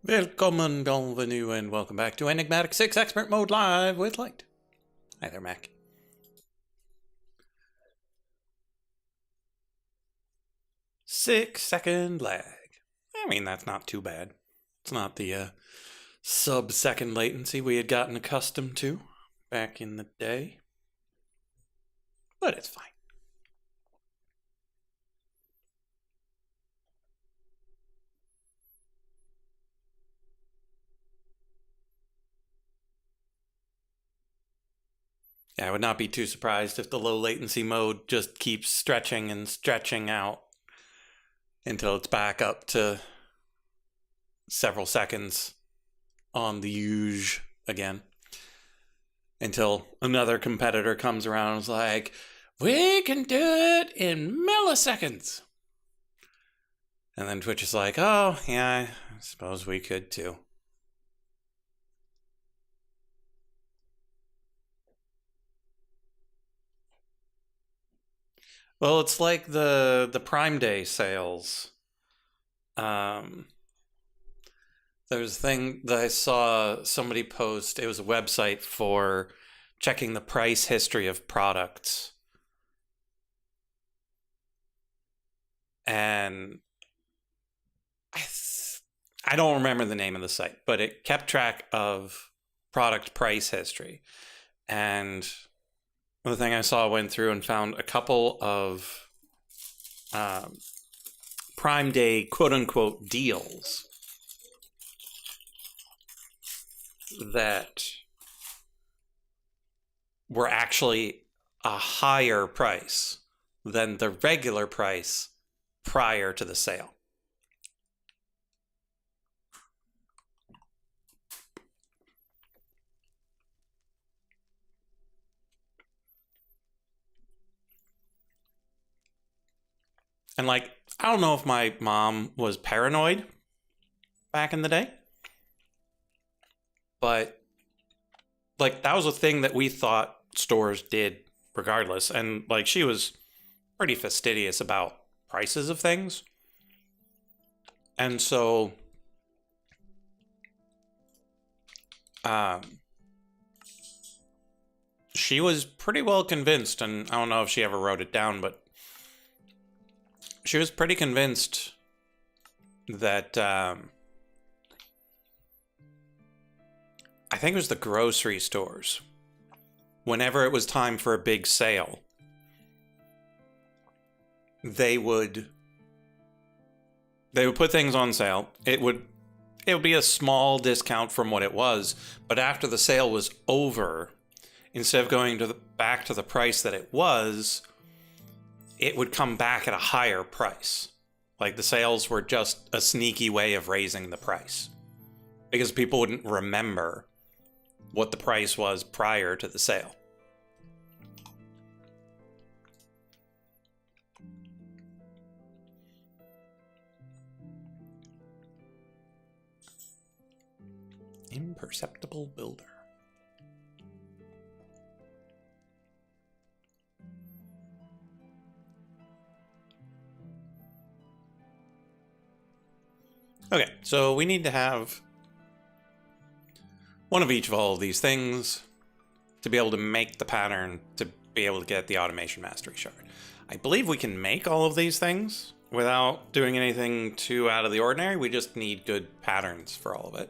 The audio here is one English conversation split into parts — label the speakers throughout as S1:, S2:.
S1: Willkommen, bienvenue, and welcome back to Enigmatic 6 Expert Mode Live with Light. Hi there, Mac. Six-second lag. I mean, that's not too bad. It's not the sub-second latency we had gotten accustomed to back in the day. But it's fine. Yeah, I would not be too surprised if the low latency mode just keeps stretching and stretching out until it's back up to several seconds on the huge again. Until another competitor comes around and is like, we can do it in milliseconds. And then Twitch is like, oh, yeah, I suppose we could too. Well, it's like the Prime Day sales. There was a thing that I saw somebody post. It was a website for checking the price history of products. And I don't remember the name of the site, but it kept track of product price history. And the thing I saw went through and found a couple of Prime Day quote-unquote deals that were actually a higher price than the regular price prior to the sale. And like, I don't know if my mom was paranoid back in the day, but like that was a thing that we thought stores did regardless. And like she was pretty fastidious about prices of things. And so she was pretty well convinced, and I don't know if she ever wrote it down, but she was pretty convinced that I think it was the grocery stores. Whenever it was time for a big sale, they would put things on sale. It would be a small discount from what it was, but after the sale was over, instead of going back to the price that it was, it would come back at a higher price. Like the sales were just a sneaky way of raising the price because people wouldn't remember what the price was prior to the sale. Imperceptible builder. Okay, so we need to have one of each of all of these things to be able to make the pattern to be able to get the automation mastery shard. I believe we can make all of these things without doing anything too out of the ordinary. We just need good patterns for all of it.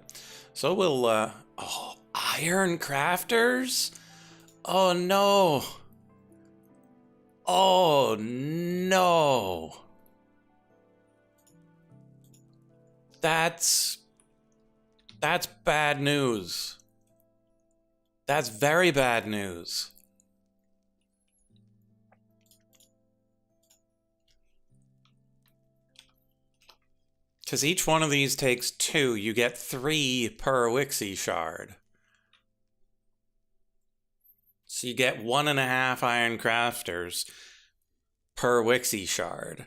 S1: So we'll, oh, iron crafters? Oh no. Oh no. That's bad news. That's very bad news. Because each one of these takes 2. You get 3 per E6E shard. So you get 1.5 iron crafters per E6E shard,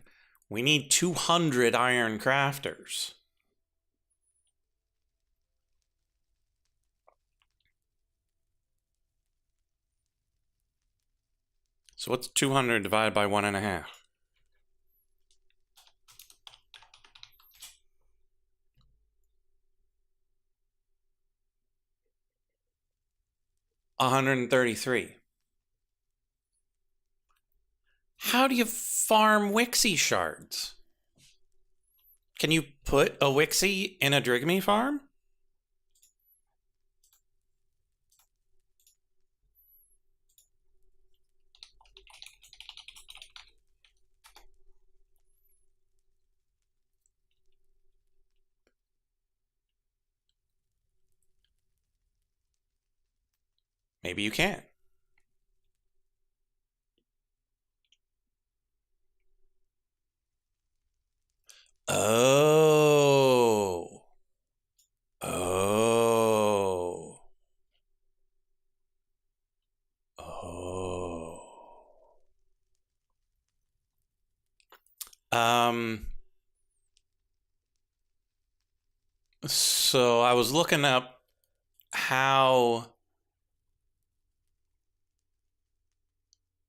S1: We need 200 iron crafters. So what's 200 divided by 1.5? $133. How do you farm Wixie shards? Can you put a Wixie in a Drigme farm? Maybe you can. Oh. Oh. Oh. So I was looking up how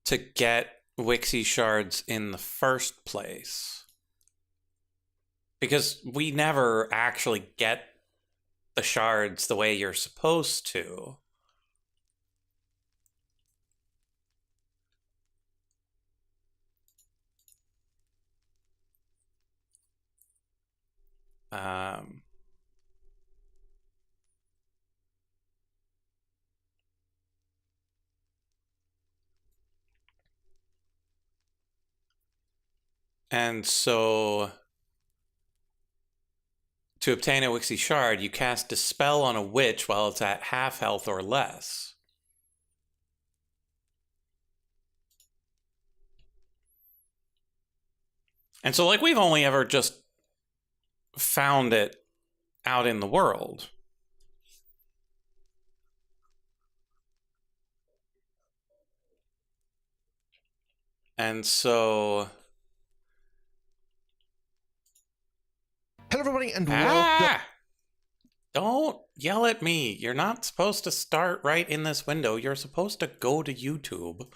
S1: to get Wixie shards in the first place. Because we never actually get the shards the way you're supposed to. And so to obtain a Wixie shard, you cast Dispel on a witch while it's at half health or less. And so, like, we've only ever just found it out in the world. And so...
S2: Hello everybody and welcome.
S1: Don't yell at me. You're not supposed to start right in this window. You're supposed to go to YouTube,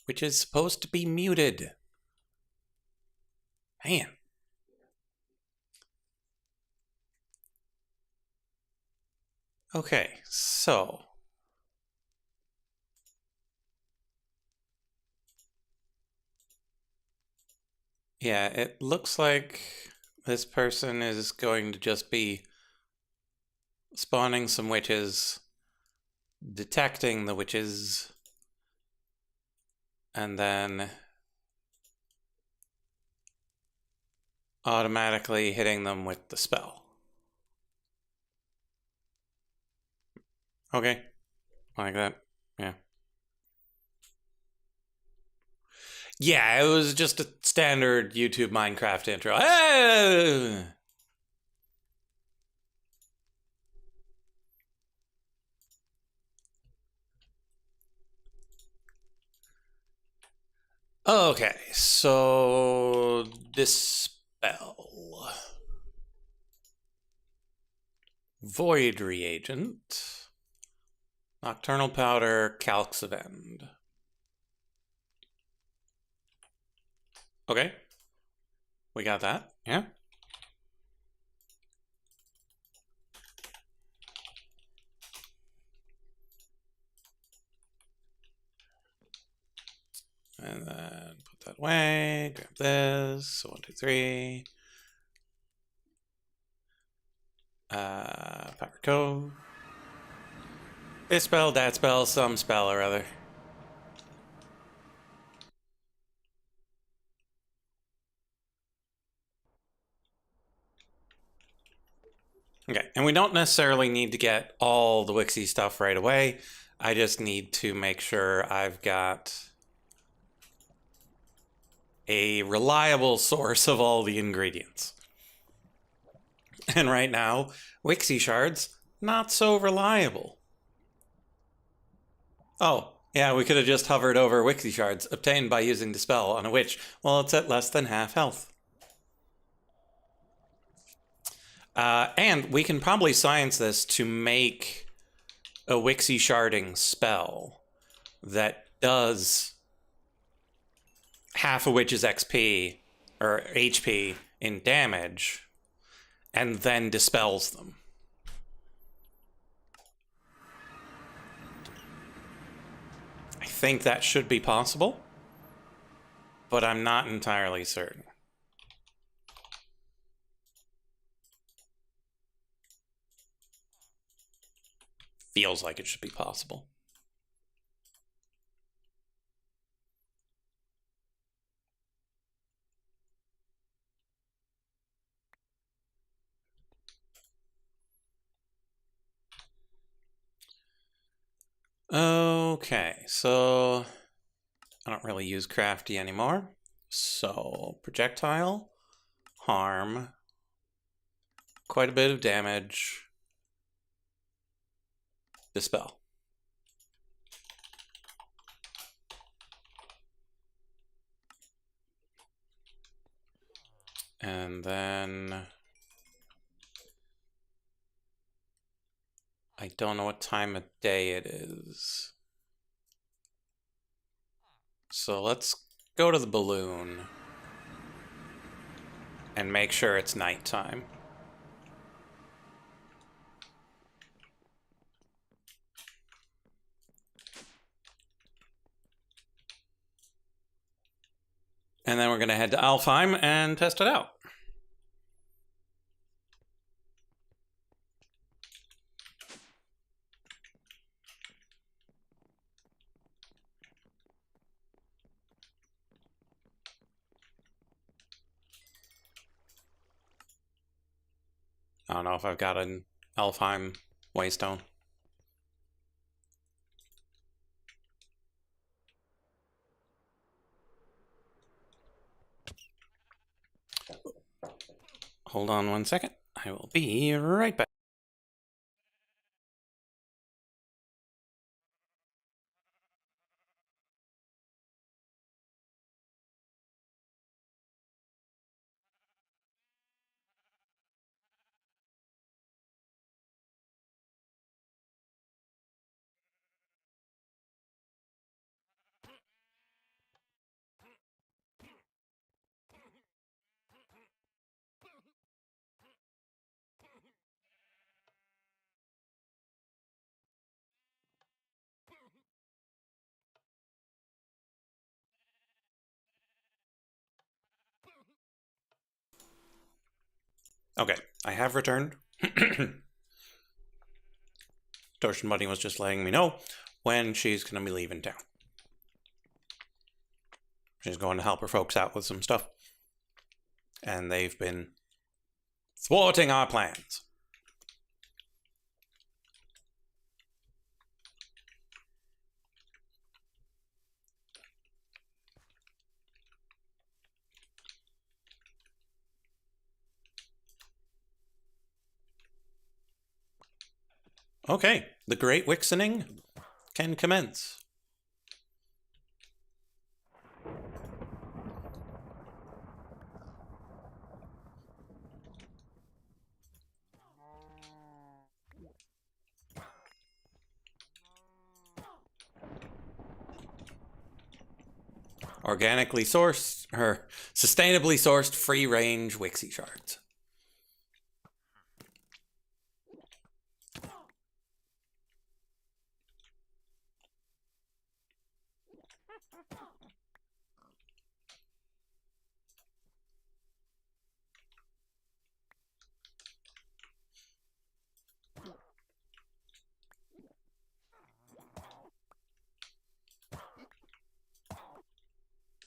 S1: which is supposed to be muted. Man. Okay, so... yeah, it looks like this person is going to just be spawning some witches, detecting the witches, and then automatically hitting them with the spell. Okay, like that, yeah. Yeah, it was just a standard YouTube Minecraft intro. Hey! Okay, so Dispel. Void Reagent. Nocturnal Powder, Calx of End. Okay. We got that, yeah. And then put that away, grab this, so 1, 2, 3. Power code. This spell, that spell, some spell or other. Okay, and we don't necessarily need to get all the Wixie stuff right away. I just need to make sure I've got a reliable source of all the ingredients. And right now, Wixie shards, not so reliable. Oh, yeah, we could have just hovered over Wixie shards obtained by using Dispel on a witch while it's at less than half health. And we can probably science this to make a Wixie sharding spell that does half a witch's XP or HP in damage and then dispels them. I think that should be possible, but I'm not entirely certain. Feels like it should be possible. Okay, so I don't really use crafty anymore. So projectile, harm, quite a bit of damage, dispel. And then I don't know what time of day it is. So let's go to the balloon and make sure it's nighttime. And then we're going to head to Alfheim and test it out. I don't know if I've got an Alfheim Waystone. Hold on one second. I will be right back. Okay, I have returned. Torsion Buddy was just letting me know when she's going to be leaving town. She's going to help her folks out with some stuff. And they've been thwarting our plans. Okay, the Great Wixening can commence. Organically sourced, or sustainably sourced free-range Wixie shards.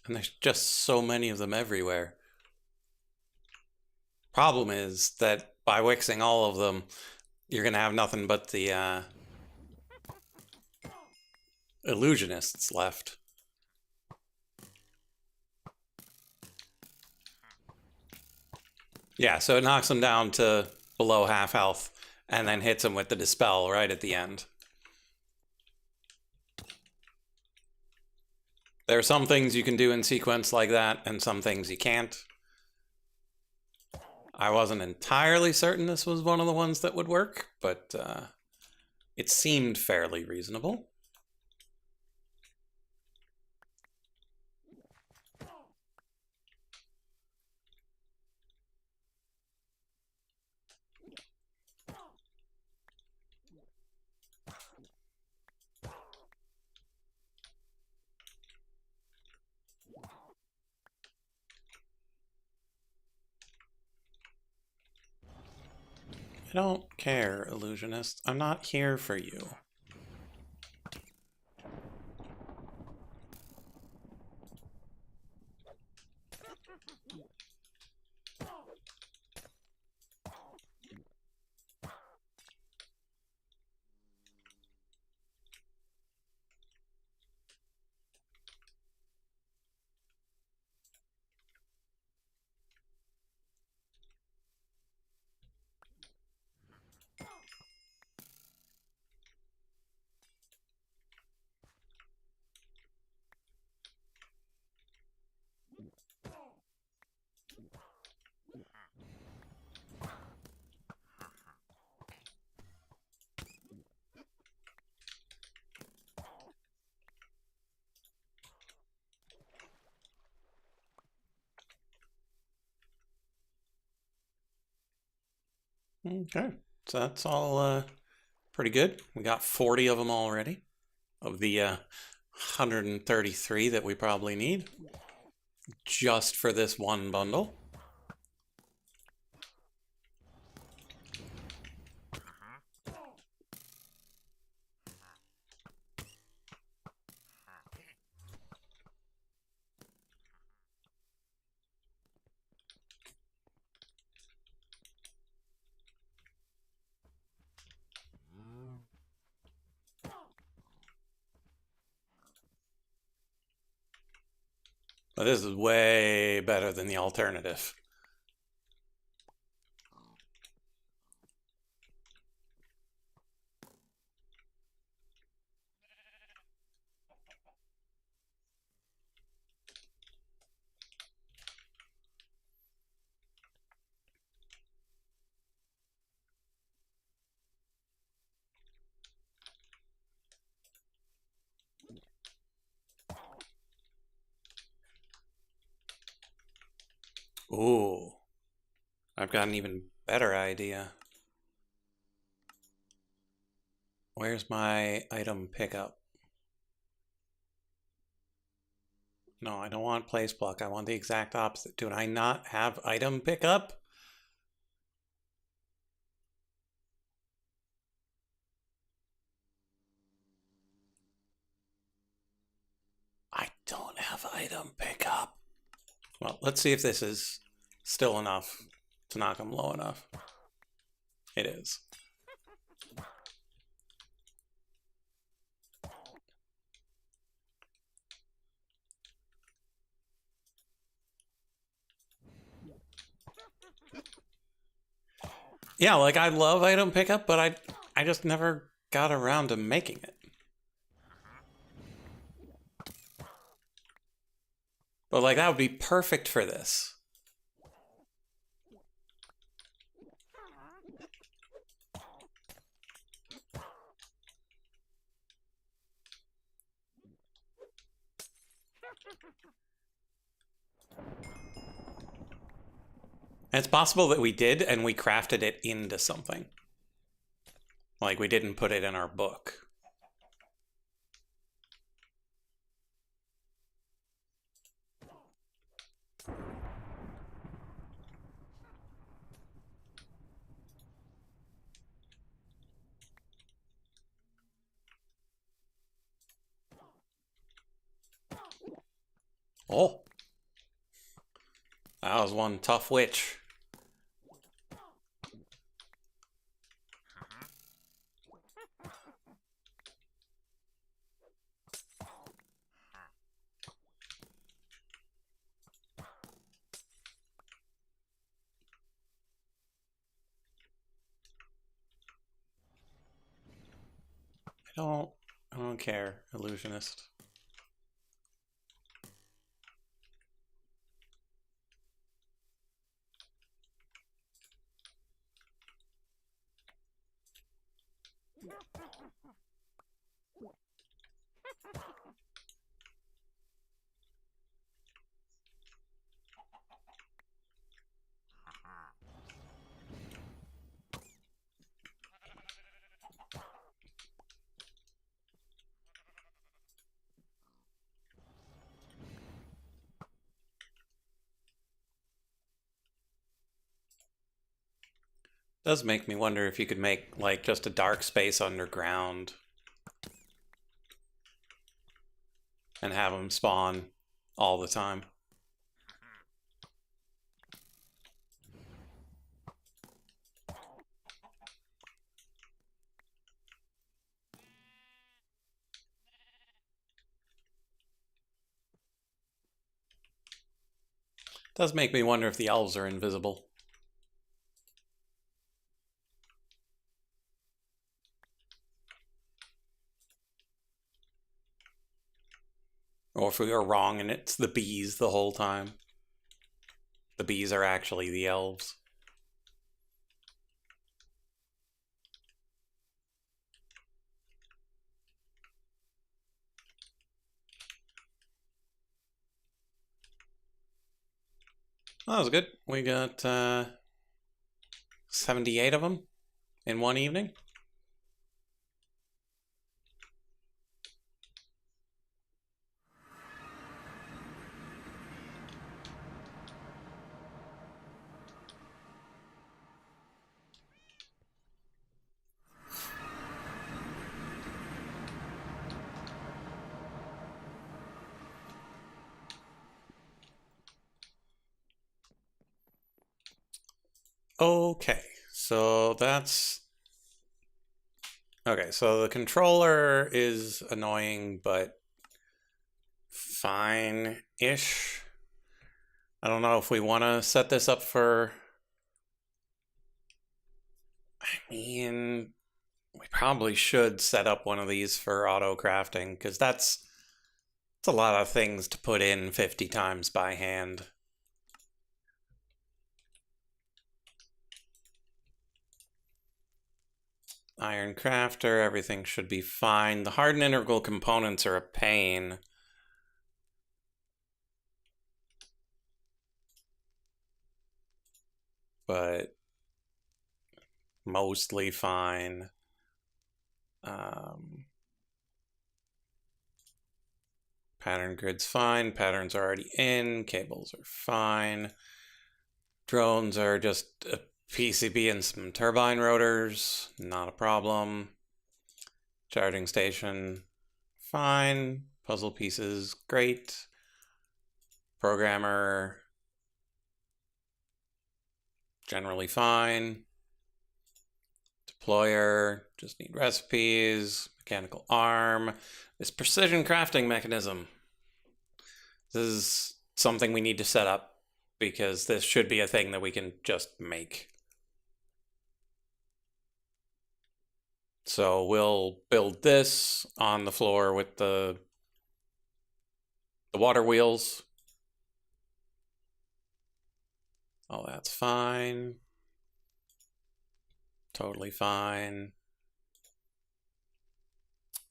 S1: And there's just so many of them everywhere. Problem is that by wixing all of them, you're going to have nothing but the illusionists left. Yeah, so it knocks them down to below half health and then hits them with the dispel right at the end. There are some things you can do in sequence like that and some things you can't. I wasn't entirely certain this was one of the ones that would work, but it seemed fairly reasonable. I don't care, illusionist. I'm not here for you. Okay, so that's all pretty good. We got 40 of them already, of the 133 that we probably need, just for this one bundle. But this is way better than the alternative. Ooh, I've got an even better idea. Where's my item pickup? No, I don't want place block. I want the exact opposite. Do I not have item pickup? I don't have item pickup. Well, let's see if this is still enough to knock him low enough. It is. Yeah, like I love item pickup, but I just never got around to making it. But like that would be perfect for this. And it's possible that we did and we crafted it into something. Like we didn't put it in our book. Oh, that was one tough witch. I don't care, illusionist. Does make me wonder if you could make, like, just a dark space underground and have them spawn all the time. Does make me wonder if the elves are invisible. Or if we are wrong and it's the bees the whole time. The bees are actually the elves. Oh, that was good. We got 78 of them in one evening. Okay, so that's... Okay, so the controller is annoying, but fine-ish. I don't know if we want to set this up for... I mean, we probably should set up one of these for auto-crafting, because that's a lot of things to put in 50 times by hand. Iron crafter, everything should be fine. The hard and integral components are a pain. But mostly fine. Pattern grid's fine. Patterns are already in. Cables are fine. Drones are just a PCB and some turbine rotors. Not a problem. Charging station, fine. Puzzle pieces, great. Programmer, generally fine. Deployer, just need recipes. Mechanical arm. This precision crafting mechanism. This is something we need to set up because this should be a thing that we can just make. So we'll build this on the floor with the water wheels. Oh, that's fine. Totally fine.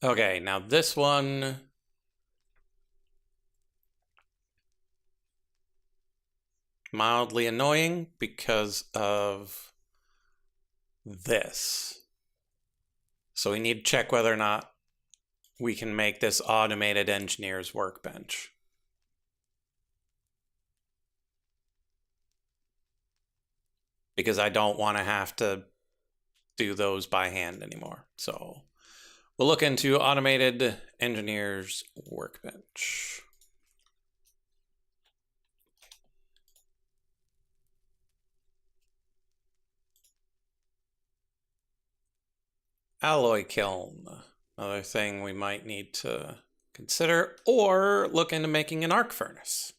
S1: Okay, now this one... mildly annoying because of this. So we need to check whether or not we can make this automated engineer's workbench. Because I don't want to have to do those by hand anymore. So we'll look into automated engineer's workbench. Alloy kiln, another thing we might need to consider, or look into making an arc furnace.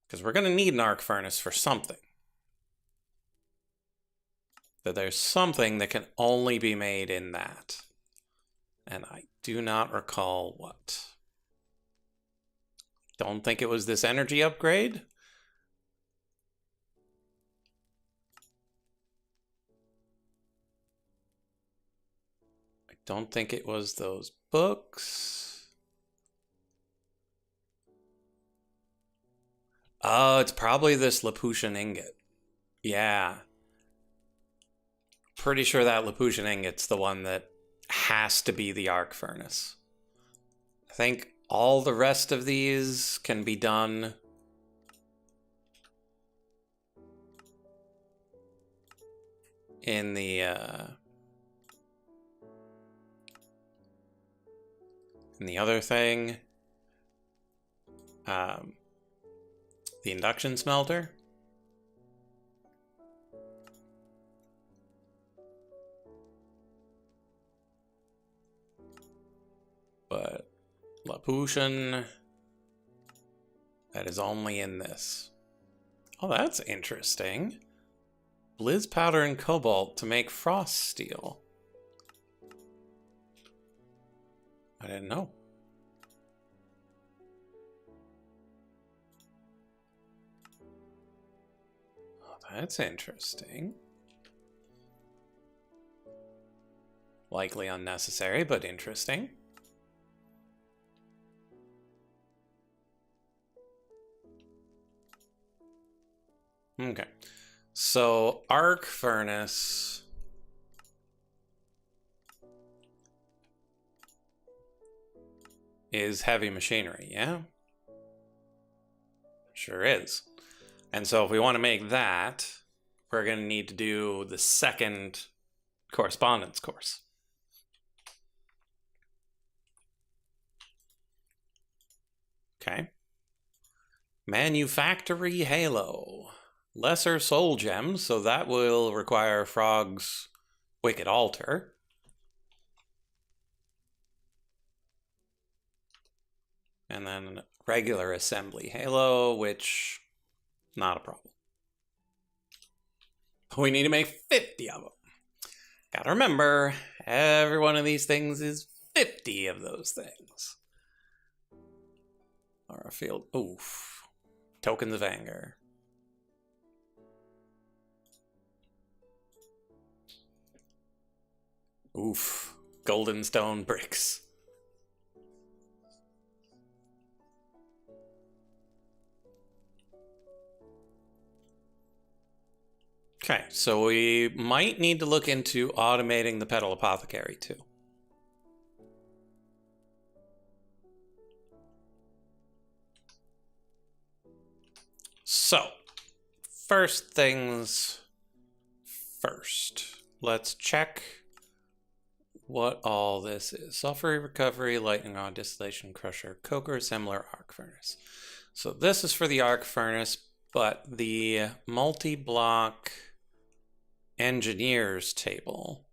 S1: Because we're going to need an arc furnace for something. That there's something that can only be made in that. And I do not recall what. Don't think it was this energy upgrade. Don't think it was those books. Oh, it's probably this Laputan ingot. Yeah. Pretty sure that Laputan ingot's the one that has to be the arc furnace. I think all the rest of these can be done in the other thing, the induction smelter. But Lapution, that is only in this. Oh, that's interesting. Blizz powder and cobalt to make frost steel. I didn't know. Oh, that's interesting. Likely unnecessary, but interesting. Okay. So, arc furnace is heavy machinery, yeah? Sure is. And so if we want to make that, we're going to need to do the second correspondence course. Okay. Manufactory Halo. Lesser soul gems, so that will require Frog's Wicked Altar. And then regular assembly Halo, which, not a problem. We need to make 50 of them. Gotta remember, every one of these things is 50 of those things. Or a field, oof. Tokens of Anger. Oof. Golden stone bricks. Okay, so we might need to look into automating the Petal Apothecary too. So, first things first. Let's check what all this is. Sulfur recovery, lightning rod, distillation crusher, coker, assembler, arc furnace. So this is for the arc furnace, but the multi-block engineers table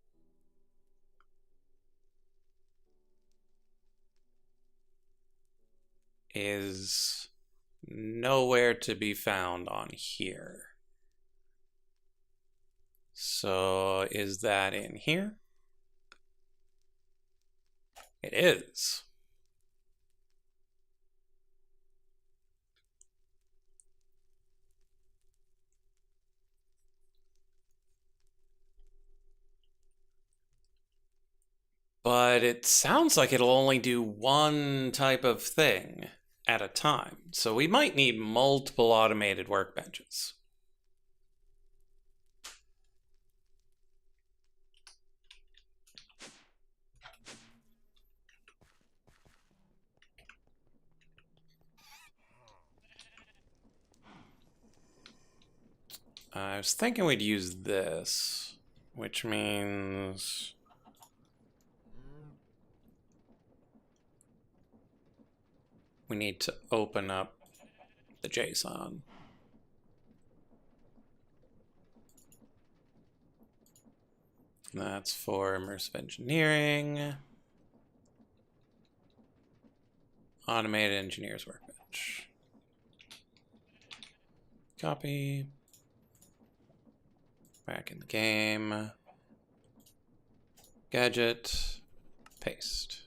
S1: is nowhere to be found on here. So is that in here? It is. But it sounds like it'll only do one type of thing at a time. So we might need multiple automated workbenches. I was thinking we'd use this, which means we need to open up the JSON. That's for immersive engineering. Automated engineers workbench. Copy. Back in the game. Gadget. Paste.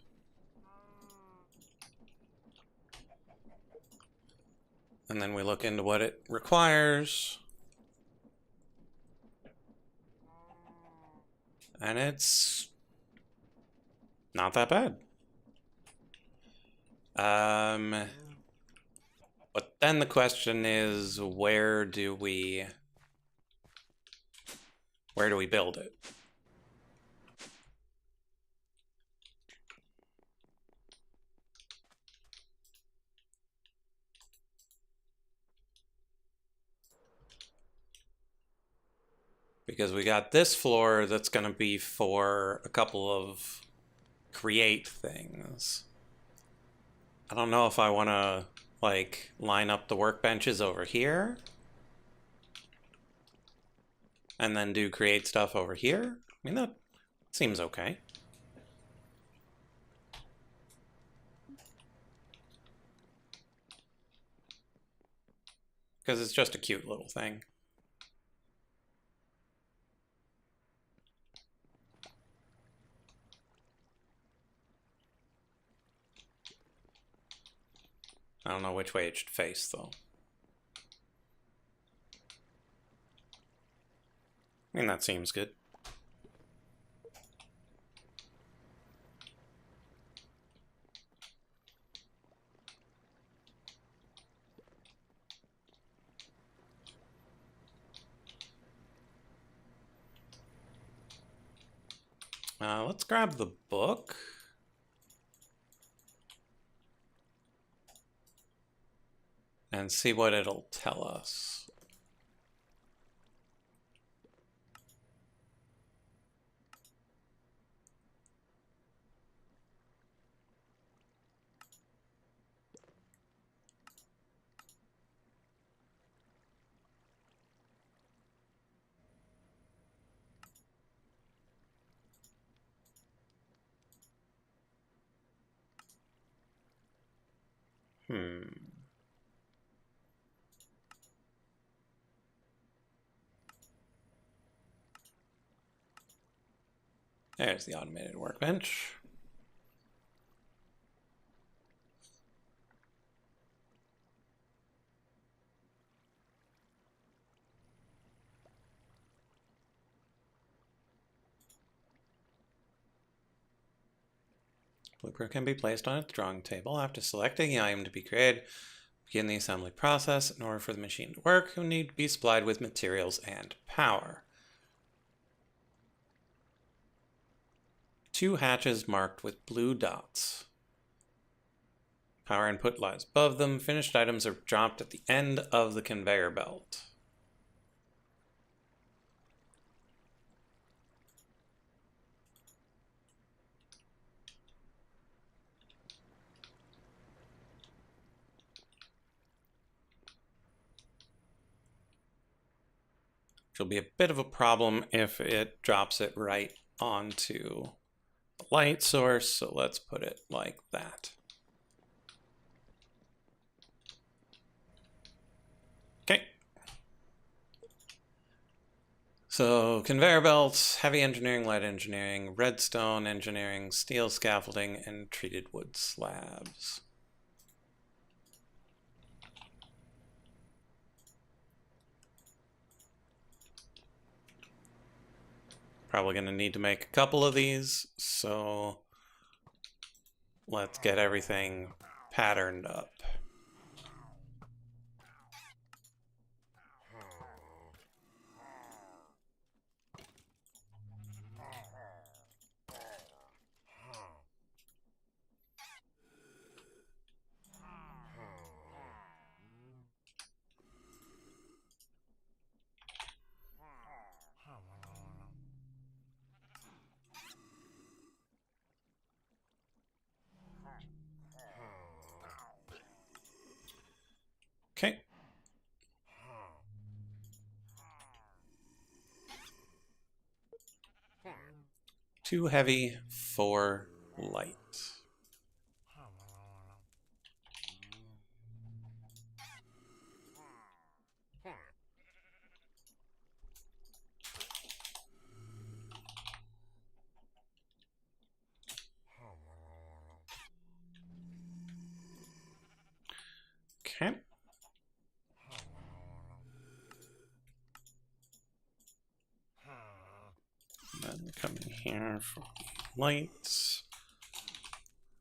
S1: And then we look into what it requires. And it's not that bad. But then the question is, where do we build it? Because we got this floor that's going to be for a couple of create things. I don't know if I want to, like, line up the workbenches over here and then do create stuff over here. I mean, that seems okay. Because it's just a cute little thing. I don't know which way it should face, though. I mean, that seems good. Let's grab the book. And see what it'll tell us. There's the automated workbench. Blueprint can be placed on its drawing table. After selecting the item to be created, begin the assembly process. In order for the machine to work, you'll need to be supplied with materials and power. 2 hatches marked with blue dots. Power input lies above them. Finished items are dropped at the end of the conveyor belt. Which will be a bit of a problem if it drops it right onto the light source, so let's put it like that. Okay. So conveyor belts, heavy engineering, light engineering, redstone engineering, steel scaffolding, and treated wood slabs. Probably going to need to make a couple of these, so let's get everything patterned up. Okay. Too heavy for light. Okay. Then come in here for lights.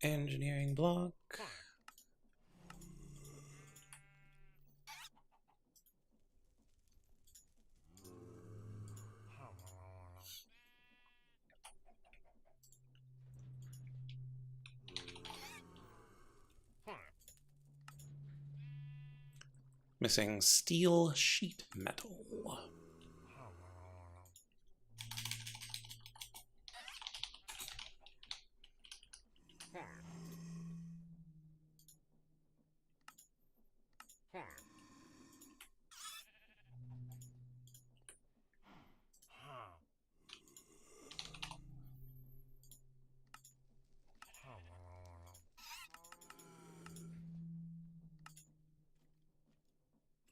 S1: Engineering block. Missing steel sheet metal.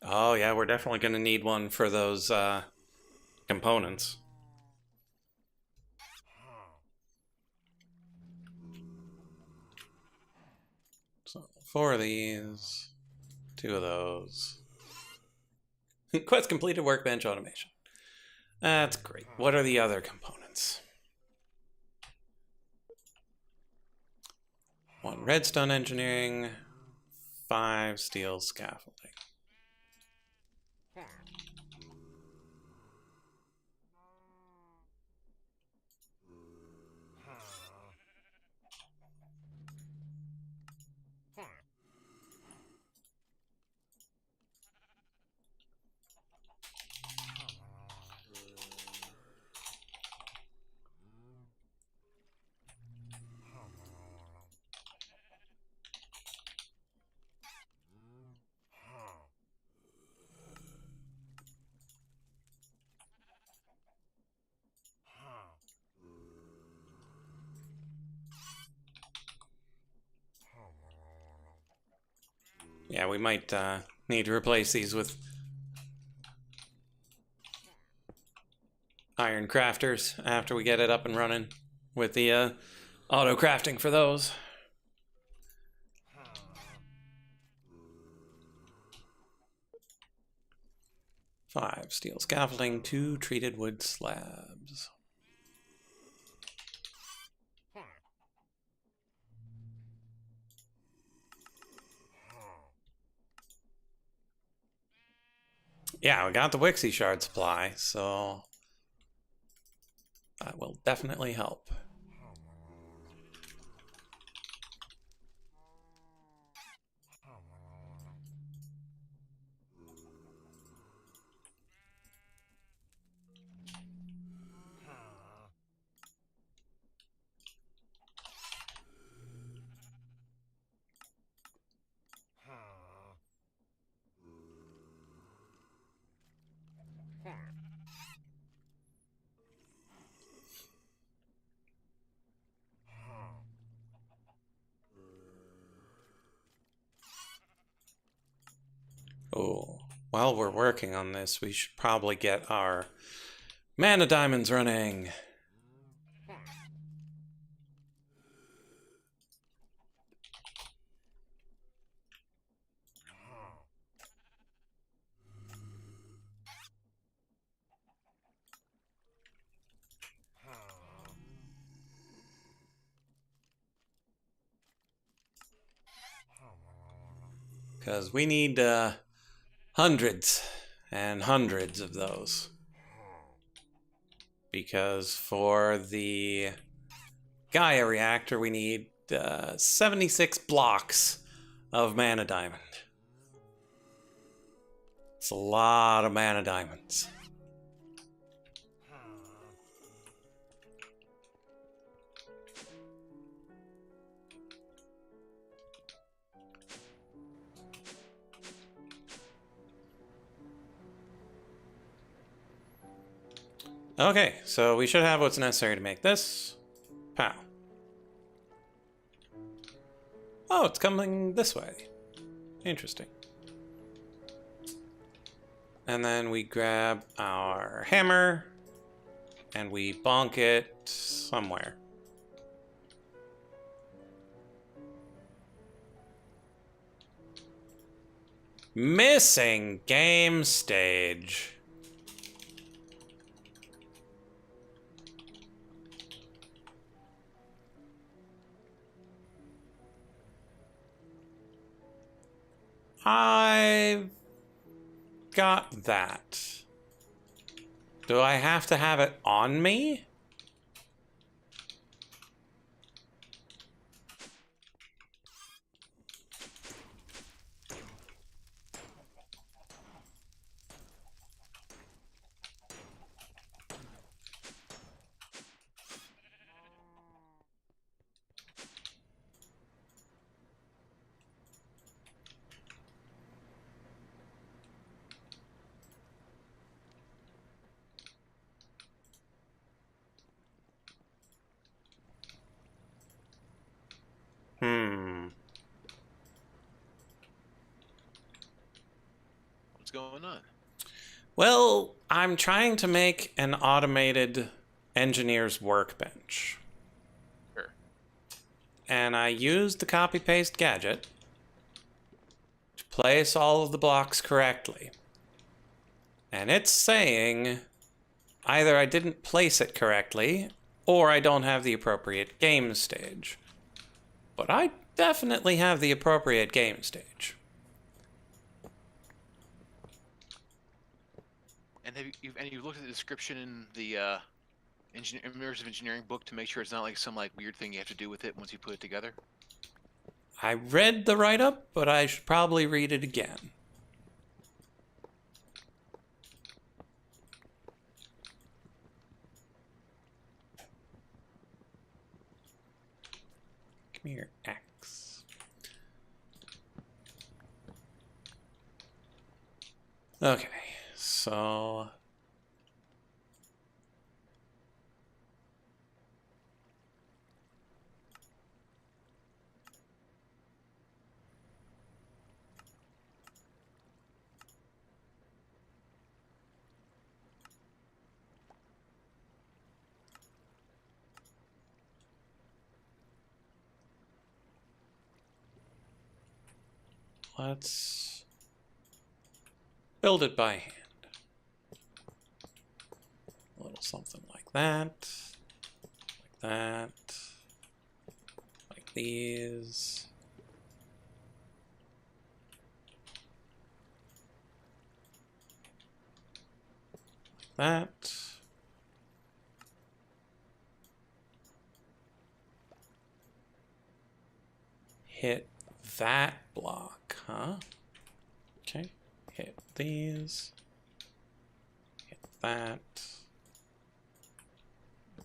S1: Oh, yeah, we're definitely going to need one for those components. So, 4 of these, 2 of those. Quest completed, workbench automation. That's great. What are the other components? 1 redstone engineering, 5 steel scaffolding. Yeah, we might need to replace these with iron crafters after we get it up and running with the auto crafting for those. 5 steel scaffolding, 2 treated wood slabs. Yeah, we got the Wixie shard supply, so that will definitely help. Oh, while we're working on this, we should probably get our mana diamonds running. Because we need hundreds and hundreds of those. Because for the Gaia reactor, we need 76 blocks of mana diamond. It's a lot of mana diamonds. Okay, so we should have what's necessary to make this. Pow. Oh, it's coming this way. Interesting. And then we grab our hammer and we bonk it somewhere. Missing game stage. I've got that. Do I have to have it on me?
S3: What's going on?
S1: Well, I'm trying to make an automated engineer's workbench.
S3: Sure.
S1: And I used the copy-paste gadget to place all of the blocks correctly. And it's saying either I didn't place it correctly, or I don't have the appropriate game stage. But I definitely have the appropriate game stage.
S3: And have you looked at the description in the immersive engineering book to make sure it's not like some weird thing you have to do with it once you put it together?
S1: I read the write-up, but I should probably read it again. Give me your X. Okay, so... let's build it by hand. A little something like that. Like that. Like these. Like that. Hit that block, huh? Okay. Hit these. Hit that.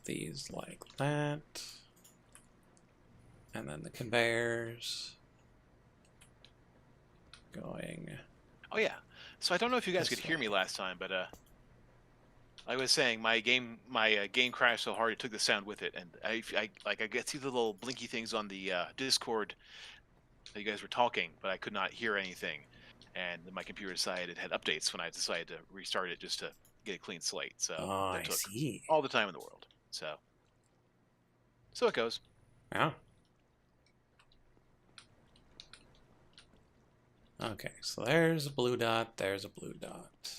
S1: These like that. And then the conveyors going.
S3: Oh yeah. So I don't know if you guys could hear me last time, but I was saying my game crashed so hard it took the sound with it, and I could see the little blinky things on the Discord that you guys were talking, but I could not hear anything. And my computer decided it had updates when I decided to restart it just to get a clean slate. So
S1: Oh,
S3: that
S1: I
S3: took
S1: see.
S3: all the time in the world. So it goes.
S1: Yeah. Okay, so there's a blue dot, there's a blue dot.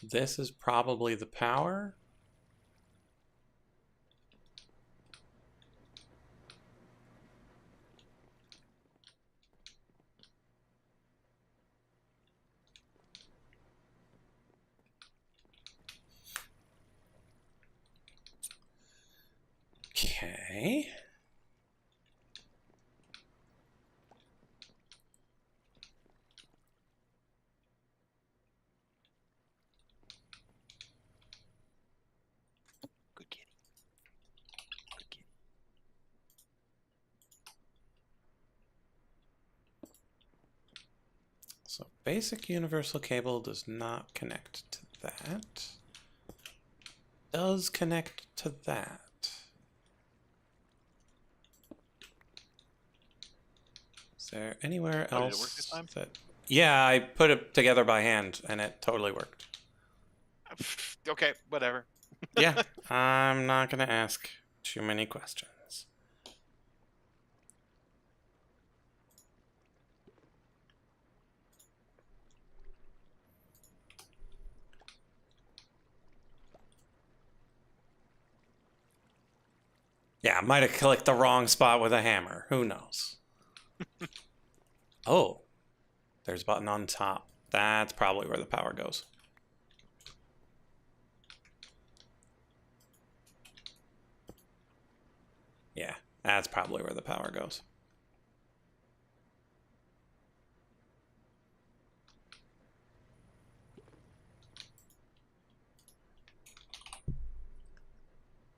S1: This is probably the power. Okay.
S3: Good kitty. Good kitty.
S1: So basic universal cable does not connect to that. Does connect to that. Is there anywhere else?
S3: Did it work this time?
S1: Yeah, I put it together by hand and it totally worked.
S3: Okay, whatever.
S1: Yeah, I'm not going to ask too many questions. Yeah, I might have clicked the wrong spot with a hammer. Who knows? Oh, there's a button on top. That's probably where the power goes. Yeah, that's probably where the power goes.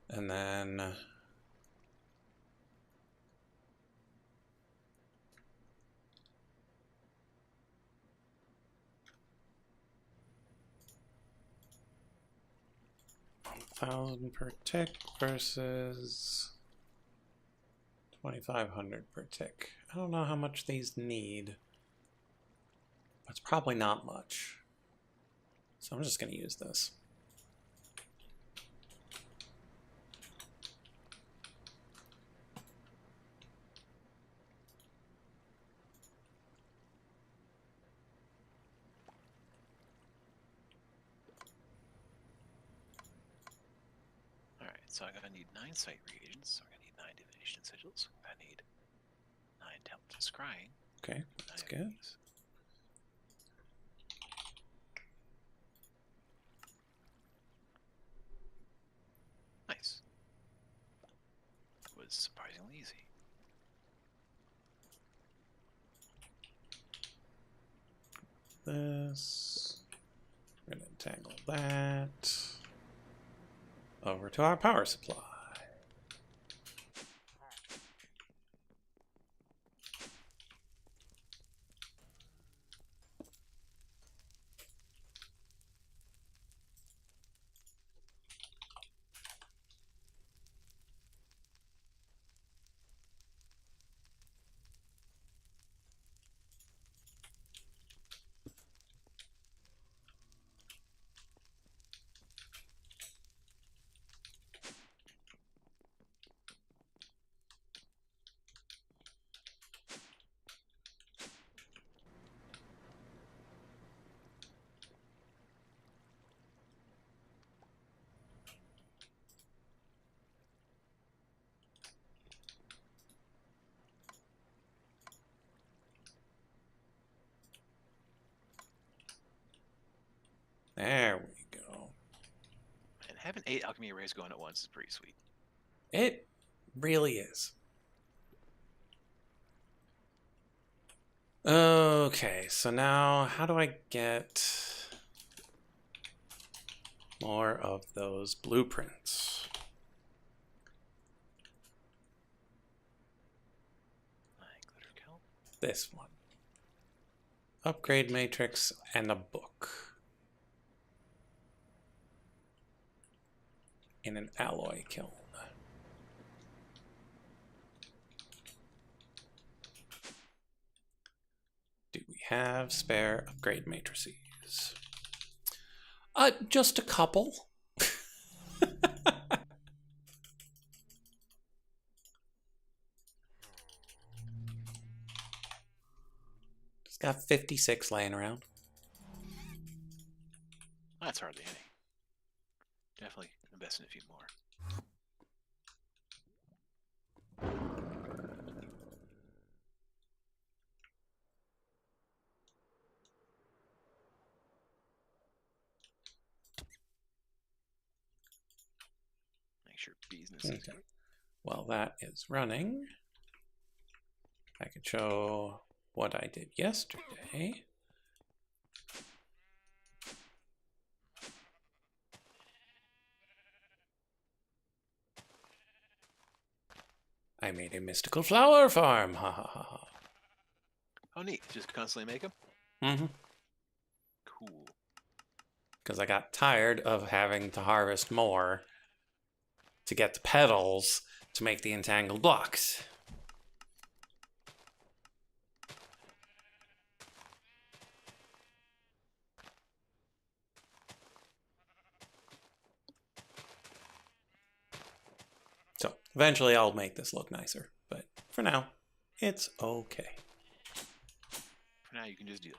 S1: And then... $1,000 per tick versus 2,500 per tick. I don't know how much these need. But it's probably not much. So I'm just going to use this.
S3: Alright, so I'm gonna need 9 site reagents, so I'm gonna need 9 divination sigils, I need 9 talented scrying.
S1: Okay, that's good.
S3: These. Nice. That was surprisingly easy.
S1: This. We're going to entangle that. Over to our power supply. There we go.
S3: And having 8 alchemy arrays going at once is pretty sweet.
S1: It really is. Okay, so now how do I get more of those blueprints?
S3: Glitter kelp.
S1: This one. Upgrade matrix and a book. In an alloy kiln. Do we have spare upgrade matrices? Just a couple. Just got 56 laying around.
S3: That's hardly any. Definitely invest in a few more. Make sure business is
S1: Okay. While that is running, I could show what I did yesterday. I made a mystical flower farm. Ha ha ha ha.
S3: Oh, neat. Just constantly make them?
S1: Mm-hmm.
S3: Cool.
S1: Because I got tired of having to harvest more to get the petals to make the entangled blocks. So eventually I'll make this look nicer, but for now, it's okay.
S3: For now, you can just do it.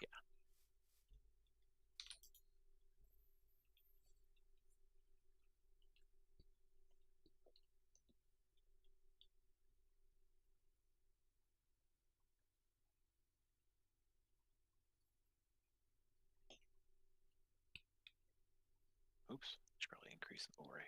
S3: Yeah. Oops. Should probably increase the aura here.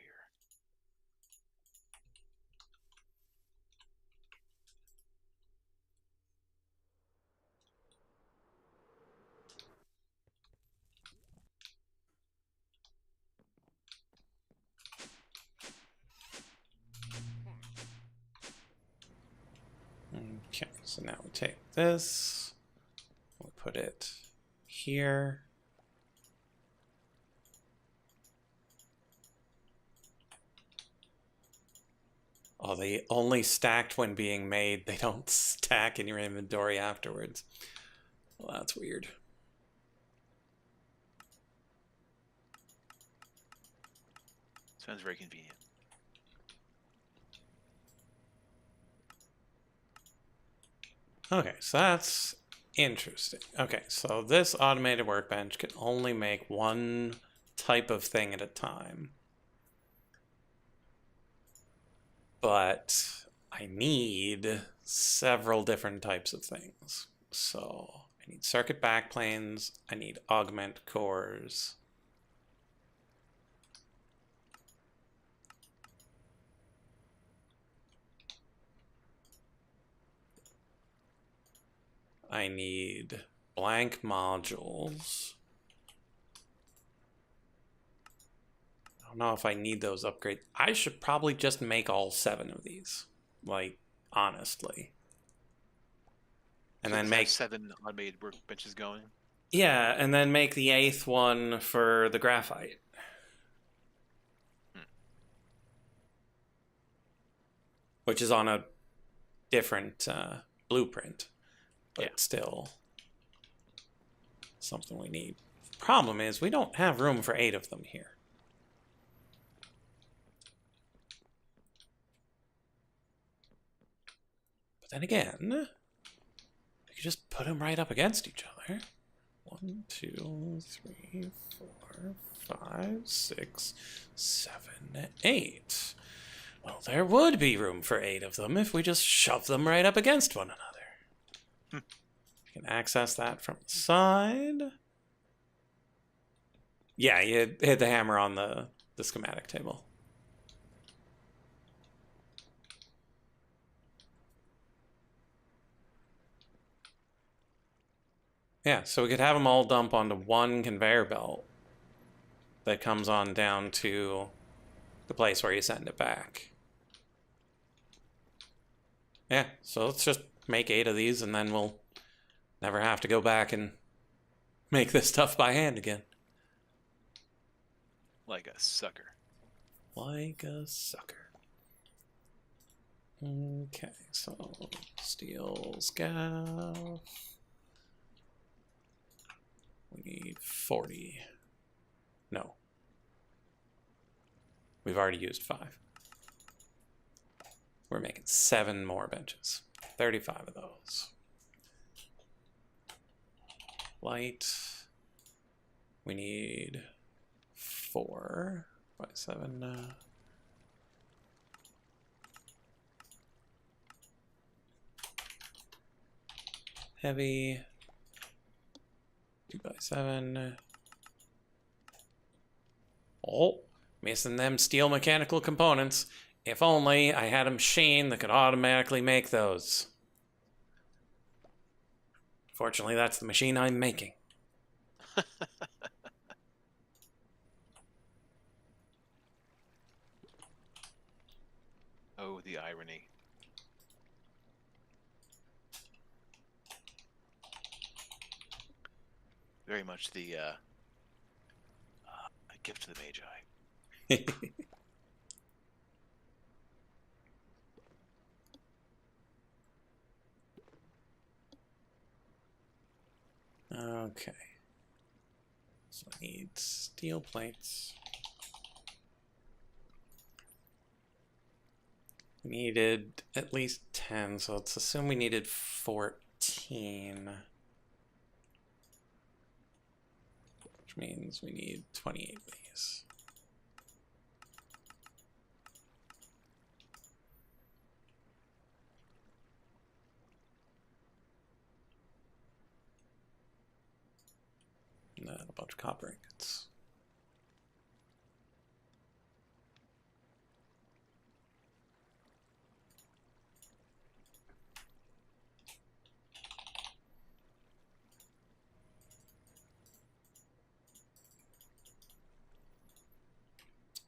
S1: Okay, so now we take this, we'll put it here. Oh, they only stacked when being made. They don't stack in your inventory afterwards. Well, that's weird.
S3: Sounds very convenient.
S1: Okay, so that's interesting. Okay, so this automated workbench can only make one type of thing at a time. But I need several different types of things. So I need circuit backplanes, I need augment cores. I need blank modules. I don't know if I need those upgrades. I should probably just make all 7 of these. Like, honestly. And
S3: So
S1: then
S3: does
S1: make...
S3: have 7 automated workbenches going?
S1: Yeah, and then make the 8th one for the graphite. Which is on a different blueprint. But it's still something we need. Problem is, we don't have room for 8 of them here. But then again, we could just put them right up against each other. 1, 2, 3, 4, 5, 6, 7, 8. Well, there would be room for 8 of them if we just shove them right up against one another. You can access that from the side. Yeah, you hit the hammer on the schematic table. Yeah, so we could have them all dump onto one conveyor belt that comes on down to the place where you send it back. Yeah, so let's just make 8 of these and then we'll never have to go back and make this stuff by hand again.
S3: Like a sucker.
S1: Like a sucker. Okay, so steel scaff. We need 40. No. We've already used 5. We're making 7 more benches. 35 of those. Light. We need 4 by 7. Heavy. 2 by 7. Oh, missing them steel mechanical components. If only I had a machine that could automatically make those. Fortunately, that's the machine I'm making.
S3: Oh, the irony. Very much the gift to the Magi.
S1: Okay. So I need steel plates. We needed at least 10, so let's assume we needed 14. Which means we need 28 of these. And then a bunch of copper ingots.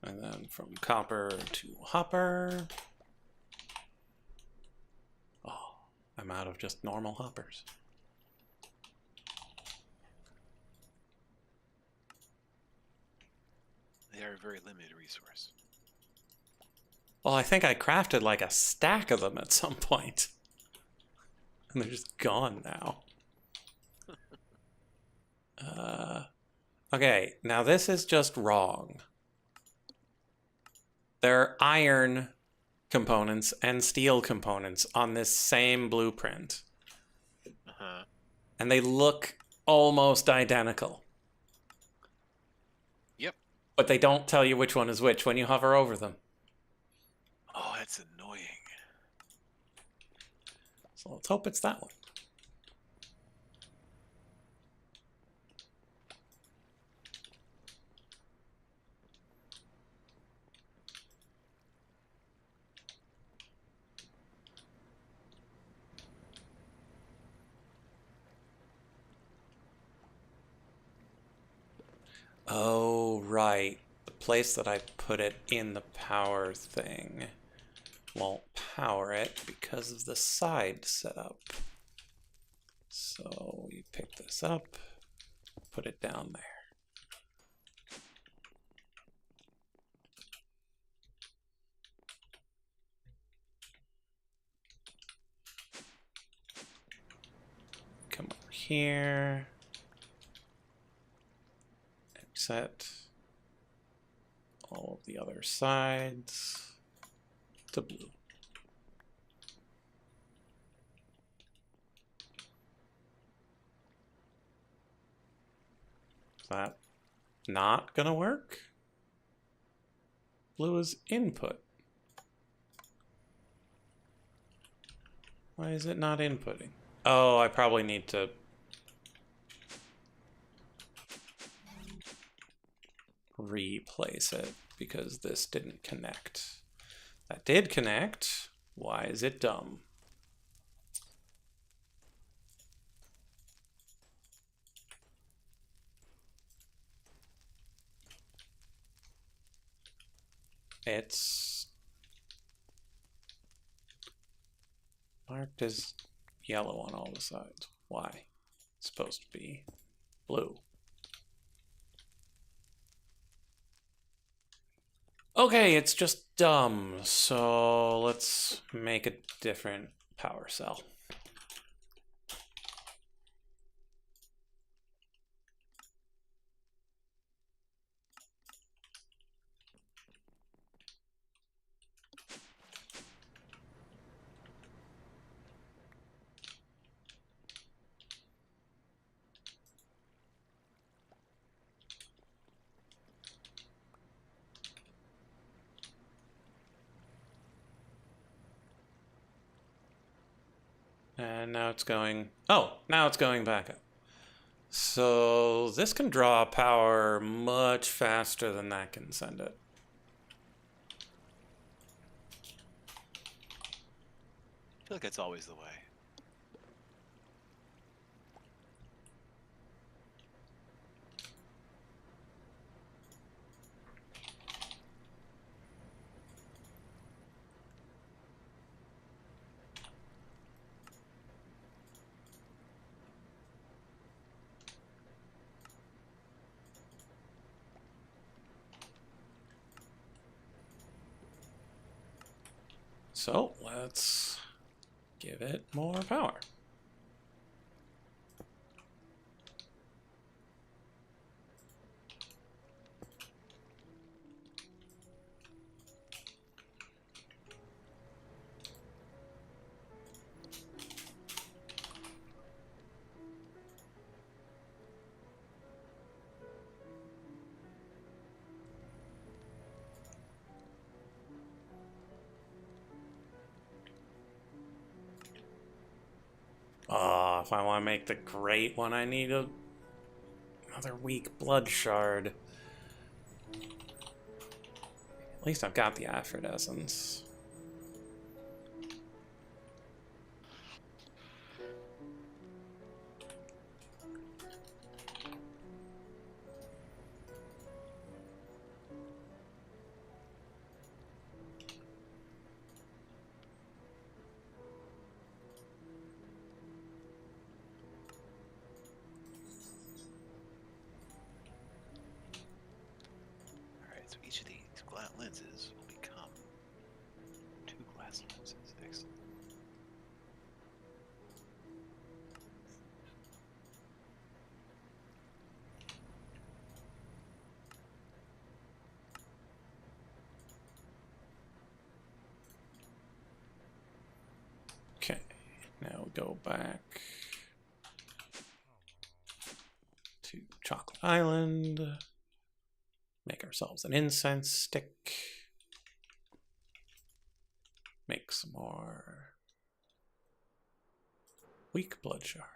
S1: And then from copper to hopper. Oh, I'm out of just normal hoppers.
S3: They are a very limited resource.
S1: Well, I think I crafted like a stack of them at some point. And they're just gone now. Okay, now this is just wrong. There are iron components and steel components on this same blueprint.
S3: Uh-huh.
S1: And they look almost identical.
S3: Yep.
S1: But they don't tell you which one is which when you hover over them.
S3: Oh, that's annoying.
S1: So let's hope it's that one. Oh, right. The place that I put it in the power thing won't power it because of the side setup. So we pick this up, put it down there. Come over here. Set all of the other sides to blue. Is that not gonna work? Blue is input. Why is it not inputting? Oh, I probably need to replace it because this didn't connect. That did connect. Why is it dumb? It's marked as yellow on all the sides. Why? It's supposed to be blue. Okay, it's just dumb. So let's make a different power cell. And now it's going, oh, now it's going back up. So this can draw power much faster than that can send it.
S3: I feel like that's always the way.
S1: So let's give it more power. Oh, if I want to make the great one, I need another weak blood shard. At least I've got the Aphrodescence.
S3: All right, so each of these lenses will become glass lenses. Excellent.
S1: Okay, now we go back to Chocolate Island. Make ourselves an incense stick. Make some more weak blood shards.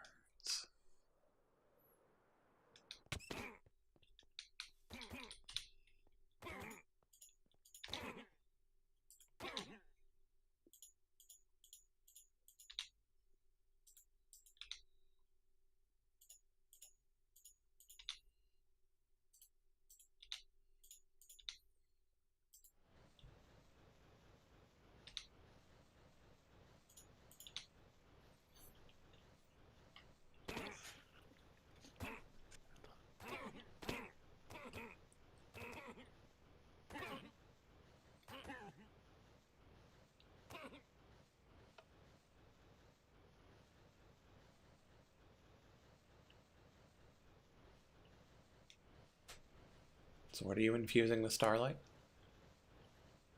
S1: So what are you infusing the starlight?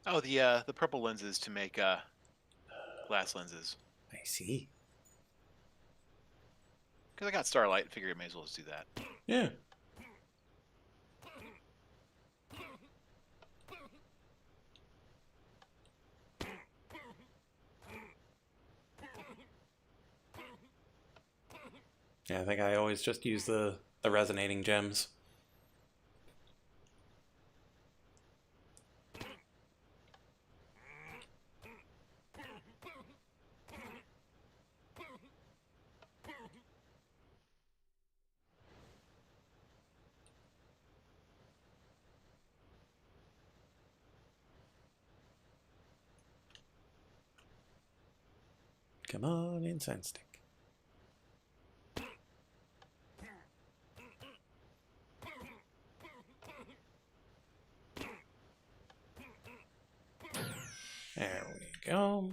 S3: Oh, the purple lenses to make glass lenses.
S1: I see.
S3: Because I got starlight, figured I may as well just do that.
S1: Yeah. Yeah, I think I always just use the resonating gems. Come on, incense stick. There we go.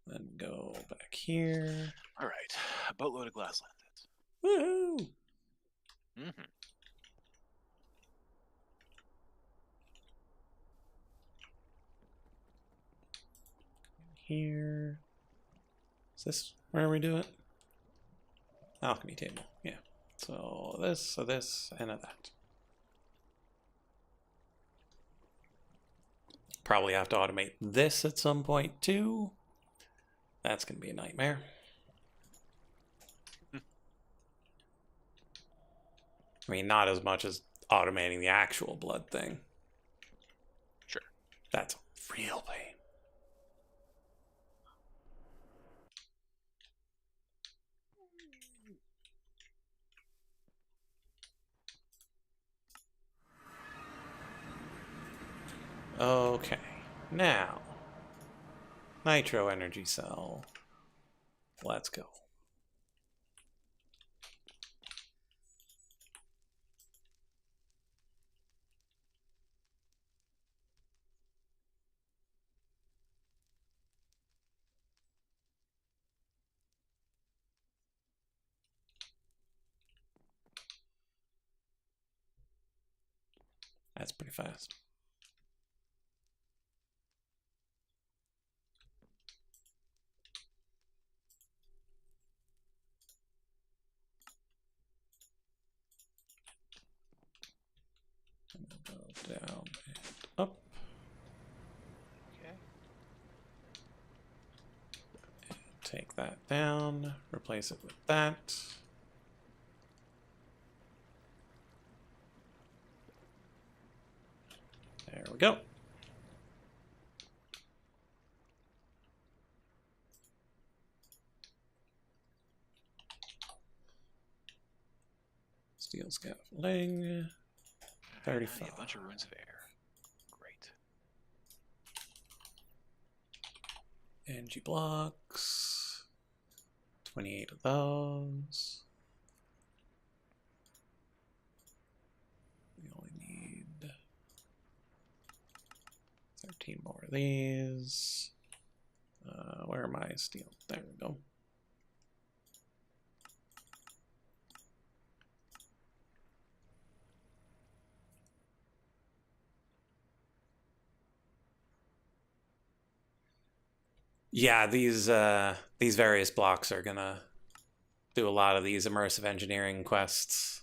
S1: Then go back here.
S3: All right, a boatload of glass lenses.
S1: Woohoo!
S3: Mm-hmm.
S1: Here. Is this where we do it? Alchemy table. Yeah. So this, and a that. Probably have to automate this at some point too. That's going to be a nightmare. I mean, not as much as automating the actual blood thing.
S3: Sure.
S1: That's a real pain. Okay, now nitro energy cell. Let's go. That's pretty fast. Go down and up.
S3: Okay.
S1: Take that down, replace it with that. There we go. Steel scaffolding. 35.
S3: A bunch of runes of air. Great.
S1: Energy blocks. 28 of those. 15 more of these. Where am I? Steel. There we go. Yeah, these various blocks are gonna do a lot of these immersive engineering quests.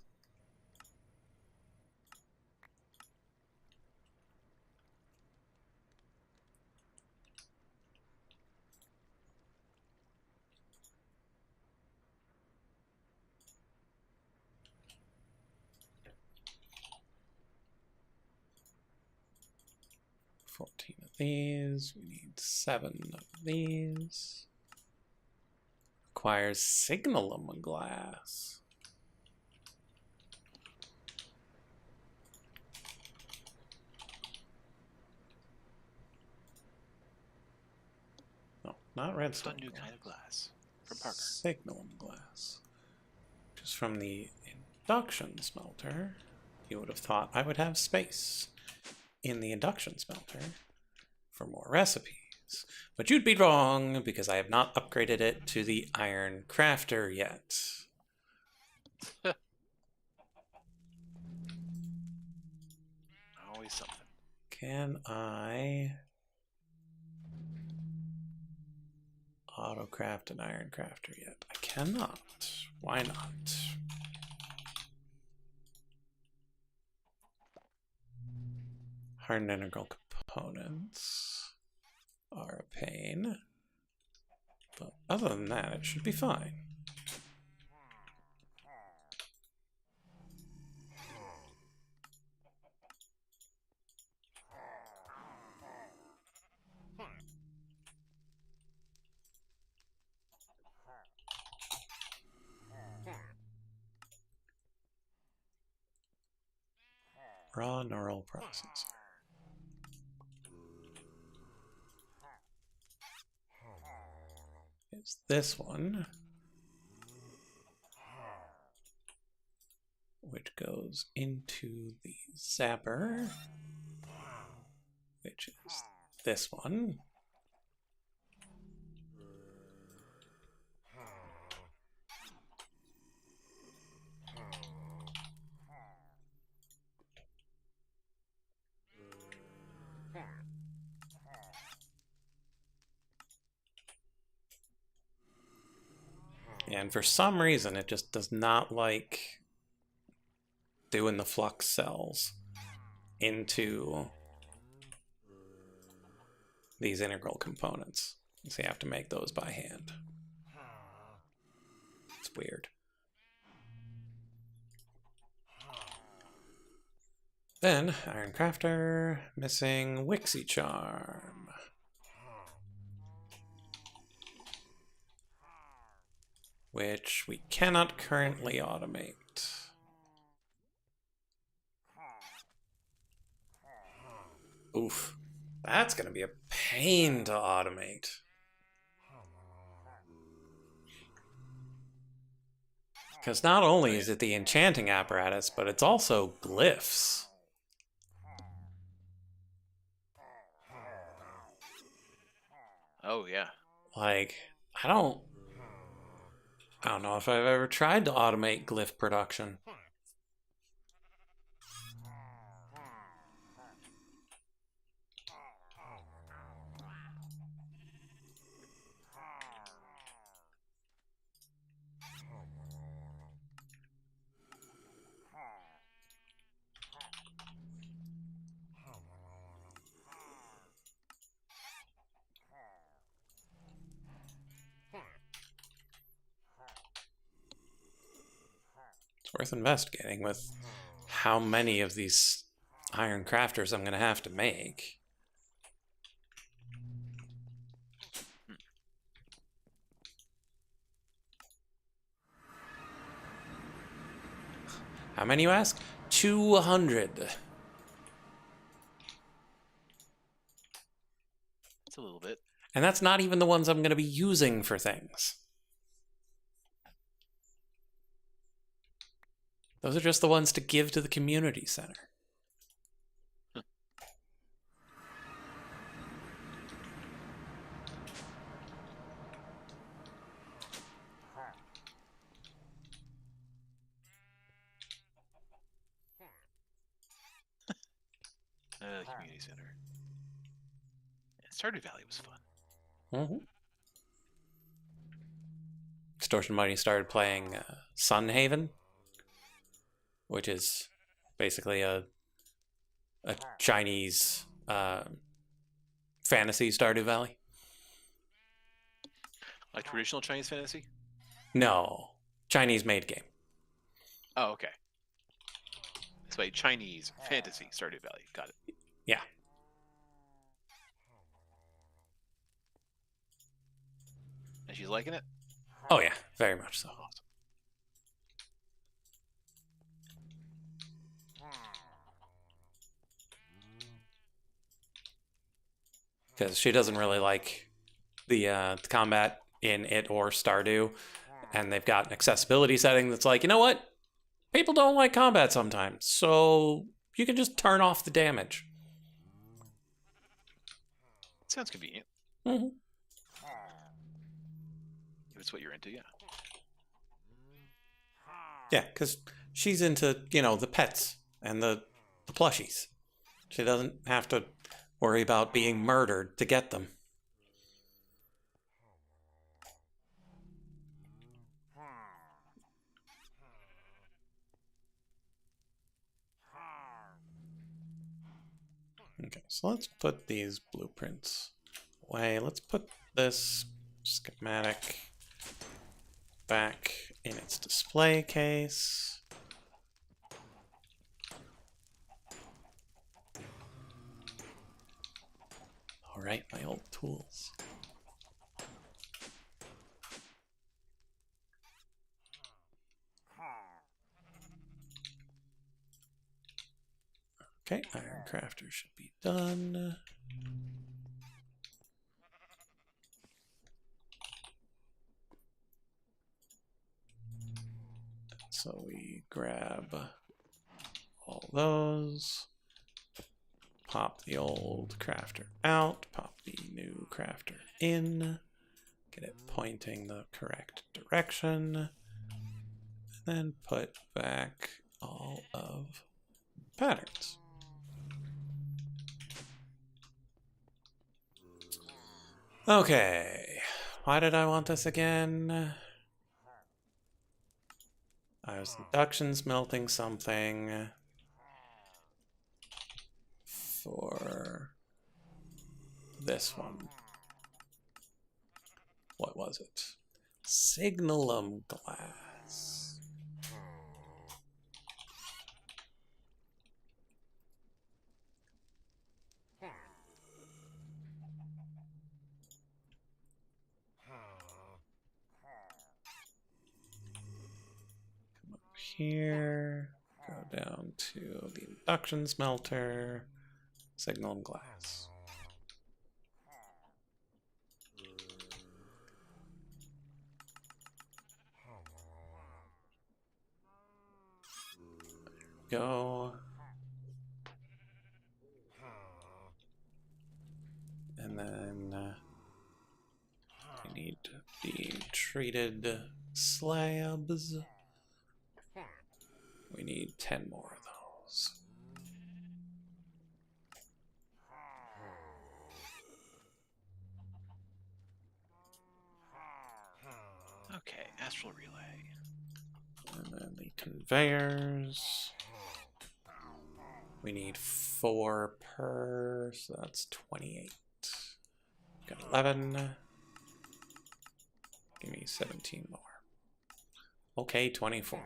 S1: Of these. We need 7 of these. Requires signalum glass. No, not redstone.
S3: Fun new kind of glass from Parker.
S1: Signalum glass. Just from the induction smelter. You would have thought I would have space in the induction smelter for more recipes. But you'd be wrong, because I have not upgraded it to the iron crafter yet.
S3: Always something.
S1: Can I auto-craft an iron crafter yet? I cannot. Why not? Hardened integral components are a pain, but other than that, it should be fine. Raw neural processor. It's this one, which goes into the zapper, which is this one. And for some reason, it just does not like doing the flux cells into these integral components. So you have to make those by hand. It's weird. Then, Iron Crafter, missing Wixie Charm. Which we cannot currently automate. Oof. That's going to be a pain to automate. Because not only is it the enchanting apparatus, but it's also glyphs.
S3: Oh, yeah.
S1: Like, I don't know if I've ever tried to automate glyph production. It's worth investigating with how many of these iron crafters I'm going to have to make. How many, you ask? 200.
S3: It's a little bit.
S1: And that's not even the ones I'm going to be using for things. Those are just the ones to give to the community center.
S3: the community center. And Stardew Valley was fun.
S1: Mm-hmm. Distortion Money started playing Sunhaven, which is basically a Chinese fantasy Stardew Valley.
S3: Like traditional Chinese fantasy?
S1: No, Chinese made game.
S3: Oh, okay. It's like Chinese fantasy Stardew Valley. Got it.
S1: Yeah.
S3: And she's liking it?
S1: Oh yeah, very much so.
S3: Awesome.
S1: Because she doesn't really like the combat in it or Stardew, and they've got an accessibility setting that's like, you know what? People don't like combat sometimes, so you can just turn off the damage.
S3: Sounds convenient.
S1: Mm-hmm.
S3: If it's what you're into, yeah.
S1: Yeah, because she's into, you know, the pets and the plushies. She doesn't have to worry about being murdered to get them. Okay, so let's put these blueprints away. Let's put this schematic back in its display case. All right, my old tools. Okay, Iron Crafter should be done. So we grab all those, pop the old crafter out, pop the new crafter in, get it pointing the correct direction, and then put back all of the patterns. Okay, why did I want this again? I was induction smelting something for this one. What was it? Signalum glass. Here, go down to the induction smelter, signalum glass. There we go. And then we need the treated slabs. We need 10 more of those.
S3: Okay, astral relay.
S1: And then the conveyors. We need 4 per, so that's 28. Got 11. Give me 17 more. Okay, 24 more.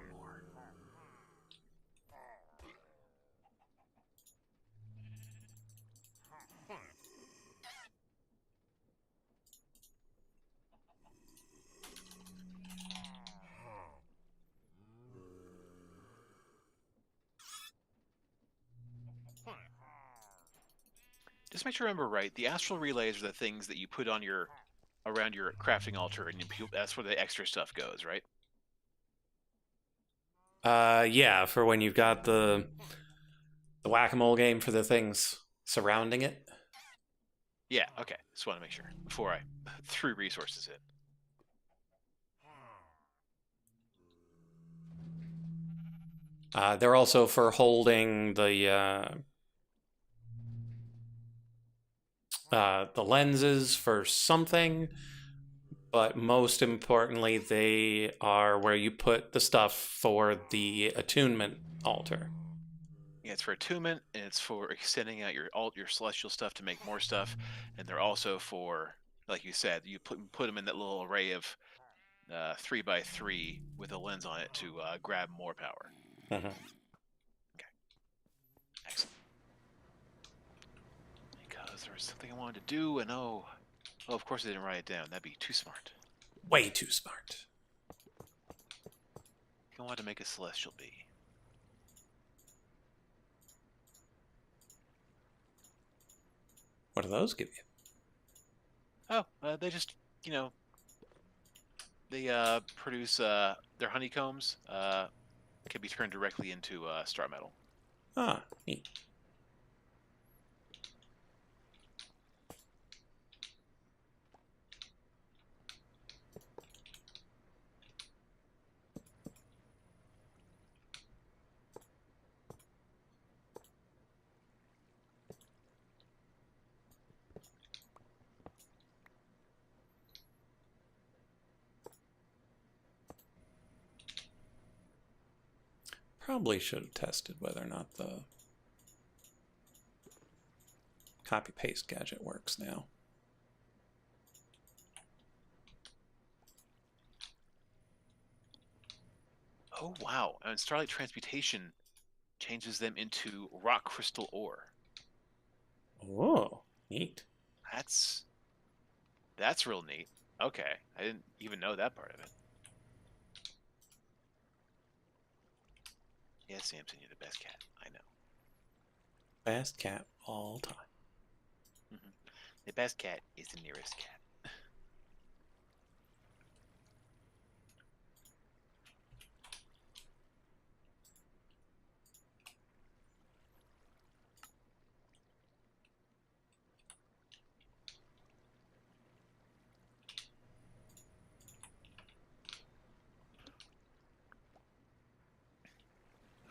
S3: Just make sure I remember right. The astral relays are the things that you put on your around your crafting altar, and that's where the extra stuff goes, right?
S1: Yeah, for when you've got the whack-a-mole game for the things surrounding it.
S3: Yeah, okay. Just want to make sure before I threw resources in.
S1: They're also for holding the the lenses for something, but most importantly, they are where you put the stuff for the attunement altar.
S3: Yeah, it's for attunement, and it's for extending out your celestial stuff to make more stuff, and they're also for, like you said, you put them in that little array of 3x3 with a lens on it to grab more power.
S1: Mm-hmm.
S3: Okay, excellent. Because there was something I wanted to do, and oh, of course I didn't write it down. That'd be too smart.
S1: Way too smart.
S3: I wanted to make a celestial bee.
S1: What do those give you?
S3: Oh, they just, you know, they produce their honeycombs can be turned directly into star metal.
S1: Ah, neat. Probably should have tested whether or not the copy-paste gadget works now.
S3: Oh, wow. And Starlight Transmutation changes them into rock crystal ore.
S1: Oh, neat.
S3: That's real neat. Okay, I didn't even know that part of it. Yes, Samson, you're the best cat. I know.
S1: Best cat all time.
S3: The best cat is the nearest cat.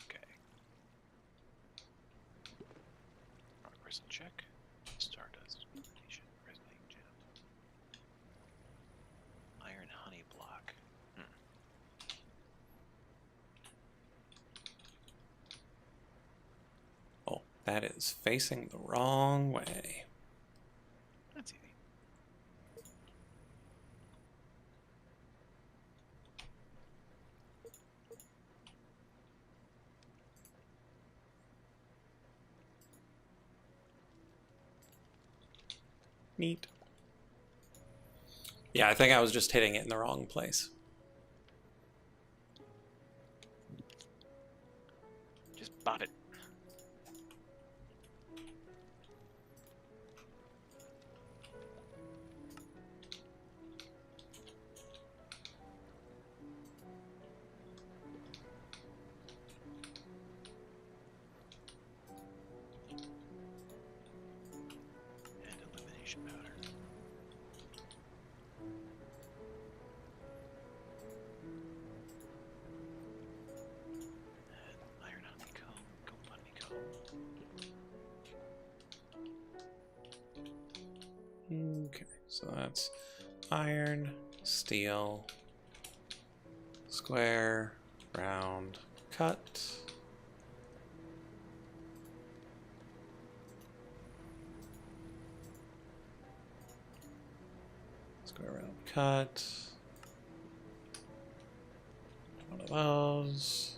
S3: Okay. Rock crystal check. Stardust. Resonating gem. Iron honey block.
S1: Oh, that is facing the wrong way.
S3: That's easy.
S1: Neat. Yeah, I think I was just hitting it in the wrong place.
S3: Just bop it. And illumination powder. And iron honeycomb, gold honeycomb.
S1: Okay, so that's iron, steel, square, round, cut. Square, round, cut. One of those.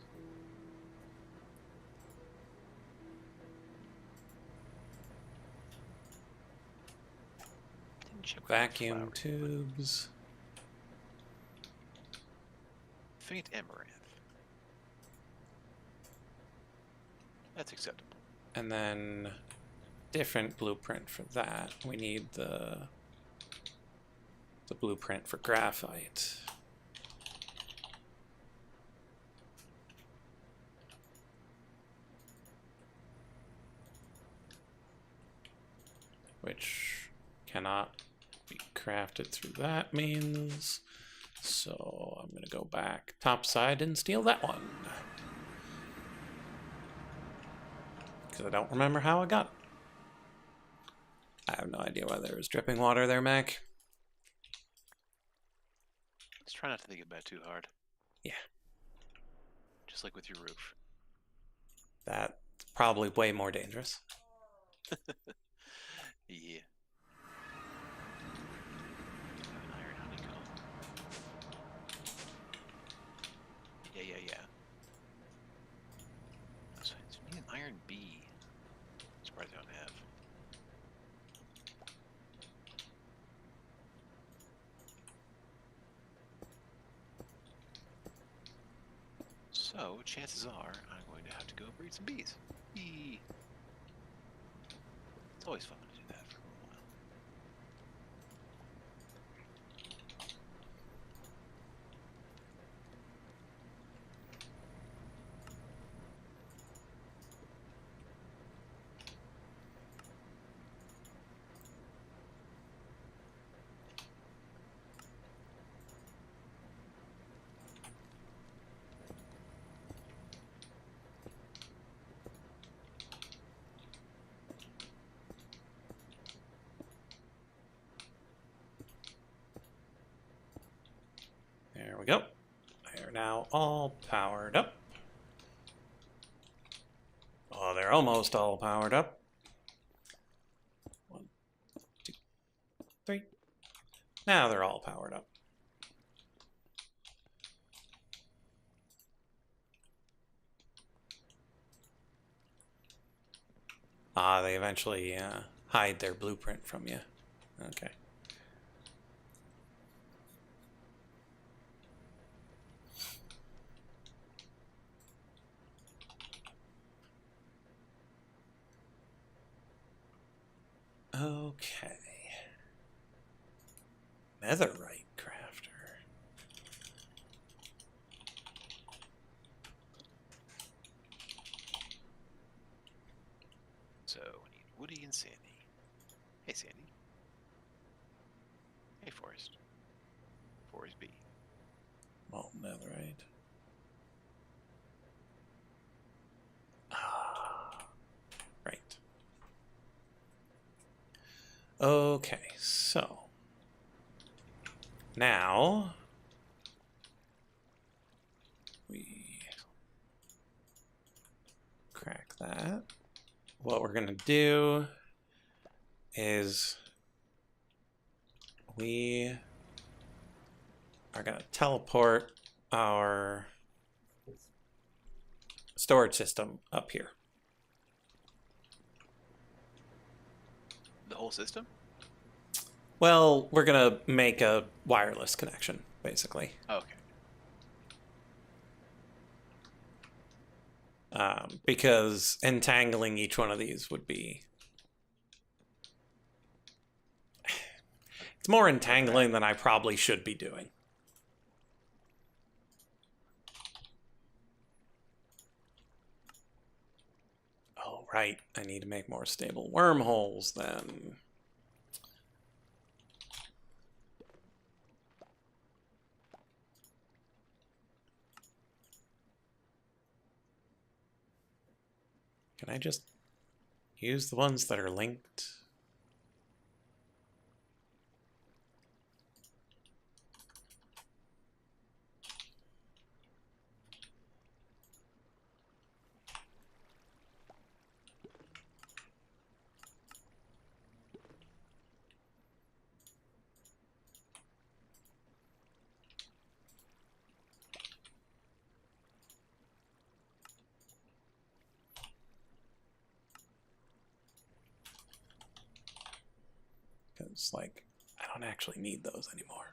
S3: Didn't check with the
S1: Vacuum
S3: flower.
S1: tubes.
S3: Faint amaranth. That's acceptable.
S1: And then different blueprint for that. We need the blueprint for graphite. Which cannot be crafted through that means. So I'm gonna go back topside and steal that one. Because I don't remember how I got it. I have no idea why there was dripping water there, Mac.
S3: Just try not to think about it too hard.
S1: Yeah.
S3: Just like with your roof.
S1: That's probably way more dangerous.
S3: Yeah. An iron honeycomb. Yeah. So it's me an iron B. Surprised I don't have. So chances are I'm going to have to go breed some bees. Yee. It's always fun to do that for a little while.
S1: There we go. They're now all powered up. Oh, they're almost all powered up. 1, 2, 3. Now they're all powered up. Ah, they eventually hide their blueprint from you. Okay. Okay. Netherite crafter.
S3: So we need Woody and Sandy. Hey Sandy. Hey Forest. Forest B.
S1: Molten netherite. Ah, right. Okay, so now we crack that. What we're gonna do is we are gonna teleport our storage system up here.
S3: The whole system?
S1: Well, we're gonna make a wireless connection, basically.
S3: Okay.
S1: Because entangling each one of these would be... It's more entangling than I probably should be doing. Oh, right. I need to make more stable wormholes then. Can I just use the ones that are linked? Because, like, I don't actually need those anymore.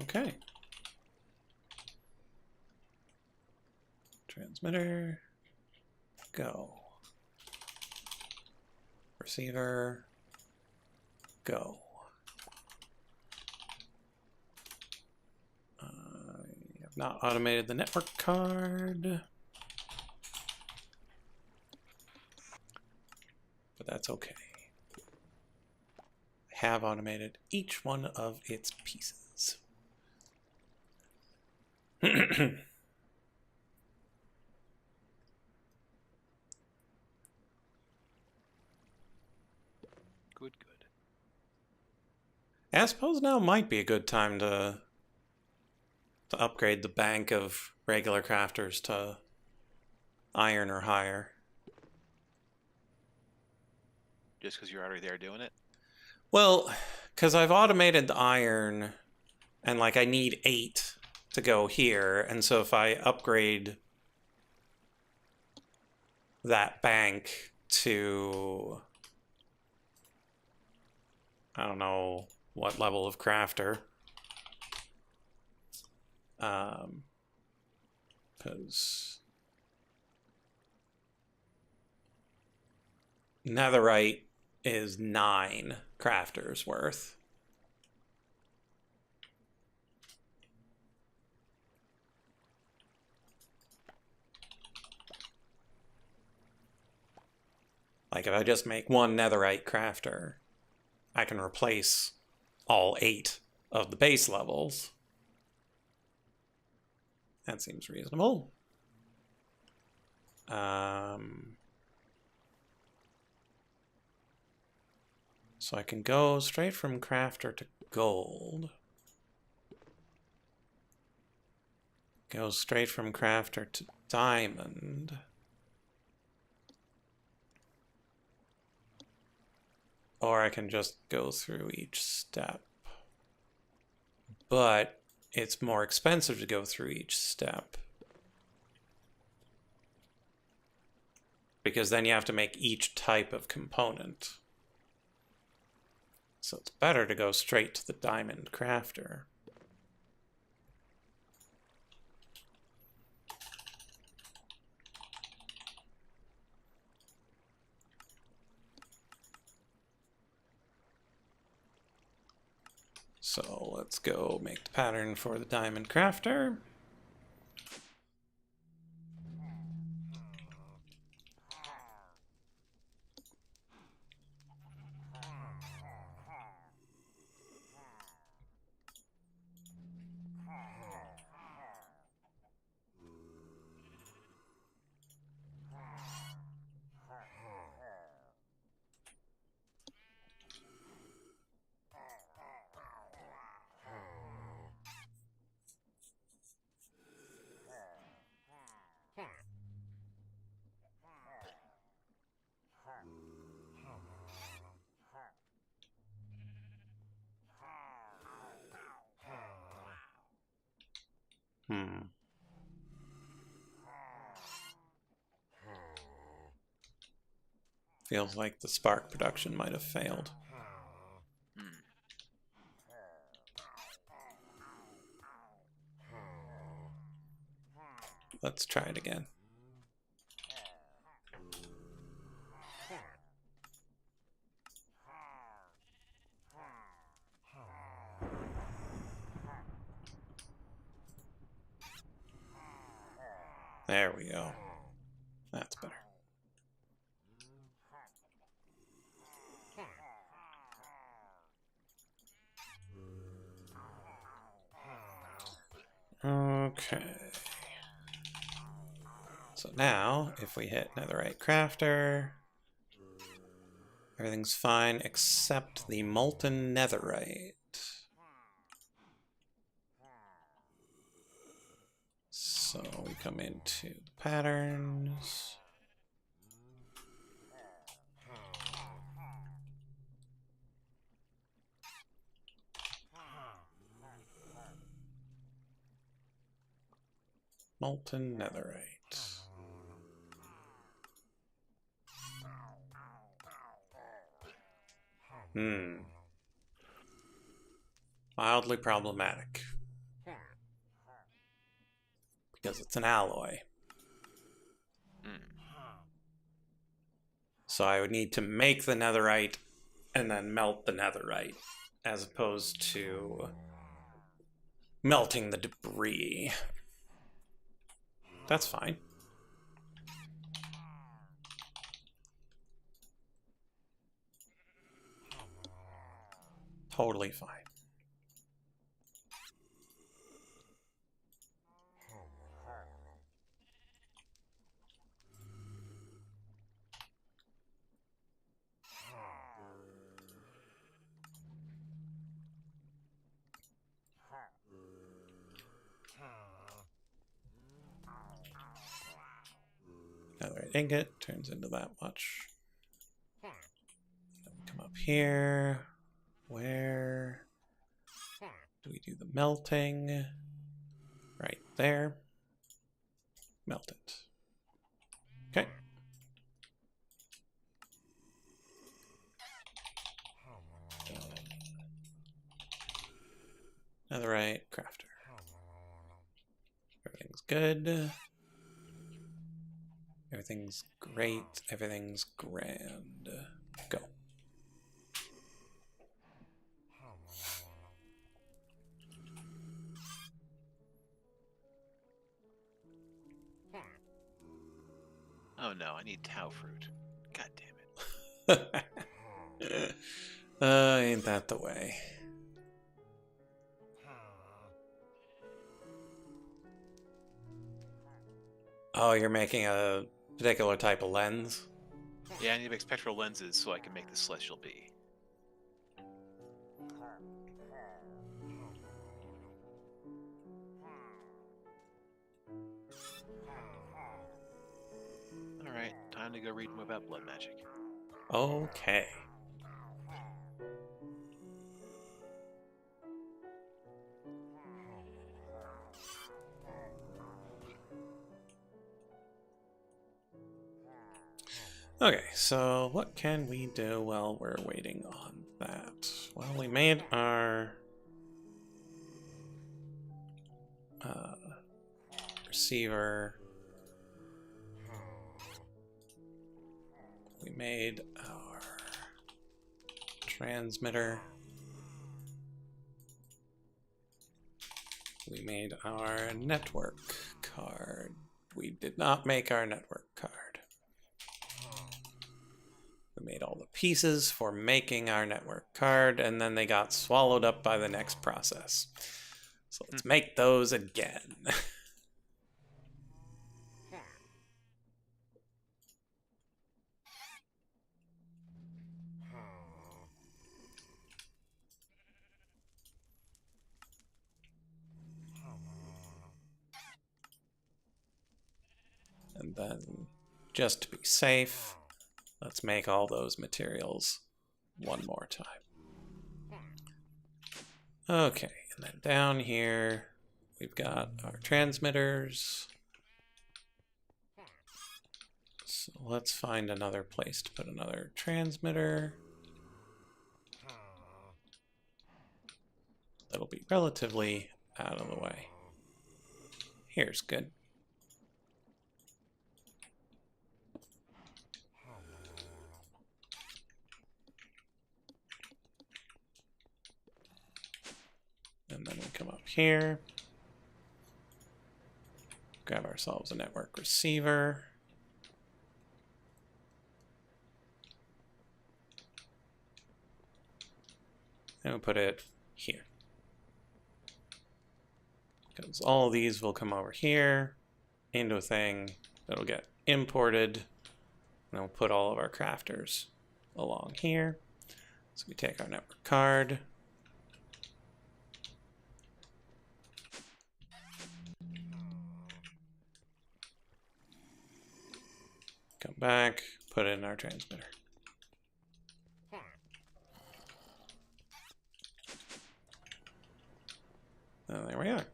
S1: Okay. Transmitter. Go. Receiver. Go. not automated the network card. But that's okay. I have automated each one of its pieces. Good,
S3: good.
S1: I suppose now might be a good time to upgrade the bank of regular crafters to iron or higher.
S3: Just because you're already there doing it?
S1: Well, because I've automated the iron, and like I need 8 to go here, and so if I upgrade that bank to, I don't know what level of crafter, because netherite is 9 crafters worth. Like if I just make 1 netherite crafter, I can replace all 8 of the base levels. That seems reasonable. So I can go straight from crafter to gold. Go straight from crafter to diamond. Or I can just go through each step. But it's more expensive to go through each step. Because then you have to make each type of component. So it's better to go straight to the diamond crafter. So let's go make the pattern for the diamond crafter. Feels like the spark production might have failed. Let's try it again. There we go. That's better. Okay. So now, if we hit netherite crafter, everything's fine except the molten netherite. So we come into the patterns. Molten netherite. Mildly problematic. Because it's an alloy. So I would need to make the netherite and then melt the netherite, as opposed to melting the debris. That's fine. Totally fine. Another ingot turns into that much. Then we come up here. Where do we do the melting? Right there. Melt it. Okay. Netherite crafter. Everything's good. Everything's great. Everything's grand. Go.
S3: Oh no, I need Tau fruit. God damn it.
S1: Ain't that the way? Oh, you're making a particular type of lens?
S3: Yeah, I need to make spectral lenses so I can make the celestial bee. Alright, time to go read more about blood magic.
S1: Okay. Okay, so what can we do while we're waiting on that? Well, we made our receiver. We made our transmitter. We made our network card. We did not make our network card. We made all the pieces for making our network card, and then they got swallowed up by the next process. So let's make those again. And then, just to be safe, let's make all those materials one more time. Okay, and then down here, we've got our transmitters. So let's find another place to put another transmitter. That'll be relatively out of the way. Here's good. And then we come up here, grab ourselves a network receiver. And we'll put it here. Because all of these will come over here into a thing that'll get imported. And we'll put all of our crafters along here. So we take our network card. Come back, put it in our transmitter. And there we are.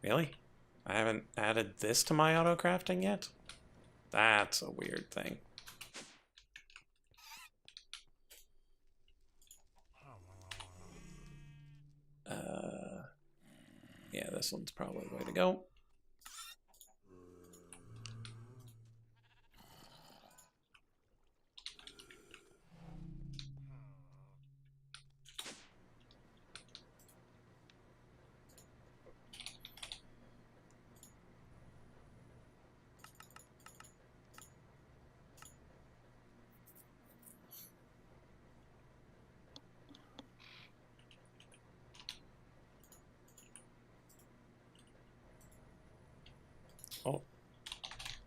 S1: Really? I haven't added this to my auto crafting yet? That's a weird thing. Yeah, this one's probably the way to go.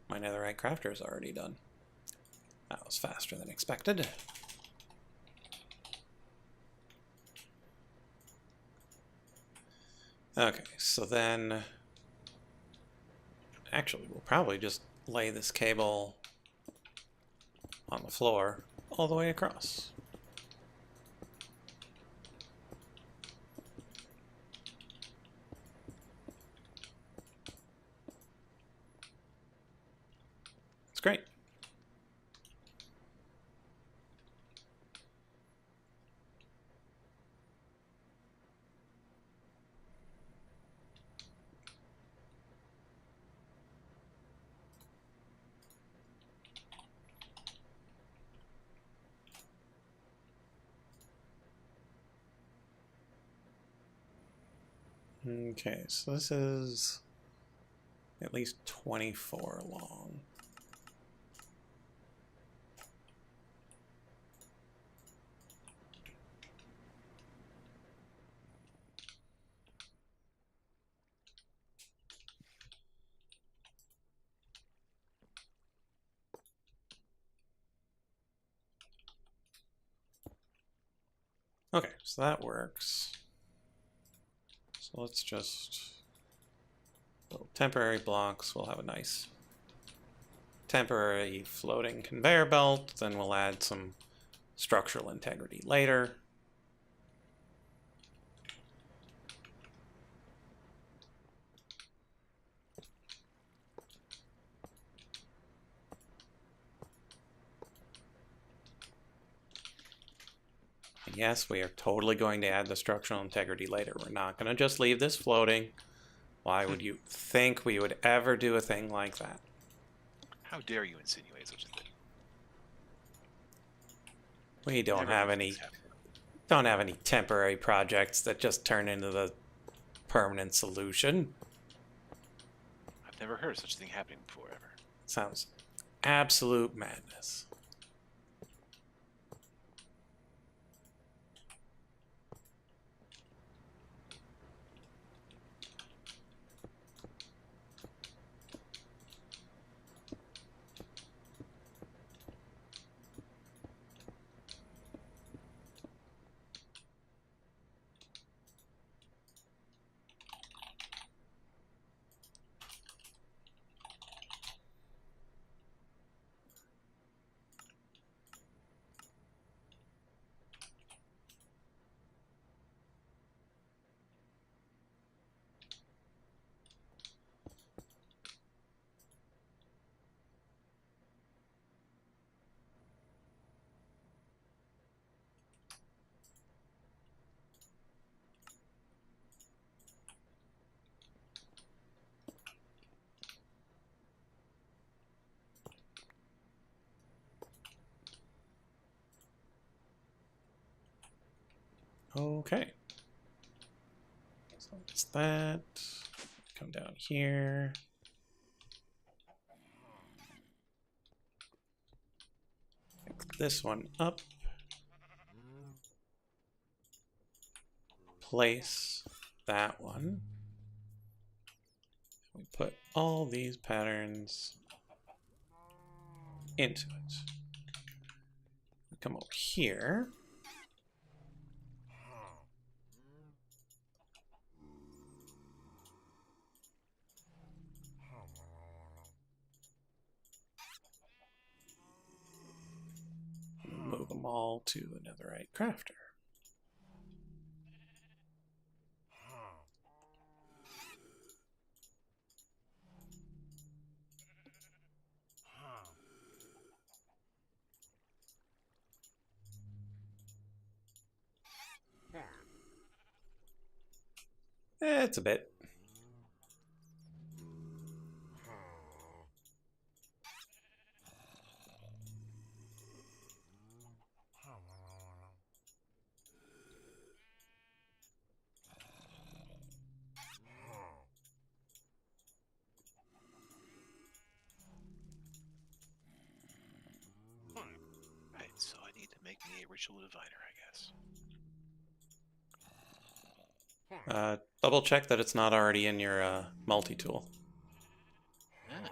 S1: my netherite crafter is already done. That was faster than expected. Okay, so then... Actually, we'll probably just lay this cable on the floor all the way across. It's great. Okay, so this is at least 24 long. Okay, so that works. So let's just build temporary blocks. We'll have a nice temporary floating conveyor belt. Then we'll add some structural integrity later. Yes, we are totally going to add the structural integrity later. We're not going to just leave this floating. Why would you think we would ever do a thing like that?
S3: How dare you insinuate such a thing?
S1: We don't
S3: Never
S1: have
S3: do
S1: any
S3: things happen.
S1: temporary projects that just turn into the permanent solution.
S3: I've never heard of such a thing happening before, ever.
S1: Sounds absolute madness. Okay. So it's that. Come down here. Pick this one up. Place that one. We put all these patterns into it. We come over here. Move them all to the netherite crafter. It's a bit.
S3: Right, so I need to make me a ritual diviner, I guess.
S1: Double check that it's not already in your multi-tool.
S3: Ah, okay.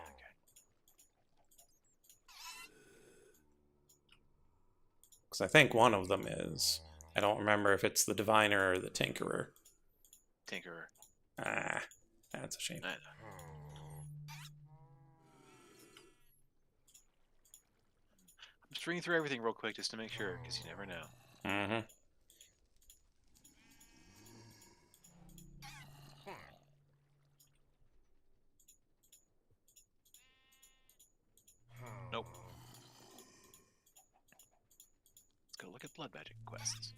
S1: Because I think one of them is. I don't remember if it's the Diviner or the Tinkerer.
S3: Tinkerer.
S1: Ah, that's a shame.
S3: I know. I'm just reading through everything real quick just to make sure, because you never know.
S1: Mm-hmm.
S3: Nope. Let's go look at blood magic quests.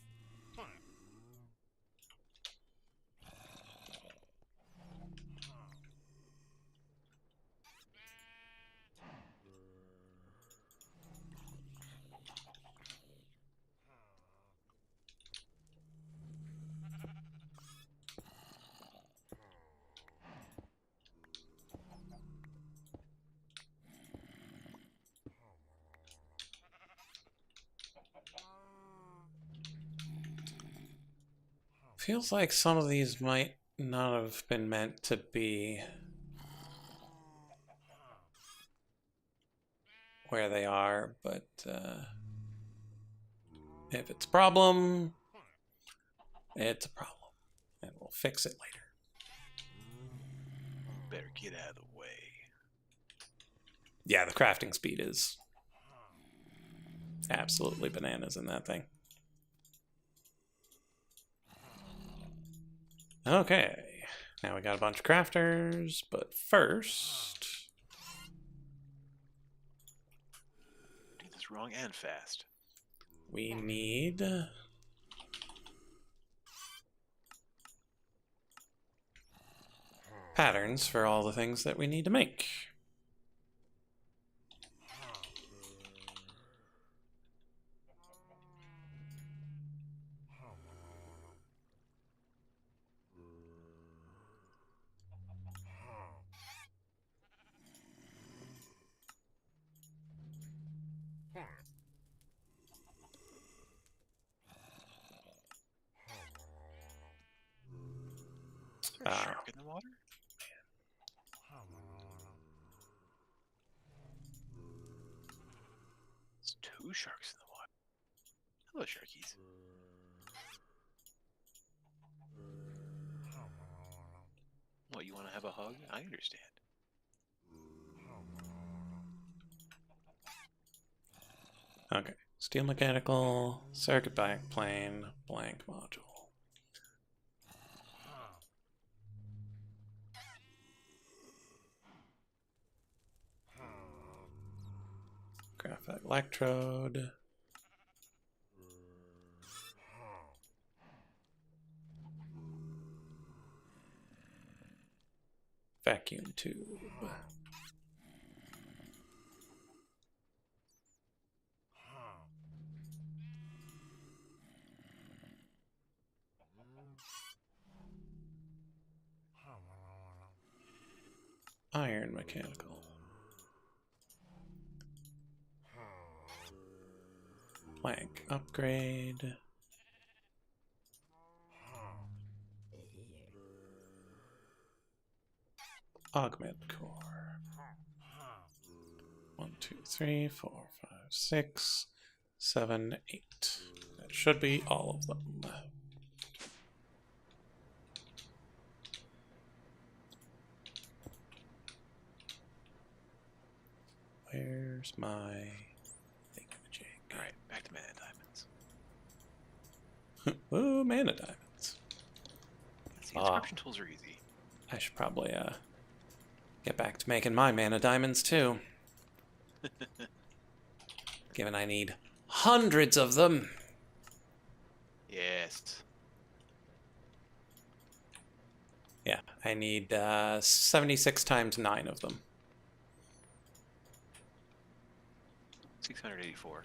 S1: Feels like some of these might not have been meant to be where they are, but if it's a problem, it's a problem. And we'll fix it later.
S3: Better get out of the way.
S1: Yeah, the crafting speed is absolutely bananas in that thing. Okay, now we got a bunch of crafters, but first...
S3: Do this wrong and fast.
S1: we need... patterns for all the things that we need to make.
S3: Is there a shark in the water? There's 2 sharks in the water. Hello, sharkies. What, you want to have a hug? I understand.
S1: Okay, steel mechanical, circuit backplane, blank module. Graphite electrode. Vacuum tube. Iron mechanical. Plank upgrade. Augment core. 1, 2, 3, 4, 5, 6, 7, 8. That should be all of them. Where's my thingamajig?
S3: Alright, back to mana diamonds.
S1: Ooh, mana diamonds.
S3: See, inscription tools are easy.
S1: I should probably get back to making my mana diamonds too. Given I need hundreds of them.
S3: Yes.
S1: Yeah, I need 76 times 9 of them.
S3: 684.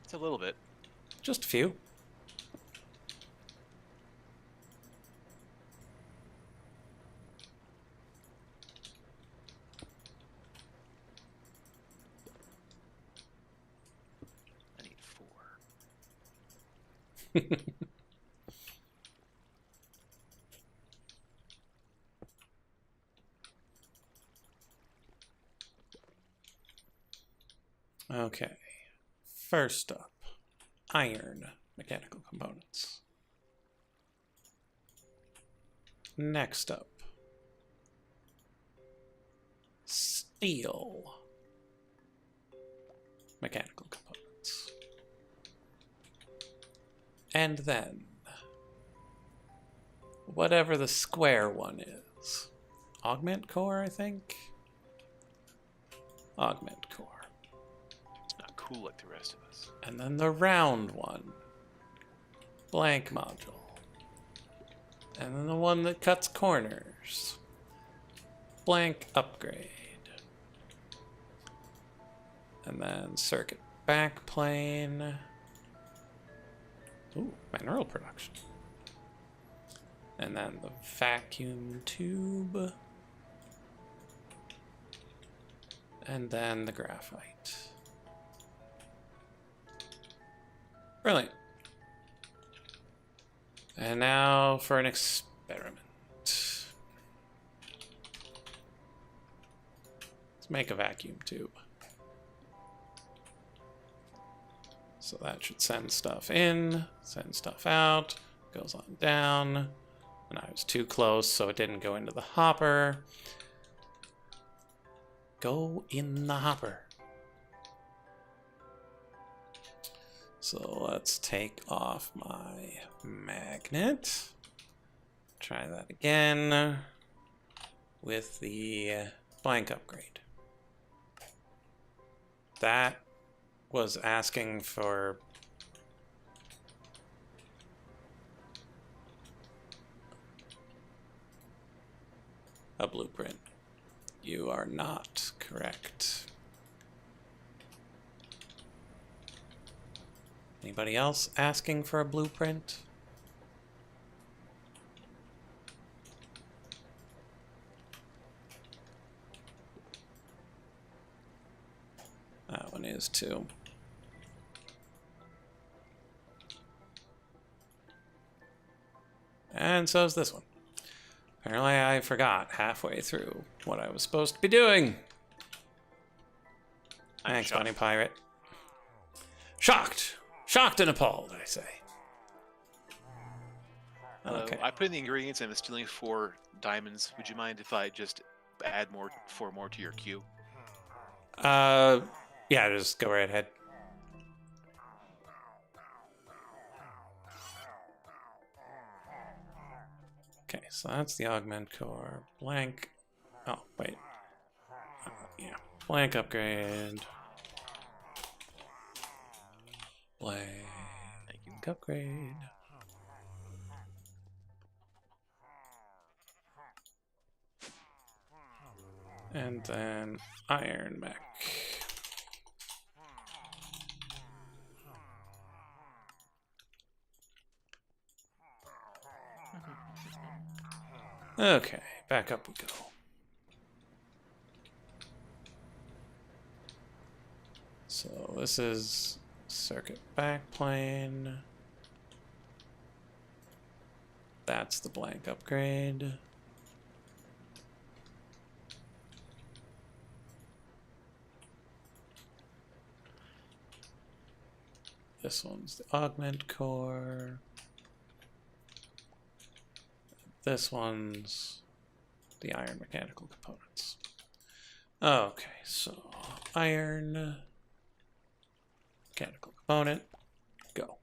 S3: It's a little bit.
S1: Just a few.
S3: I need 4.
S1: Okay. First up, iron mechanical components. Next up, steel mechanical components. And then, whatever the square one is. Augment core, I think? Augment core.
S3: It's not cool like the rest of us.
S1: And then the round one. Blank module. And then the one that cuts corners. Blank upgrade. And then circuit backplane. Ooh, mineral production. And then the vacuum tube. And then the graphite. Brilliant. And now for an experiment. Let's make a vacuum tube. So that should send stuff in, send stuff out, goes on down. And I was too close, so it didn't go into the hopper. Go in the hopper. So let's take off my magnet. Try that again with the blank upgrade. That was asking for a blueprint. You are not correct. Anybody else asking for a blueprint? That one is too. And so is this one. Apparently I forgot halfway through what I was supposed to be doing. Thanks, Bunny Pirate. Shocked! Shocked and appalled, I say. Okay.
S3: I put in the ingredients and I'm stealing 4 diamonds. Would you mind if I just add 4 more to your queue?
S1: Yeah, just go right ahead. Okay, so that's the augment core. Blank. Oh, wait. Yeah. Blank upgrade. Blank upgrade. And then iron mech. Okay, back up we go. So this is circuit backplane. That's the blank upgrade. This one's the augment core. This one's the iron mechanical components. Okay, so iron mechanical component, go.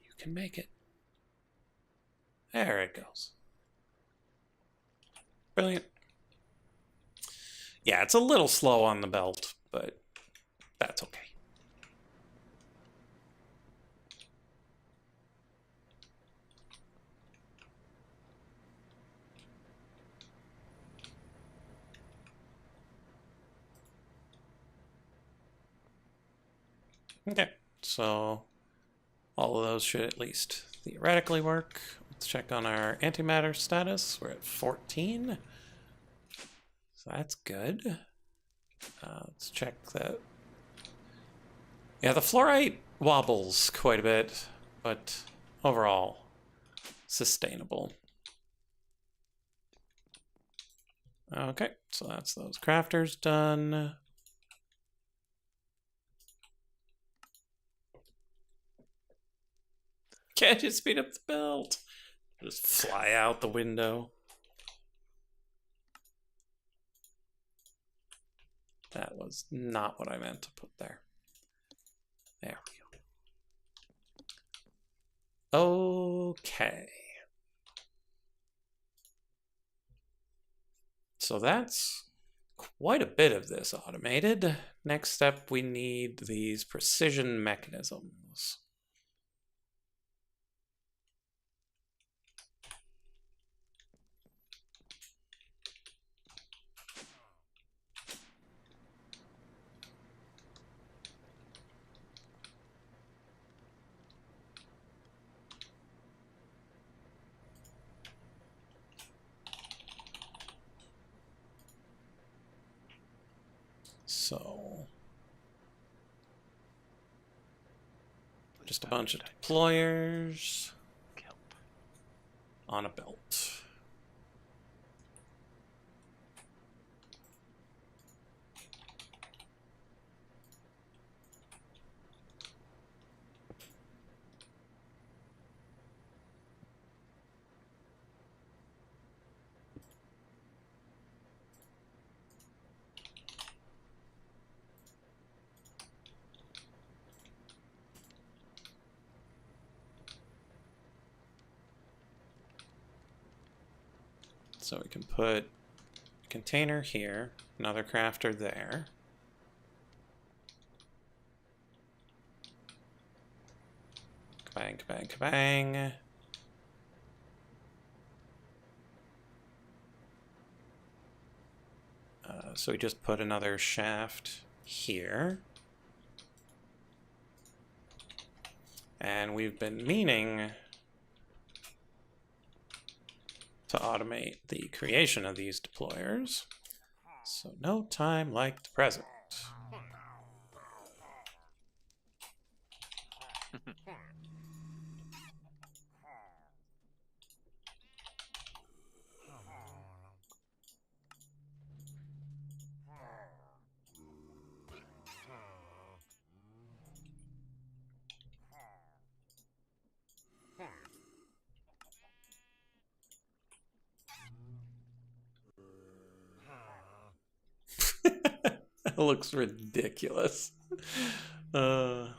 S1: You can make it. There it goes. Brilliant. Yeah, it's a little slow on the belt, but that's okay. Okay, so all of those should at least theoretically work. Let's check on our antimatter status. We're at 14. So that's good. Let's check that Yeah, the fluorite wobbles quite a bit, but overall, sustainable. Okay, so that's those crafters done. Can't you speed up the build? Just fly out the window. That was not what I meant to put there. There we go. Okay. So that's quite a bit of this automated. Next step, we need these precision mechanisms. So, just a bunch of deployers on a belt. So we can put a container here, another crafter there. Kabang, kabang, kabang. So we just put another shaft here. And we've been meaning to automate the creation of these deployers. So no time like the present. That looks ridiculous. The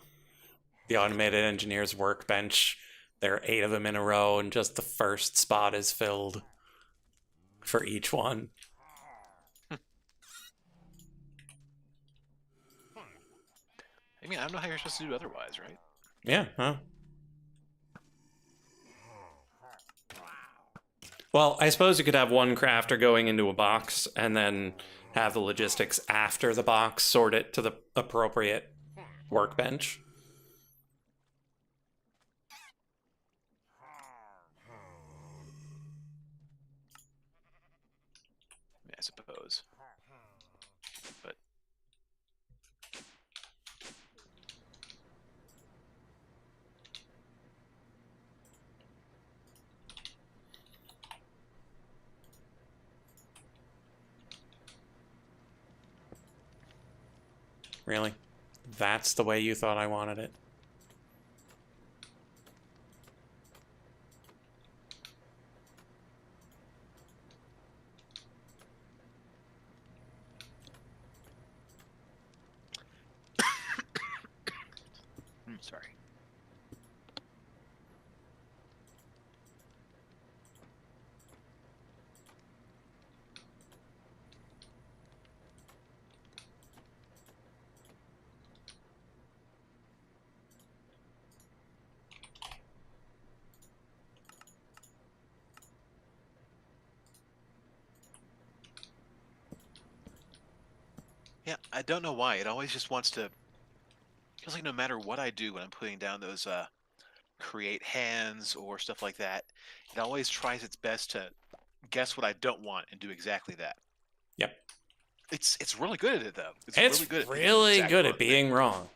S1: automated engineer's workbench. There are 8 of them in a row, and just the first spot is filled for each one.
S3: I mean, I don't know how you're supposed to do otherwise, right?
S1: Yeah, huh? Well, I suppose you could have one crafter going into a box and then have the logistics after the box sort it to the appropriate workbench.
S3: Yeah, I suppose. But
S1: Really? That's the way you thought I wanted it?
S3: sorry. Yeah, I don't know why. It always just wants to. Feels like no matter what I do when I'm putting down those create hands or stuff like that, it always tries its best to guess what I don't want and do exactly that.
S1: Yep.
S3: It's really good at it though.
S1: It's
S3: really good at
S1: really
S3: exact
S1: good
S3: wrong
S1: at being
S3: thing.
S1: wrong.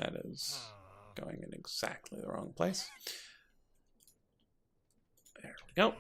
S1: That is going in exactly the wrong place. There we go.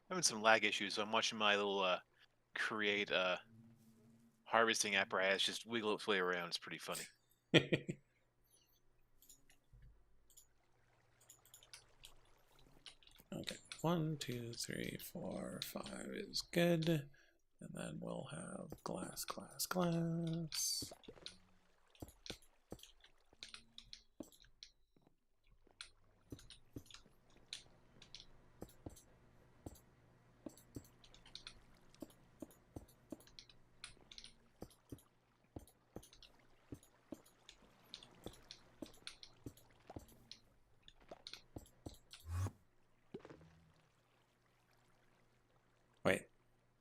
S3: Having some lag issues, so I'm watching my little create harvesting apparatus just wiggle its way around. It's pretty funny.
S1: Okay, 1, 2, 3, 4, 5 is good. And then we'll have glass, glass, glass. Wait,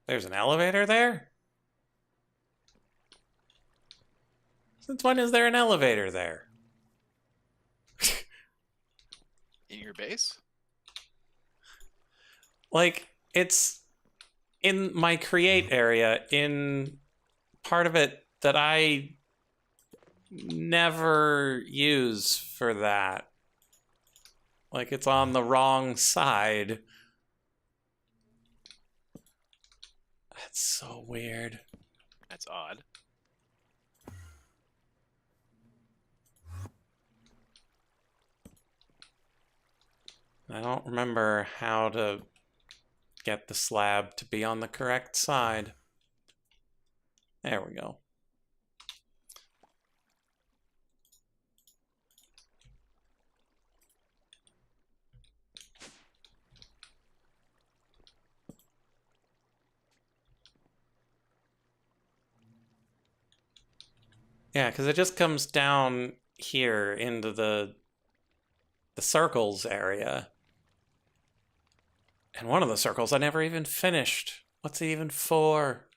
S1: there's an elevator there? Since when is there an elevator there?
S3: In your base?
S1: Like, it's in my create area, in part of it that I never use for that. Like, it's on the wrong side. That's so weird.
S3: That's odd.
S1: I don't remember how to get the slab to be on the correct side. There we go. Yeah, because it just comes down here into the circles area. And one of the circles I never even finished. What's it even for?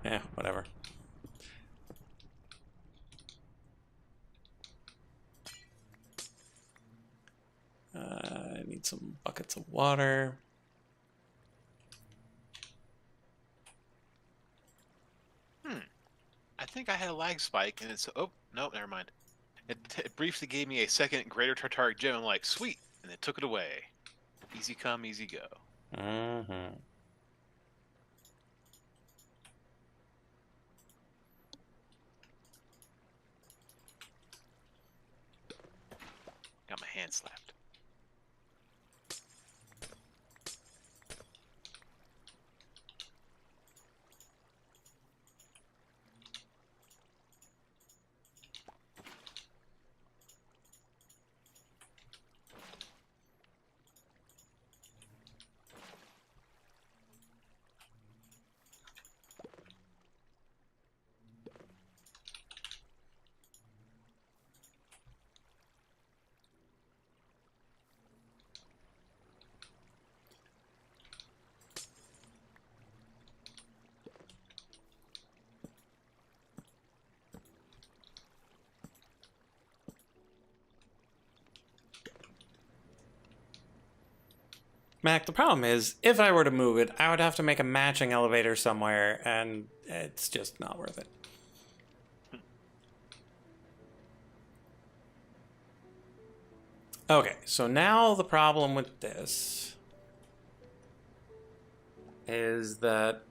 S1: Yeah, whatever. I need some buckets of water.
S3: I think I had a lag spike, and it's oh no, never mind. It briefly gave me a second greater Tartaric gem. I'm like, sweet, and it took it away. Easy come, easy go.
S1: Mm-hmm.
S3: Got my hand slapped.
S1: Mac, the problem is, if I were to move it, I would have to make a matching elevator somewhere, and it's just not worth it. Okay, so now the problem with this is that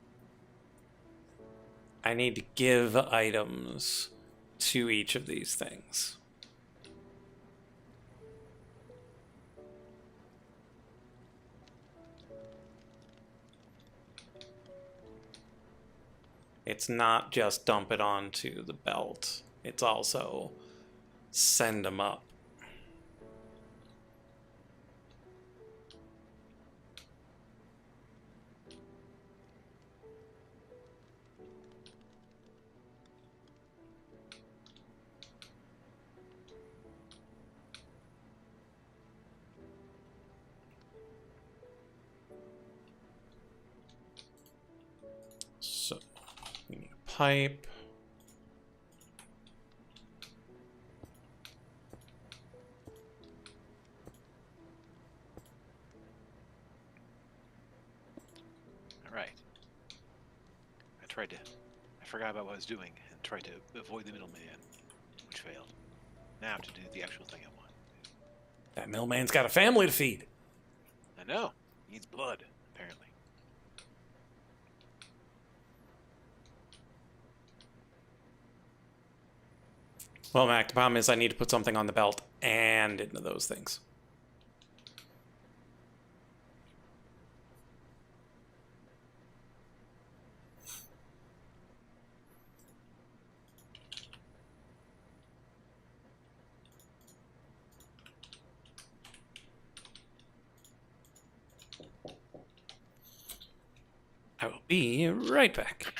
S1: I need to give items to each of these things. It's not just dump it onto the belt. It's also send them up. So we need a pipe.
S3: All right. I forgot about what I was doing and tried to avoid the middleman, which failed. Now I have to do the actual thing I want.
S1: That middleman's got a family to feed.
S3: I know. He needs blood, apparently.
S1: Well, Mac, the problem is I need to put something on the belt and into those things. I will be right back.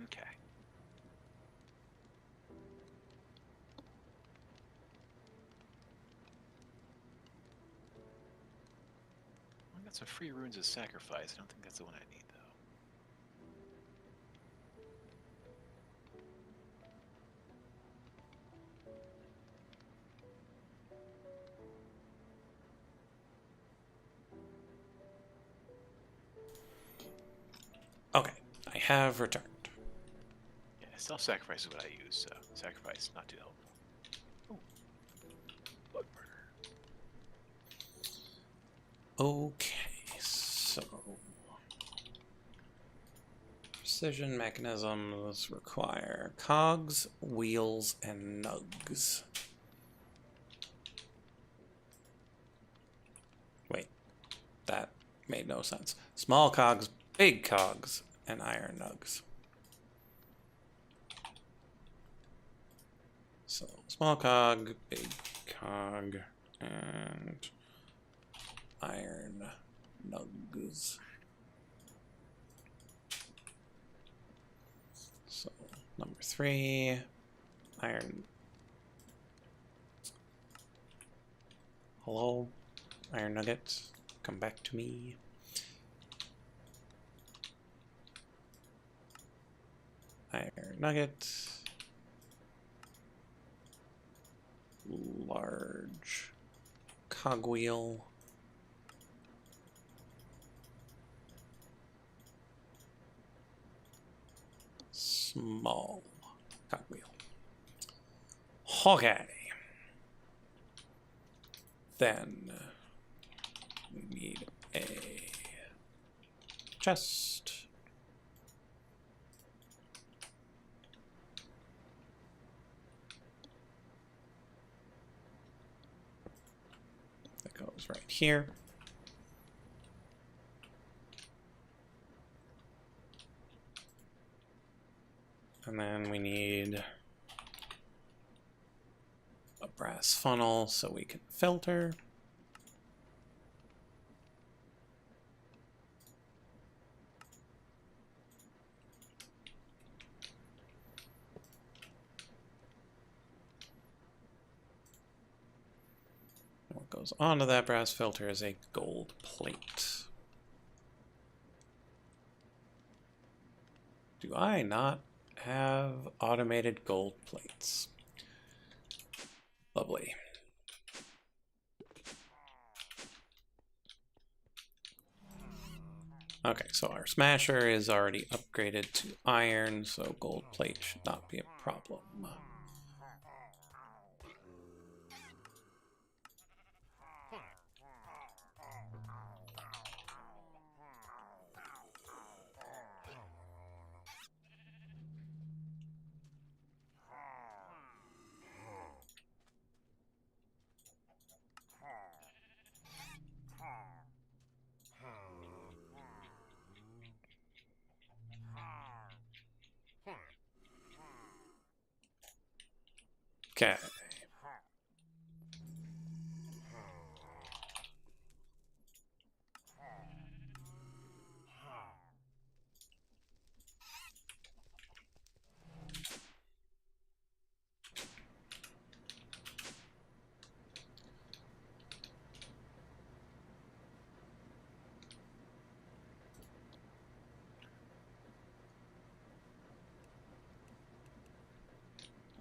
S3: Okay. I got some free runes of sacrifice. I don't think that's the one I need, though.
S1: Okay, I have returned.
S3: Yeah, self-sacrifice is what I use, so sacrifice not too helpful. Ooh. Blood burner.
S1: Okay, so precision mechanisms require cogs, wheels, and nugs. Wait, that made no sense. Small cogs, big cogs, and iron nugs. So small cog, big cog, and iron nugs. So number 3, iron. Hello, iron nugget, come back to me. Iron nugget. Large cogwheel. Small cogwheel. Okay. Then we need a chest. That goes right here. And then we need a brass funnel so we can filter. And what goes onto that brass filter is a gold plate. Do I not have automated gold plates? Lovely. Okay, so our smasher is already upgraded to iron, so gold plate should not be a problem. Okay.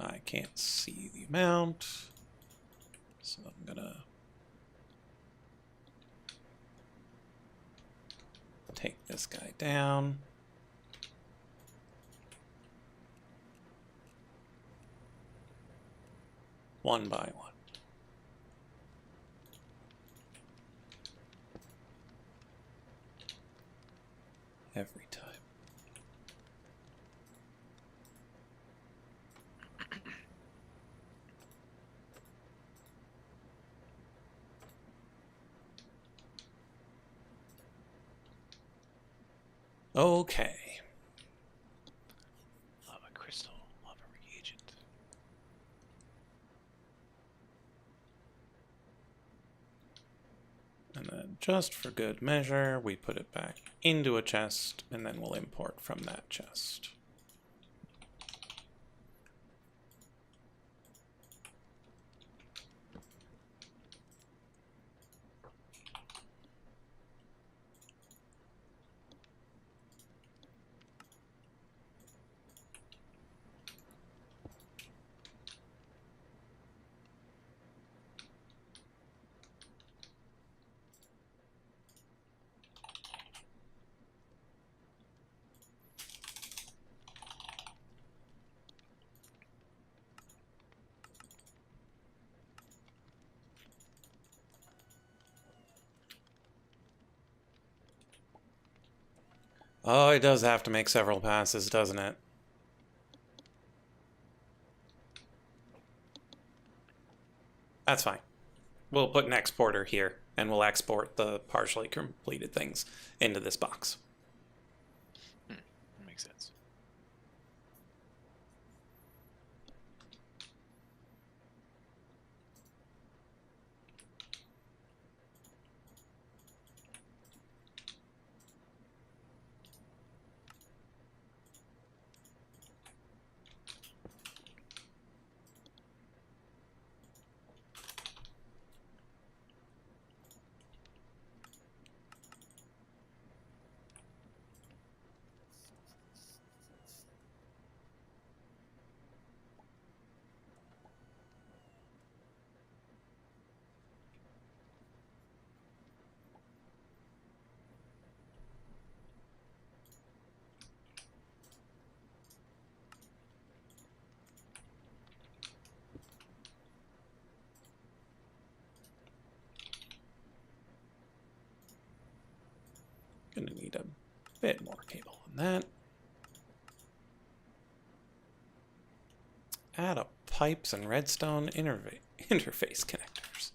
S1: I can't see the amount, so I'm gonna take this guy down. One by one. Every time. Okay.
S3: Lava crystal, lava reagent.
S1: And then just for good measure, we put it back into a chest, and then we'll import from that chest. Oh, it does have to make several passes, doesn't it? That's fine. We'll put an exporter here, and we'll export the partially completed things into this box.
S3: That makes sense.
S1: Gonna need a bit more cable than that. Add a pipes and redstone interface connectors.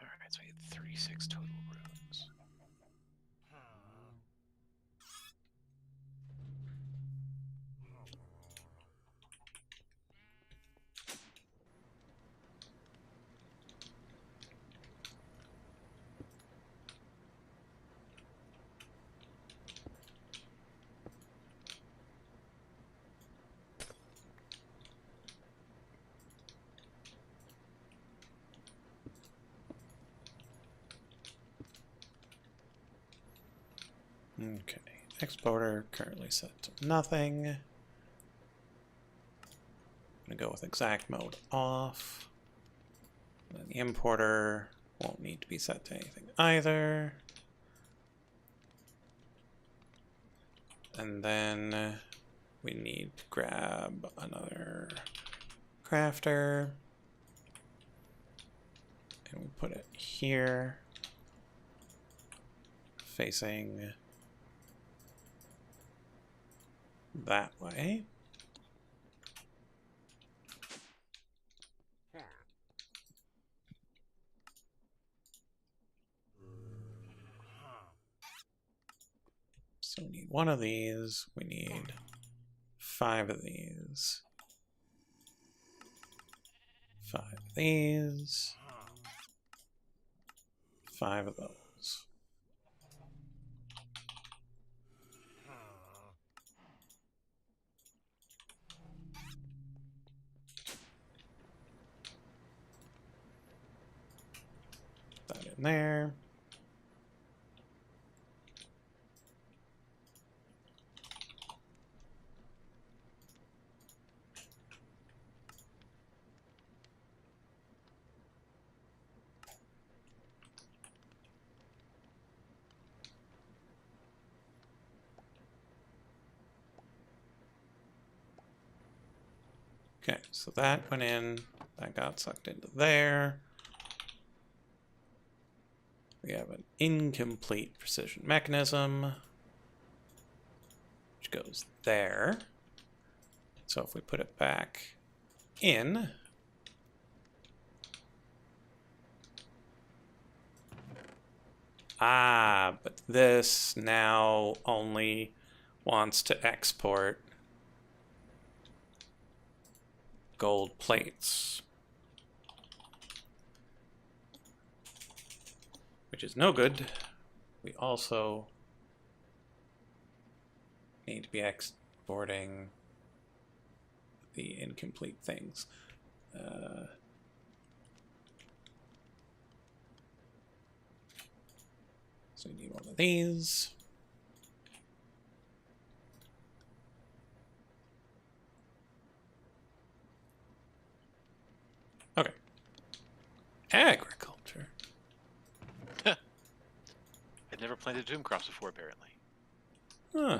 S3: Alright, so I had 36 total runes.
S1: Okay, exporter currently set to nothing. I'm gonna go with exact mode off. And then the importer won't need to be set to anything either. And then we need to grab another crafter. And we put it here, facing that way. So we need one of these, we need 5 of these, 5 of these, 5 of those. Put that in there. Okay, so that went in, that got sucked into there. We have an incomplete precision mechanism, which goes there. So if we put it back in, but this now only wants to export gold plates, which is no good. We also need to be exporting the incomplete things. So we need one of these. Okay. Agriculture.
S3: I'd never planted doom crops before, apparently.
S1: Huh.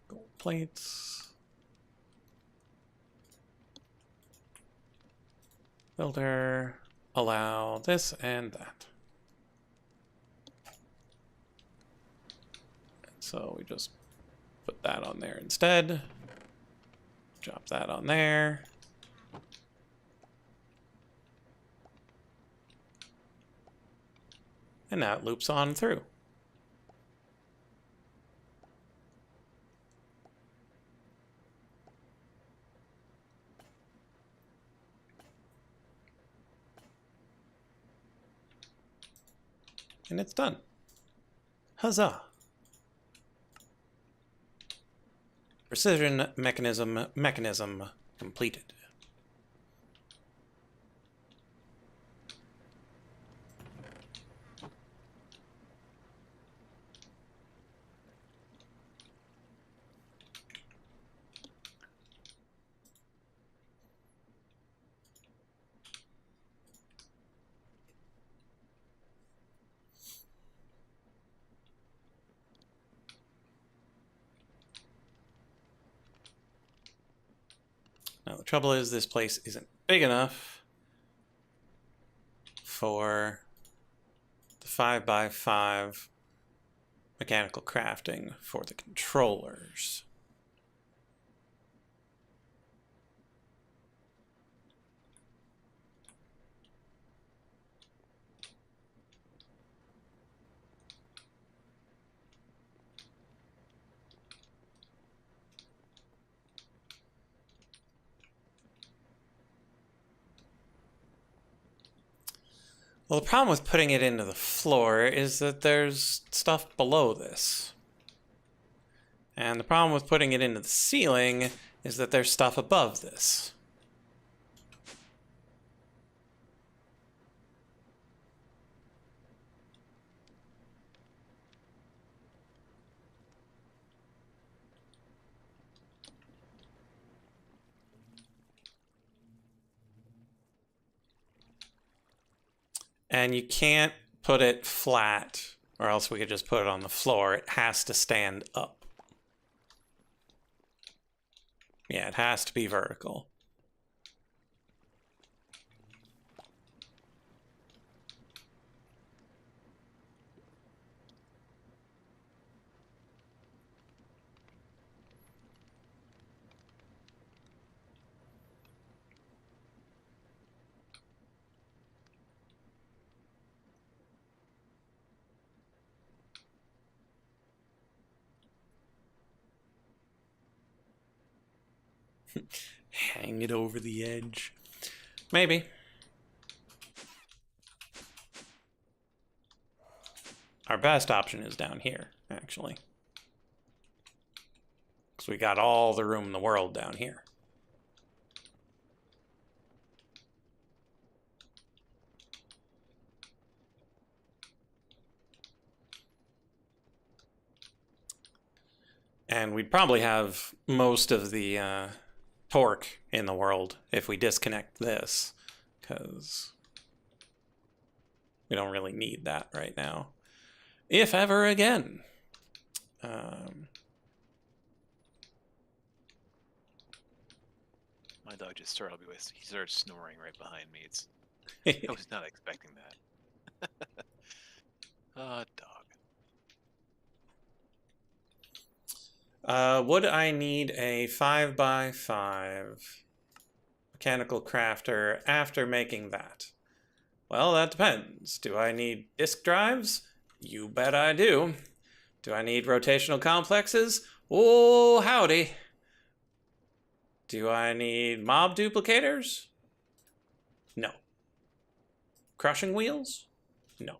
S1: Gold plates. Builder. Allow this and that. And so we just put that on there instead. Drop that on there. And now it loops on through. And it's done. Huzzah! Precision mechanism completed. Now the trouble is this place isn't big enough for the 5x5 mechanical crafting for the controllers. Well, the problem with putting it into the floor is that there's stuff below this. And the problem with putting it into the ceiling is that there's stuff above this. And you can't put it flat, or else we could just put it on the floor. It has to stand up. Yeah, it has to be vertical. Hang it over the edge. Maybe. Our best option is down here, actually. Because we got all the room in the world down here. And we'd probably have most of the torque in the world if we disconnect this, because we don't really need that right now. If ever again.
S3: My dog just startled me. He started snoring right behind me. I was not expecting that. Dog.
S1: Would I need a 5x5 mechanical crafter after making that? Well, that depends. Do I need disk drives? You bet I do. Do I need rotational complexes? Oh, howdy. Do I need mob duplicators? No. Crushing wheels? No.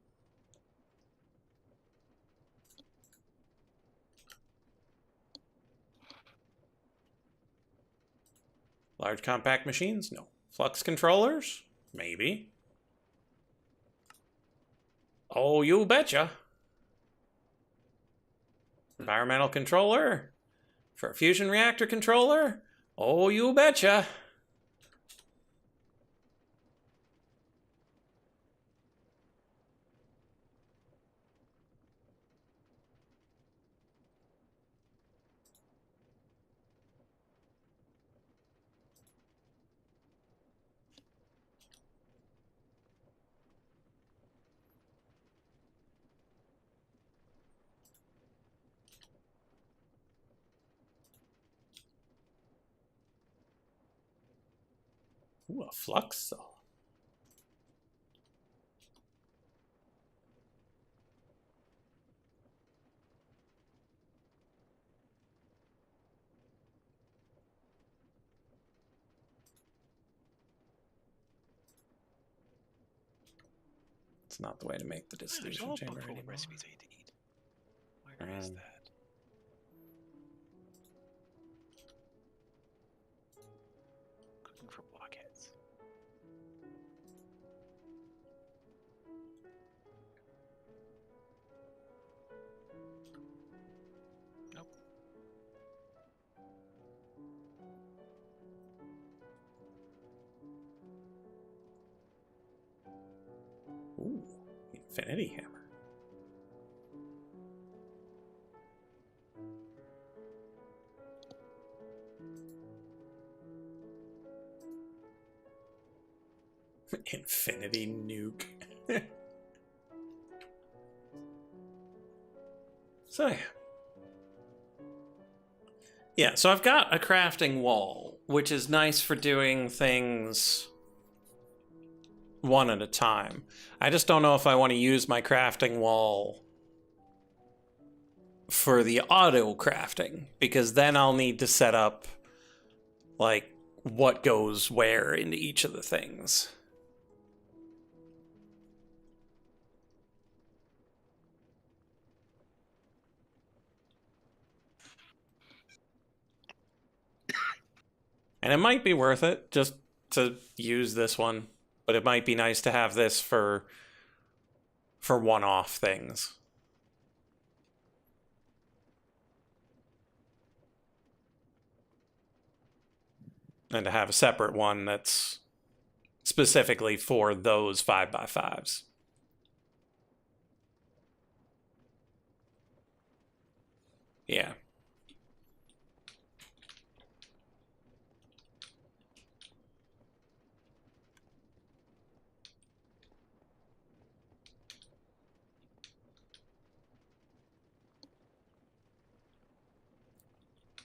S1: Large compact machines? No. Flux controllers? Maybe. Oh, you betcha. Environmental controller? For a fusion reactor controller? Oh, you betcha. Ooh, a flux saw. It's not the way to make the dissolution chamber anymore.
S3: Recipes I need to eat. Where is that? Cooking for blockheads. Nope.
S1: Ooh, infinity hammer. Infinity nuke. So yeah, so I've got a crafting wall, which is nice for doing things one at a time. I just don't know if I want to use my crafting wall for the auto crafting, because then I'll need to set up like what goes where into each of the things. And it might be worth it just to use this one, but it might be nice to have this for one-off things. And to have a separate one that's specifically for those 5x5s. Yeah.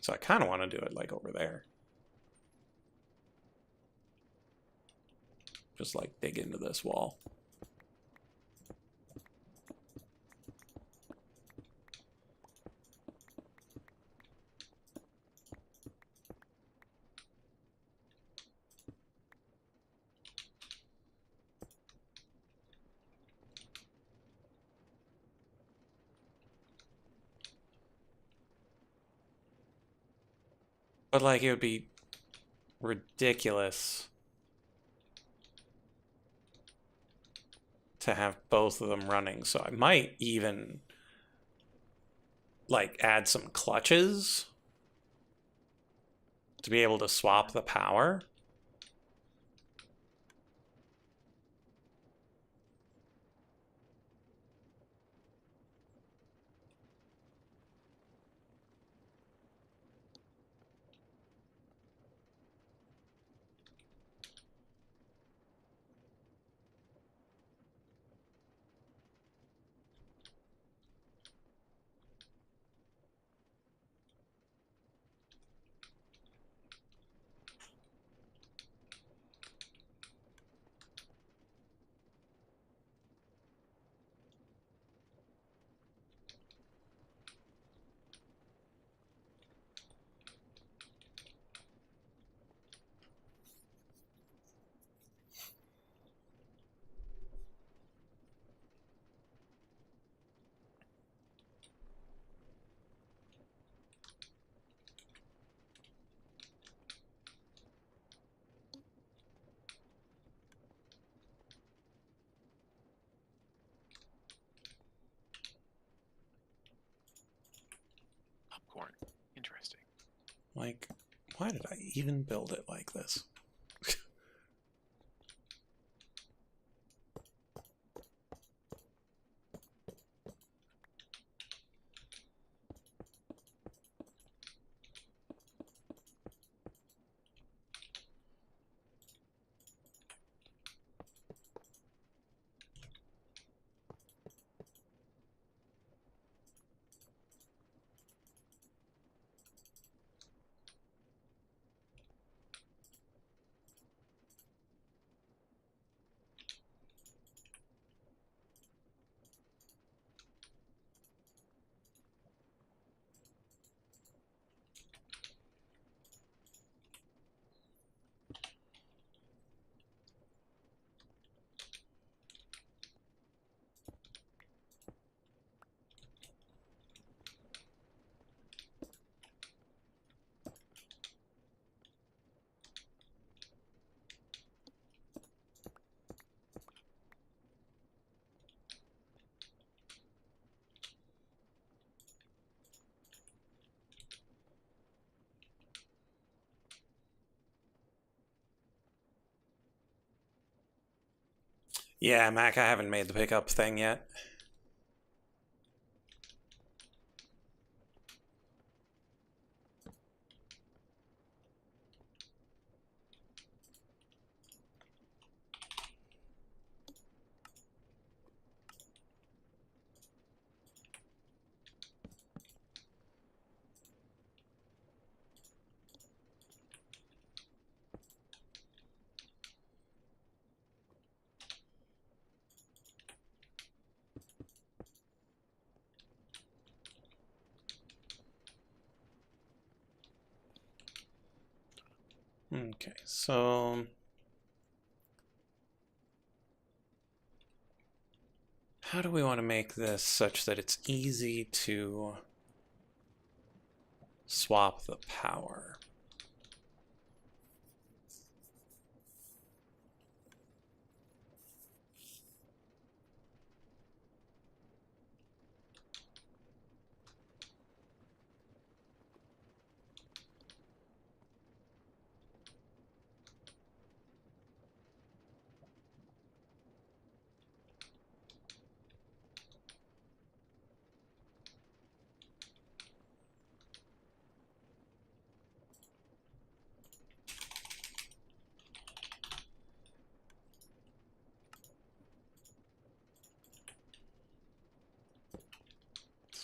S1: So I kind of want to do it like over there. Just like dig into this wall. But like it would be ridiculous to have both of them running. So I might even like add some clutches to be able to swap the power.
S3: Popcorn. Interesting.
S1: Like, why did I even build it like this? Yeah, Mac, I haven't made the pickup thing yet. Okay, so how do we want to make this such that it's easy to swap the power?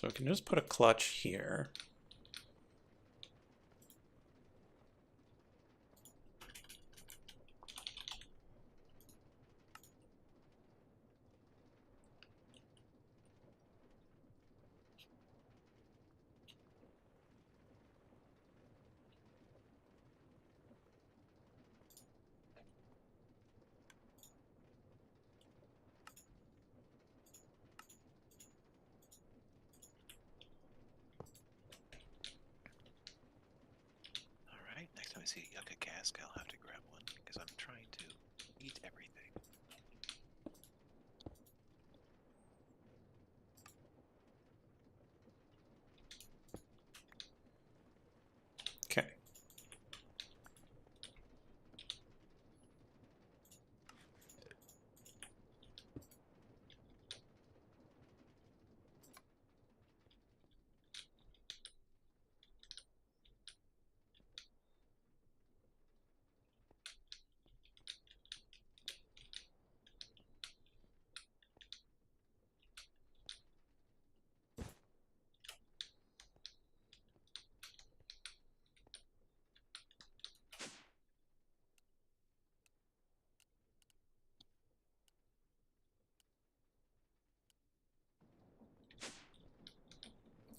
S1: So we can just put a clutch here.
S3: Alright, next time I see a yucca cask, I'll have to grab one, because I'm trying to eat everything.
S1: Okay.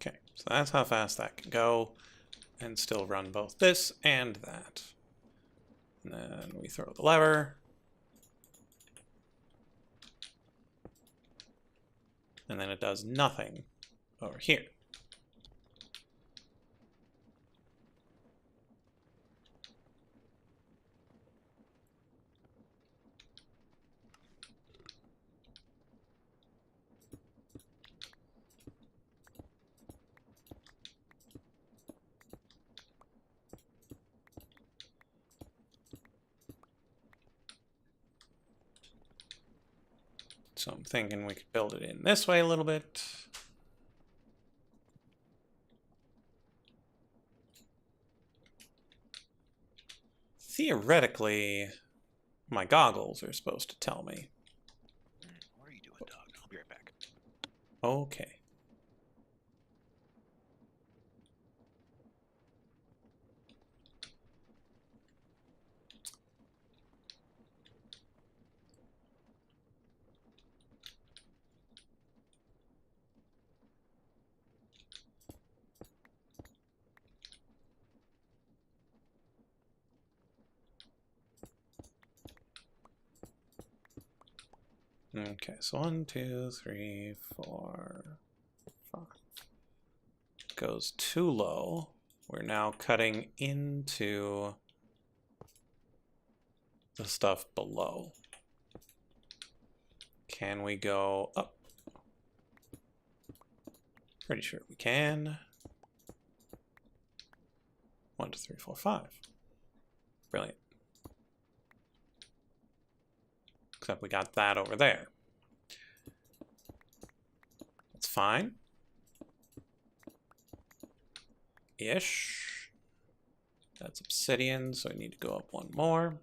S1: Okay, so that's how fast that can go, and still run both this and that. And then we throw the lever. And then it does nothing over here. So I'm thinking we could build it in this way a little bit. Theoretically, my goggles are supposed to tell me.
S3: What are you doing, dog? I'll be right back.
S1: Okay. Okay, so 1, 2, 3, 4, 5. Goes too low. We're now cutting into the stuff below. Can we go up? Pretty sure we can. 1, 2, 3, 4, 5. Brilliant. Except we got that over there. That's fine. Ish. That's obsidian, so we need to go up one more.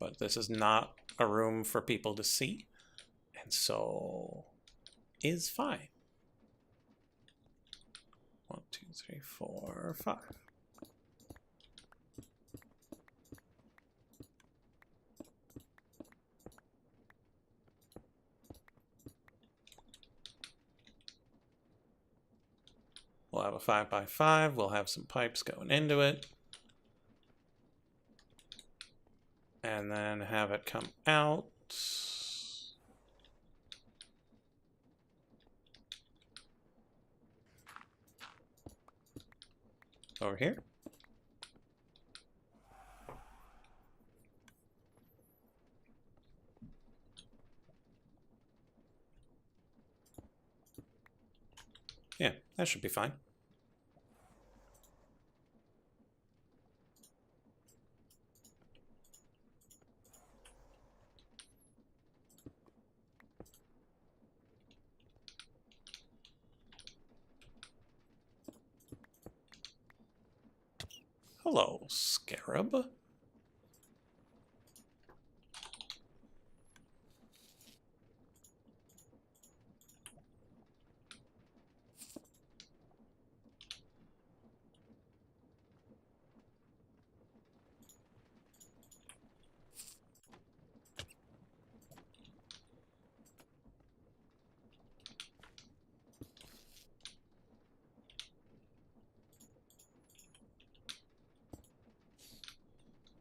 S1: But this is not a room for people to see, and so is fine. 1, 2, 3, 4, 5. We'll have a 5x5. We'll have some pipes going into it. And then have it come out. Over here. Yeah, that should be fine. Hello, Scarab.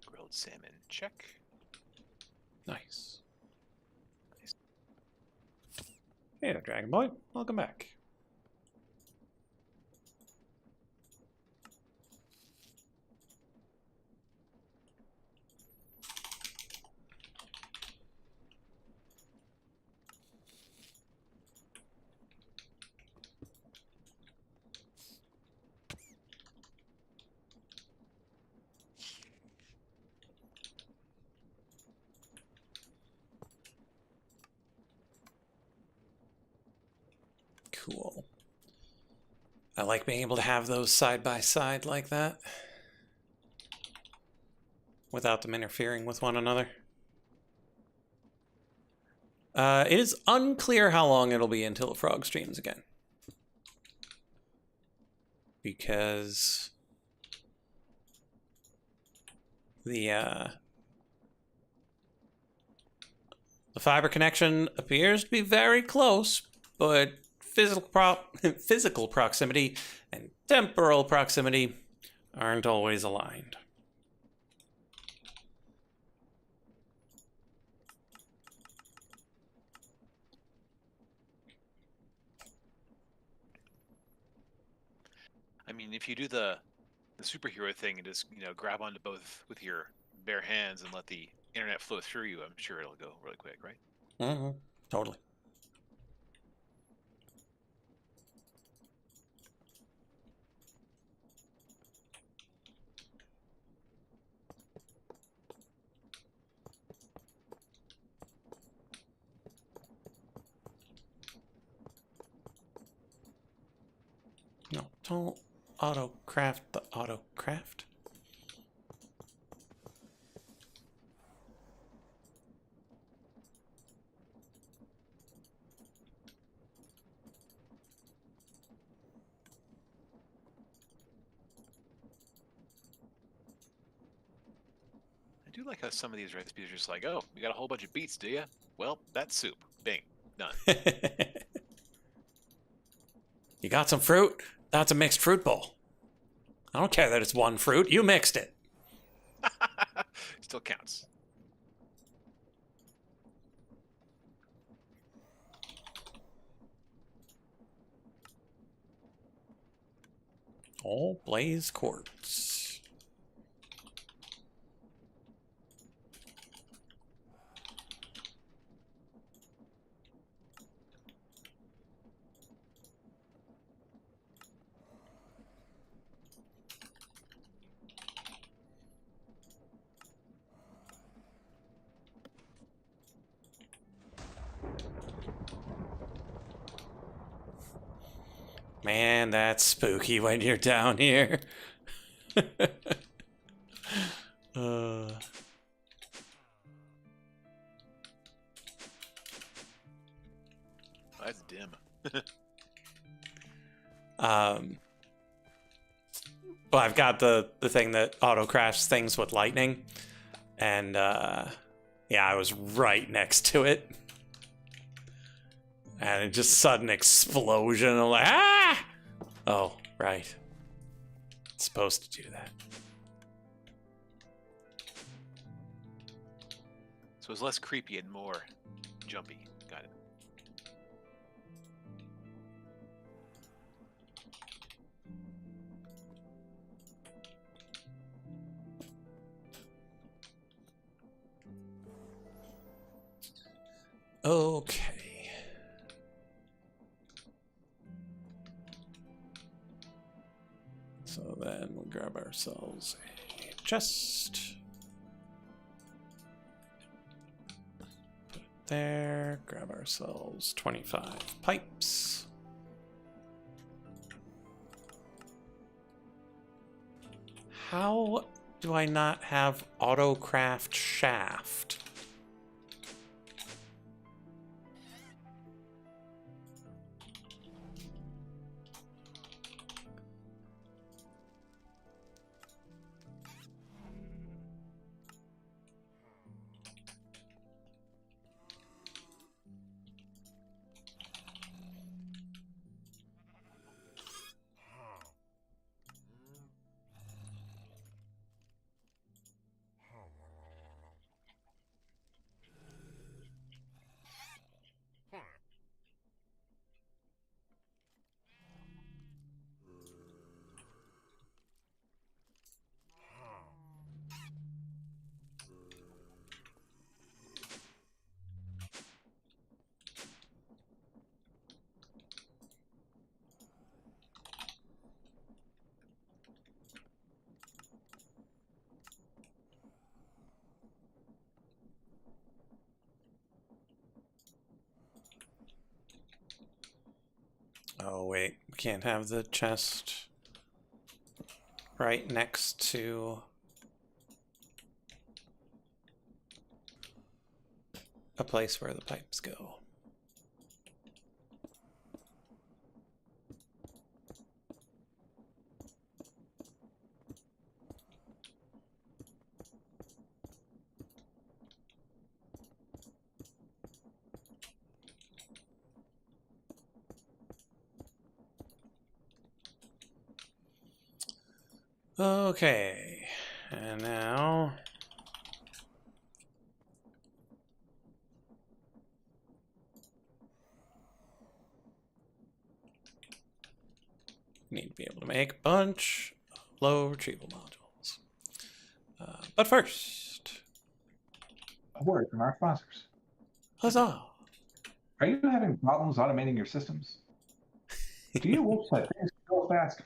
S3: Grilled salmon, check.
S1: Nice. Hey there, Dragon Boy. Welcome back. Cool. I like being able to have those side by side like that without them interfering with one another. It is unclear how long it'll be until the frog streams again. Because the fiber connection appears to be very close, but physical proximity and temporal proximity aren't always aligned.
S3: I mean, if you do the superhero thing and just, you know, grab onto both with your bare hands and let the internet flow through you, I'm sure it'll go really quick, right?
S1: Mm-hmm. Totally. No, don't auto-craft the auto-craft.
S3: I do like how some of these recipes are just like, oh, you got a whole bunch of beets, do you? Well, that's soup. Bing. Done.
S1: You got some fruit? That's a mixed fruit bowl. I don't care that it's one fruit. You mixed it.
S3: Still counts.
S1: All blaze quartz. Man, that's spooky when you're down here.
S3: That's dim.
S1: Well, I've got the thing that auto crafts things with lightning, and yeah, I was right next to it, and it just sudden explosion. I'm like, ah! Oh, right. It's supposed to do that.
S3: So it's less creepy and more jumpy. Got it.
S1: Okay. So then we'll grab ourselves a chest. Put it there. Grab ourselves 25 pipes. How do I not have autocraft shaft? Oh, wait. We can't have the chest right next to a place where the pipes go. Okay, and now we need to be able to make a bunch of low retrieval modules. But first,
S4: A word from our sponsors.
S1: huzzah!
S4: Are you having problems automating your systems? Do you wish that things could go faster?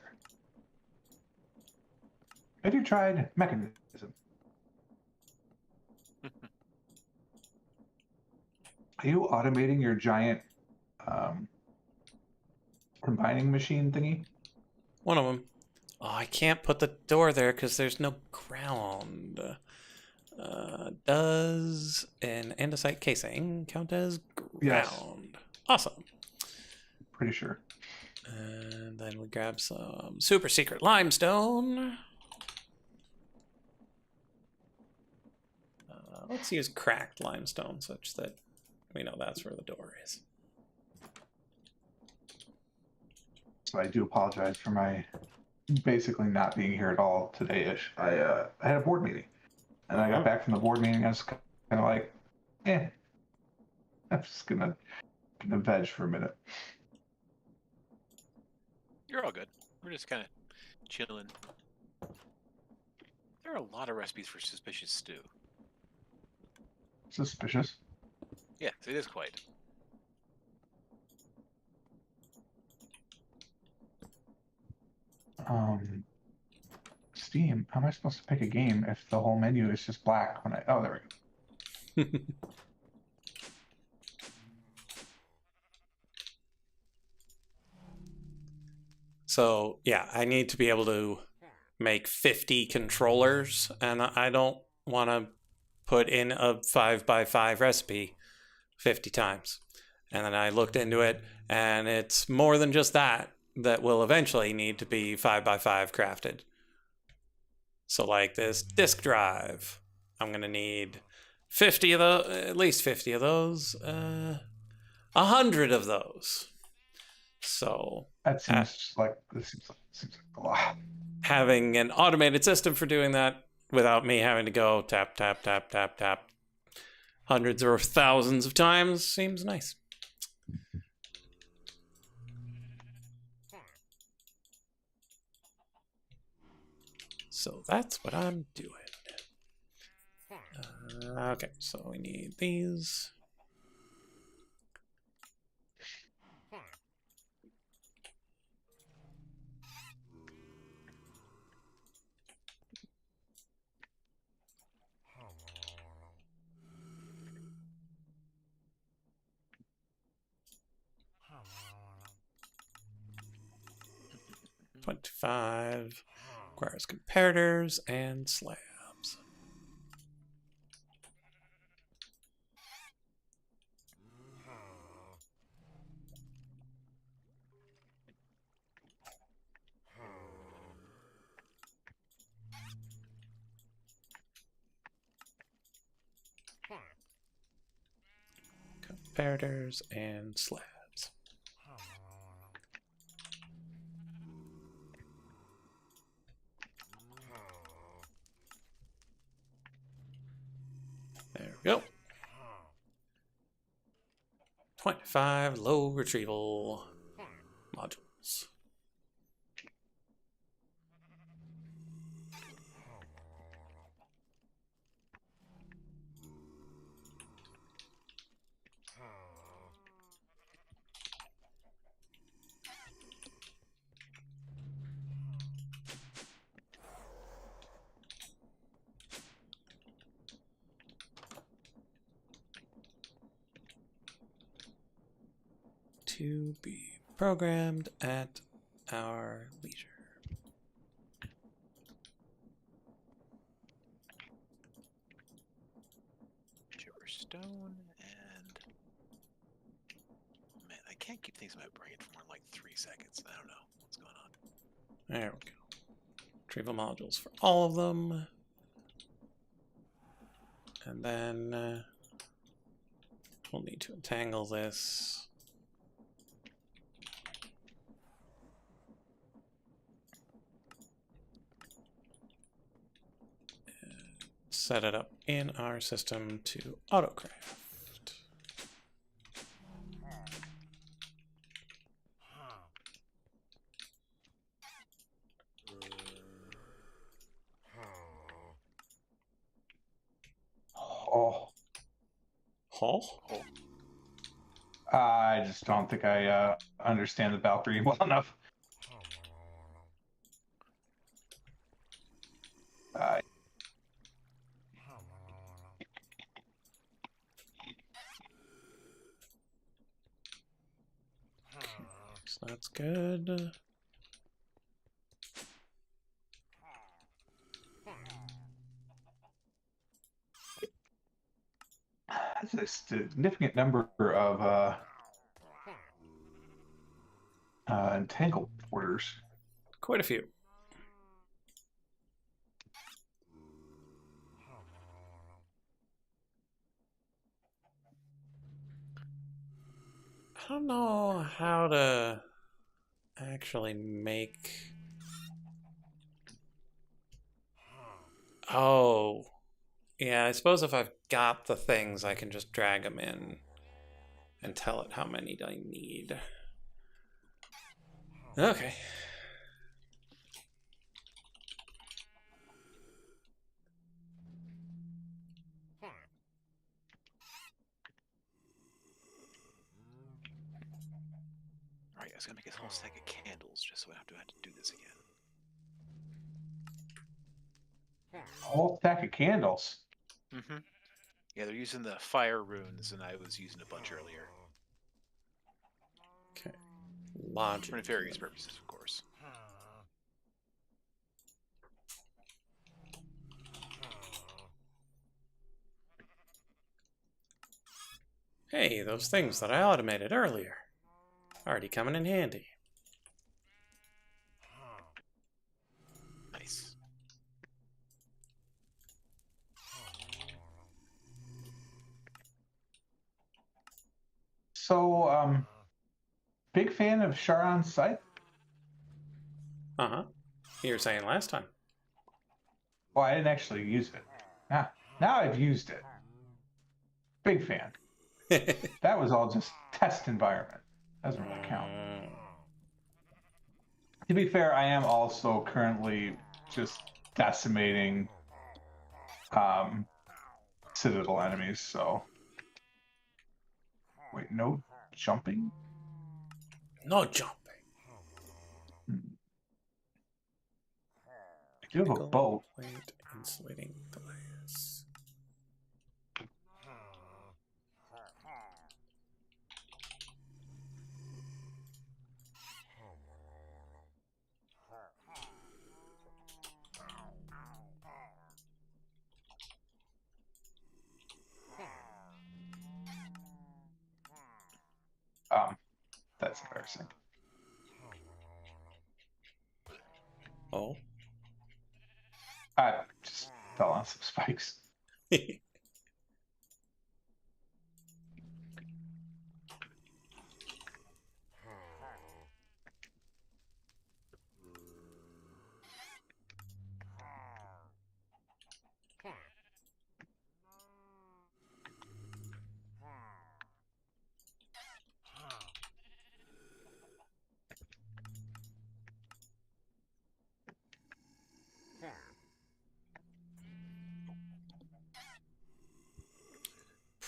S4: Have you tried Mechanism? Are you automating your giant combining machine thingy?
S1: One of them. Oh, I can't put the door there because there's no ground. Does an andesite casing count as ground?
S4: Yes.
S1: Awesome.
S4: Pretty sure.
S1: And then we grab some super secret limestone. Let's use cracked limestone such that we know that's where the door is.
S4: So I do apologize for my basically not being here at all today-ish. I had a board meeting, and I got back from the board meeting. I was kind of like, I'm just gonna veg for a minute.
S3: You're all good. We're just kind of chilling. There are a lot of recipes for suspicious stew.
S4: Suspicious.
S3: Yes, it is quite.
S4: Steam. How am I supposed to pick a game if the whole menu is just black when I? Oh, there we go.
S1: So, yeah, I need to be able to make 50 controllers, and I don't want to put in a 5x5 recipe 50 times. And then I looked into it, and it's more than just that will eventually need to be 5x5 crafted. So, like this disk drive, I'm going to need 50 of those, at least 50 of those, 100 of those. So
S4: That seems like a lot.
S1: Having an automated system for doing that without me having to go tap, tap, tap, tap, tap hundreds or thousands of times seems nice. So that's what I'm doing. Okay, so we need these. $25 Requires comparators and slabs. Comparators and slabs. There we go. 25 low retrieval modules. To be programmed at our leisure.
S3: Chipper stone and man, I can't keep things in my brain for more than like 3 seconds. I don't know what's going on.
S1: There we go. Retrieval modules for all of them. And then we'll need to entangle this. Set it up in our system to autocraft.
S4: Oh,
S1: Oh,
S4: I just don't think I understand the Valkyrie well enough.
S1: so that's good.
S4: That's a significant number of entangled orders.
S1: Quite a few. I don't know how to actually make... Oh. Yeah, I suppose if I've got the things, I can just drag them in and tell it how many I need. Okay.
S3: Alright, I was gonna make a whole stack of candles just so I don't have to do this again.
S4: A whole stack of candles.
S3: Mm-hmm. Yeah, they're using the fire runes, and I was using a bunch earlier.
S1: Okay. Logic.
S3: For nefarious purposes, of course.
S1: Hey, those things that I automated earlier. Already coming in handy.
S3: Nice.
S4: So, big fan of Charon's scythe.
S1: Uh-huh. You were saying last time.
S4: Well, I didn't actually use it. Now I've used it. Big fan. That was all just test environment. Doesn't really count. To be fair, I am also currently just decimating Citadel enemies, so... Wait, no jumping?
S1: No jumping.
S4: I do have a boat.
S1: Plate insulating glass.
S4: That's embarrassing.
S1: Oh.
S4: I just fell on some spikes.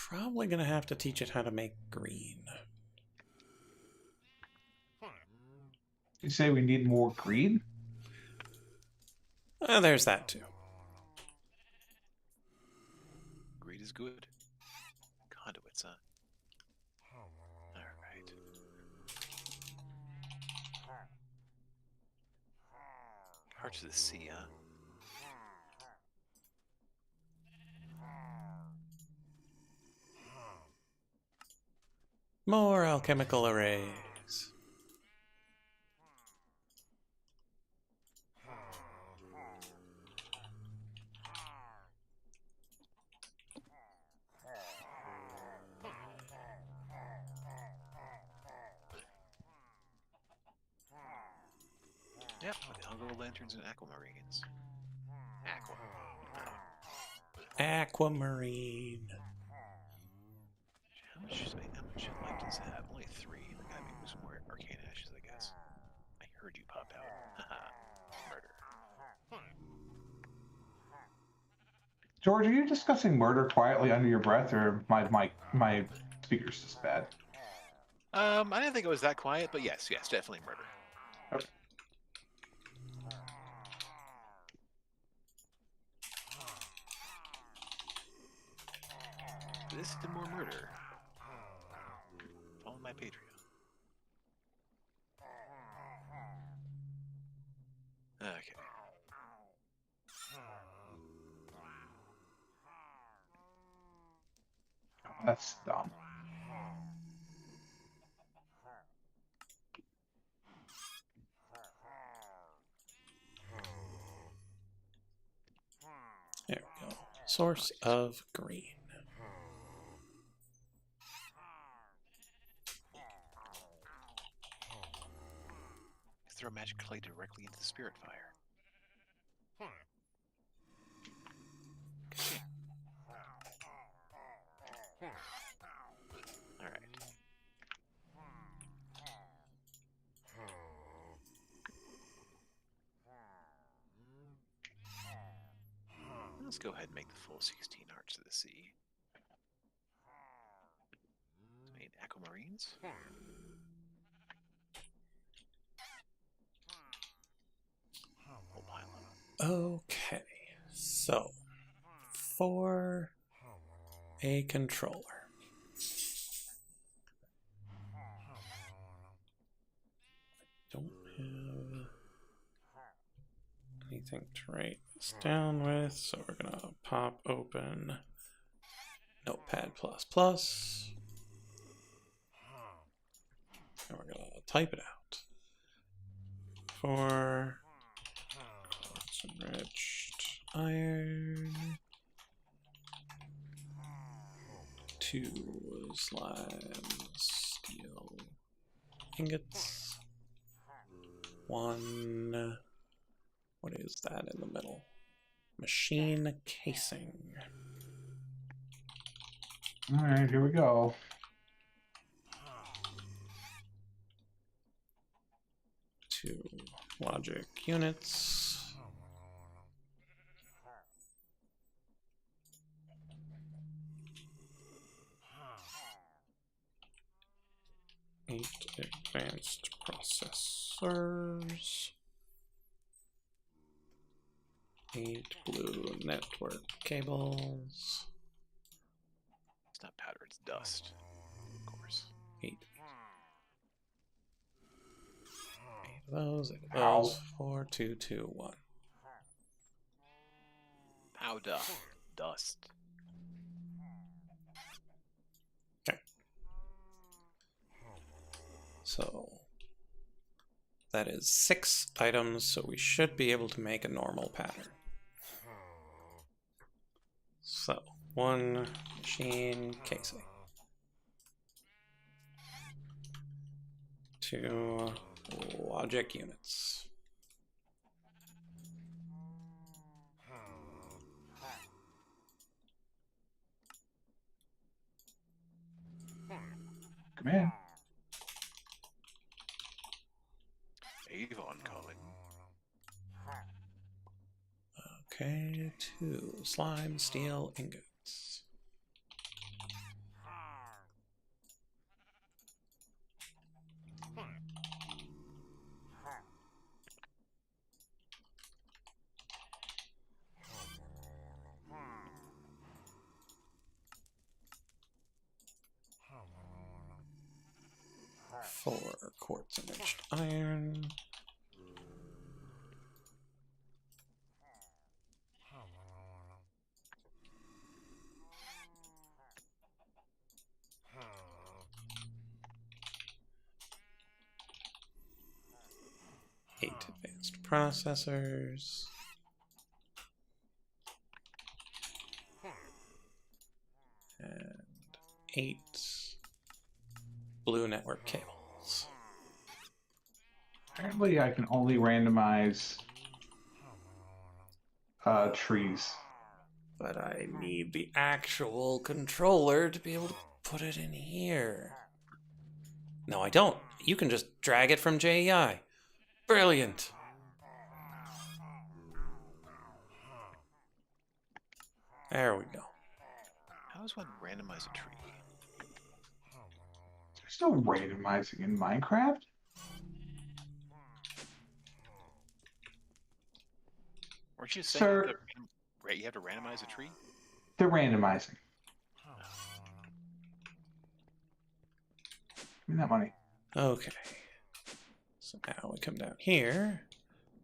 S1: Probably gonna have to teach it how to make green.
S4: You say we need more green?
S1: There's that too.
S3: Greed is good. Conduits, huh? Alright. Hearts of the Sea, huh?
S1: More alchemical arrays.
S3: Yep, with the Hunger Lanterns and Aquamarines. Aqua.
S1: Aquamarine.
S3: How much light does it have? Only 3. I gotta make some more arcane ashes, I guess. I heard you pop out. Haha. Murder.
S4: George, are you discussing murder quietly under your breath, or my speaker's just bad?
S3: I didn't think it was that quiet, but yes, definitely murder.
S4: Okay.
S3: This is more murder. Follow my Patreon. Okay.
S4: That's dumb.
S1: There we go. Source of green.
S3: Throw magic clay directly into the spirit fire. Alright. Let's go ahead and make the full 16 Hearts of the Sea. Made Aquamarines. Whole pile of them.
S1: Okay. So, for a controller. Don't have anything to write this down with, so we're gonna pop open Notepad++, and we're gonna type it out. For quartz enriched iron, 2 slab steel ingots, 1, what is that in the middle? Machine casing.
S4: All right, here we go.
S1: Two logic units. Eight advanced processors. 8 blue network cables.
S3: It's not powder, it's dust. Of course.
S1: 8. 8 of those, 8 of
S4: Ow.
S1: those. 4, 2, 2, 1.
S3: Powder. Dust.
S1: Okay. So that is 6 items, so we should be able to make a normal pattern. So 1 machine casing. 2 logic units.
S4: Come in.
S3: Avon calling.
S1: Okay, 2 slime steel ingots. Four quartz enriched iron. Eight advanced processors. And 8 blue network cables.
S4: Apparently, I can only randomize trees.
S1: But I need the actual controller to be able to put it in here. No, I don't. You can just drag it from JEI. Brilliant. There we go.
S3: How does one randomize a tree?
S4: There's no randomizing in Minecraft.
S3: Weren't you saying
S4: Sir,
S3: that you have to randomize a tree?
S4: they're randomizing. Give me that money.
S1: Okay. So now we come down here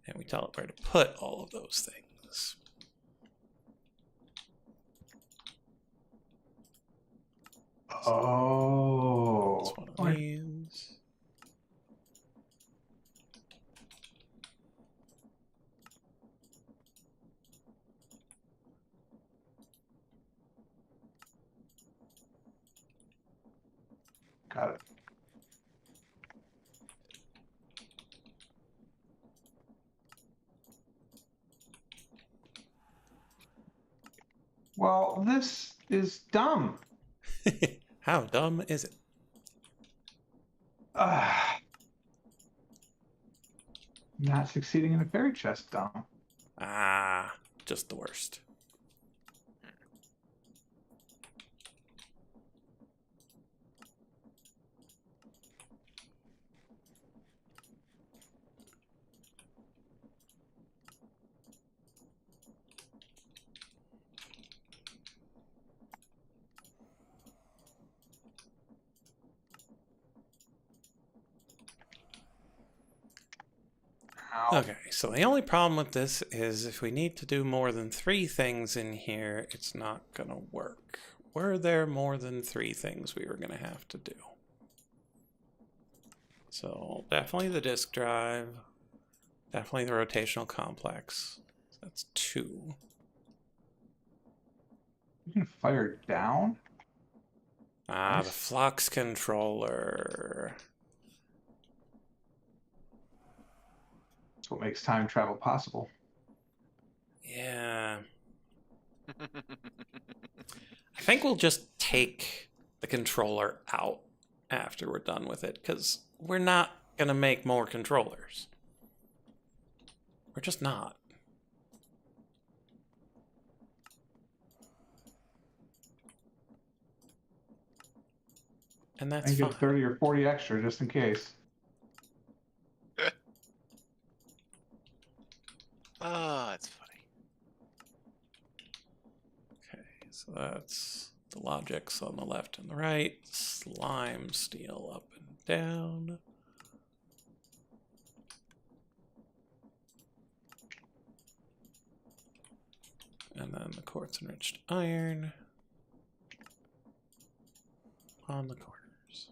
S1: and we tell it where to put all of those things.
S4: Oh.
S1: It's one of these.
S4: Got it. Well, this is dumb.
S1: How dumb is it?
S4: Not succeeding in a fairy chest, dumb.
S1: Ah, just the worst.
S4: Ow.
S1: Okay, so the only problem with this is if we need to do more than 3 things in here, it's not gonna work. Were there more than 3 things we were gonna have to do? So definitely the disk drive, definitely the rotational complex. That's 2.
S4: You can fire down?
S1: Ah, the
S4: Nice.
S1: flux controller.
S4: That's what makes time travel possible.
S1: Yeah. I think we'll just take the controller out after we're done with it, because we're not going to make more controllers. We're just not. And that's
S4: And
S1: fine.
S4: get 30 or 40 extra just in case.
S3: Ah, that's funny.
S1: Okay, so that's the logics on the left and the right. Slime steel up and down. And then the quartz enriched iron on the corners.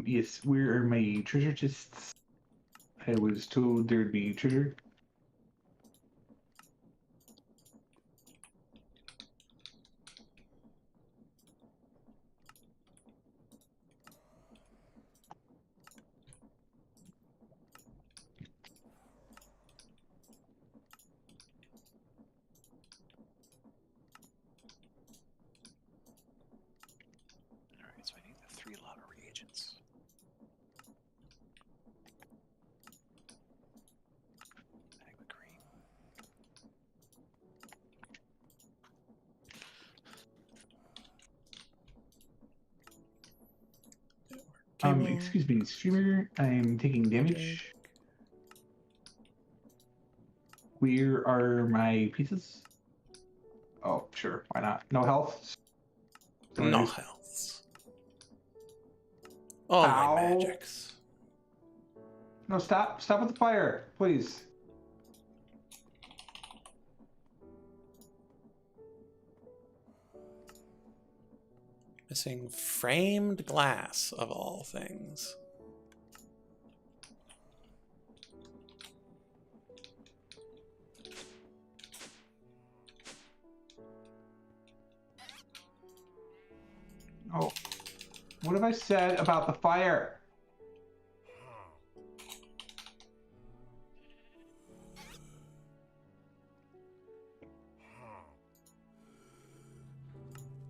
S4: Yes, where are my treasure chests? I was told there'd be treasure.
S3: All right, so I need the 3 lava reagents. Magma cream.
S4: Excuse me, streamer. I'm taking damage. Where are my pieces? Oh, sure. Why not? No health.
S1: No health. All my
S4: Ow.
S1: magics.
S4: No, stop. Stop with the fire, please.
S1: Missing framed glass of all things.
S4: Oh, what have I said about the fire?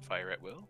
S3: Fire at will.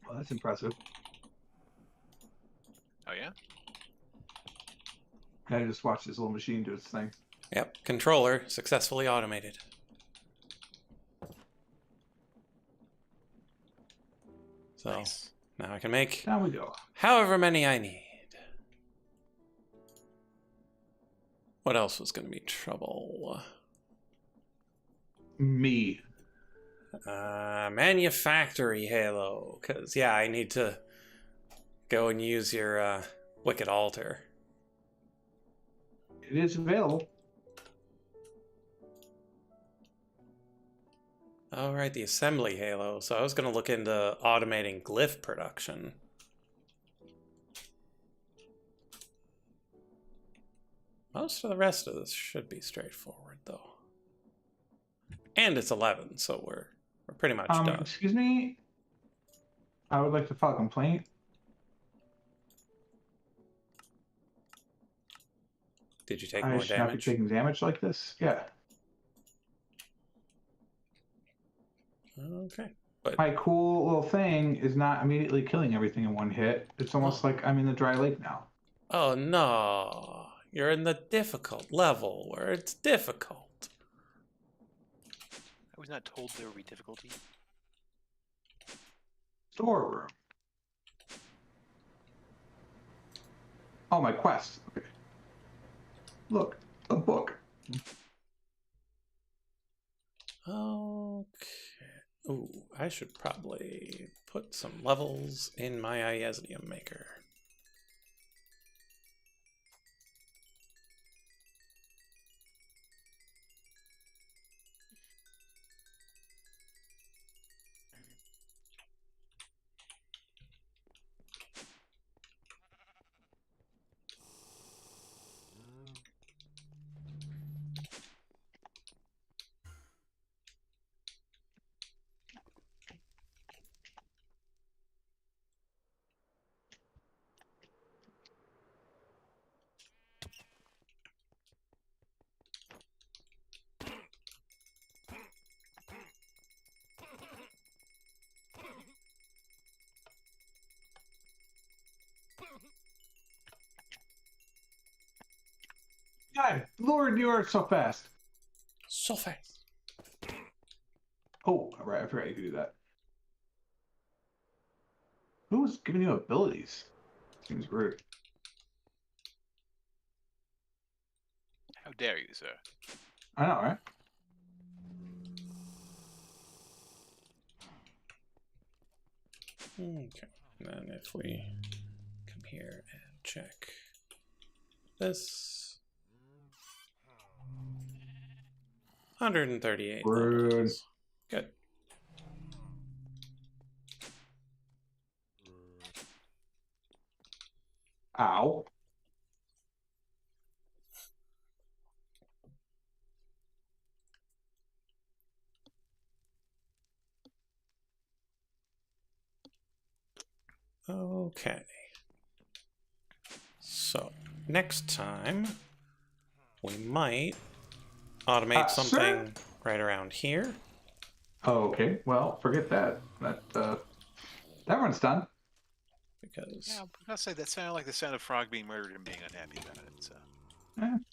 S4: Well, that's impressive.
S3: Oh yeah.
S4: I just watched this little machine do its thing.
S1: Yep, controller successfully automated. So
S3: Nice.
S1: now I can make
S4: Down we go.
S1: however many I need. What else was going to be trouble?
S4: Me.
S1: Manufactory Halo. Because, yeah, I need to go and use your Wicked Altar.
S4: It is available.
S1: All right, the assembly Halo. So I was going to look into automating glyph production. Most of the rest of this should be straightforward, though. And it's 11, so we're pretty much done.
S4: Excuse me. I would like to file a complaint.
S1: Did you take
S4: I
S1: more
S4: should not be
S1: damage?
S4: taking damage like this. Yeah.
S1: Okay. But
S4: My cool little thing is not immediately killing everything in one hit. It's almost like I'm in the dry lake now.
S1: oh no, you're in the difficult level where it's difficult.
S3: I was not told there would be difficulty.
S4: Storeroom. Oh, my quest. Okay. Look, a book.
S1: Okay. Ooh, I should probably put some levels in my Iasnium maker.
S4: time. Lord, you are so fast.
S1: So fast.
S4: Oh, all right. I forgot you could do that. Who's giving you abilities? Seems rude.
S3: How dare you, sir?
S4: I know, right?
S1: Okay. And then if we come here and check this. 138
S4: Rude.
S1: levels. Good.
S4: Ow.
S1: Okay. So, next time, we might automate something
S4: Sir?
S1: right around here.
S4: Oh, okay. Well, forget that. That one's done.
S1: Because,
S3: Yeah, I'll say that sounded like the sound of Frog being murdered and being unhappy about it. So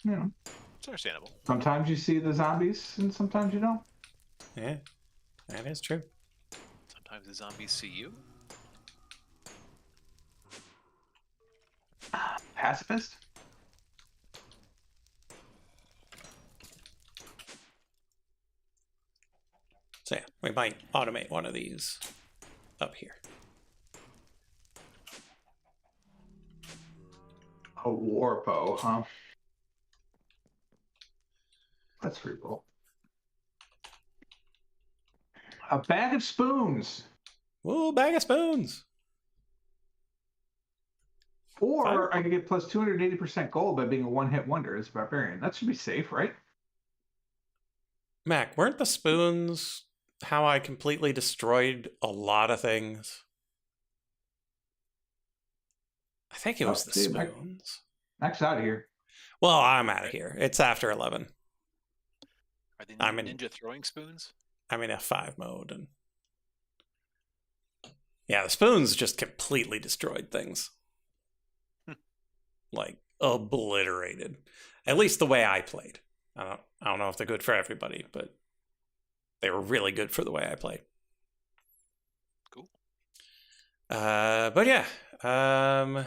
S4: You know,
S3: it's understandable.
S4: sometimes you see the zombies and sometimes you don't.
S1: yeah, that is true.
S3: Sometimes the zombies see you.
S4: Pacifist?
S1: So yeah, we might automate one of these up here.
S4: A warpo, huh? Let's reroll. A bag of spoons.
S1: Ooh, bag of spoons!
S4: Or I could get plus 280% gold by being a one-hit wonder as a barbarian. That should be safe, right?
S1: Mac, weren't the spoons how I completely destroyed a lot of things? I think it was the
S4: dude,
S1: spoons.
S4: Max out of here.
S1: Well, I'm out of here. It's after 11.
S3: Are they
S1: I'm in-
S3: ninja throwing spoons?
S1: I'm in F5 mode, and yeah, the spoons just completely destroyed things. Like obliterated. At least the way I played. I don't know if they're good for everybody, but they were really good for the way I played.
S3: Cool.
S1: But yeah,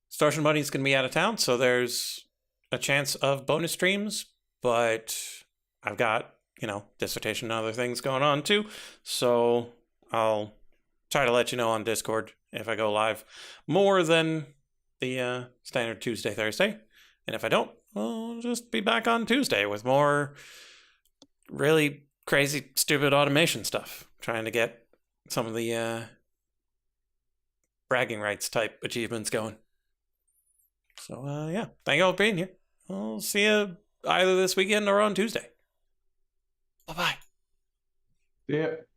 S1: Starship Money's gonna be out of town, so there's a chance of bonus streams, but I've got, dissertation and other things going on too, so I'll try to let you know on Discord if I go live more than the standard Tuesday, Thursday. And if I don't, I'll just be back on Tuesday with more really crazy, stupid automation stuff. Trying to get some of the bragging rights type achievements going. So, yeah. Thank you all for being here. I'll see you either this weekend or on Tuesday. Bye-bye.
S4: Yep.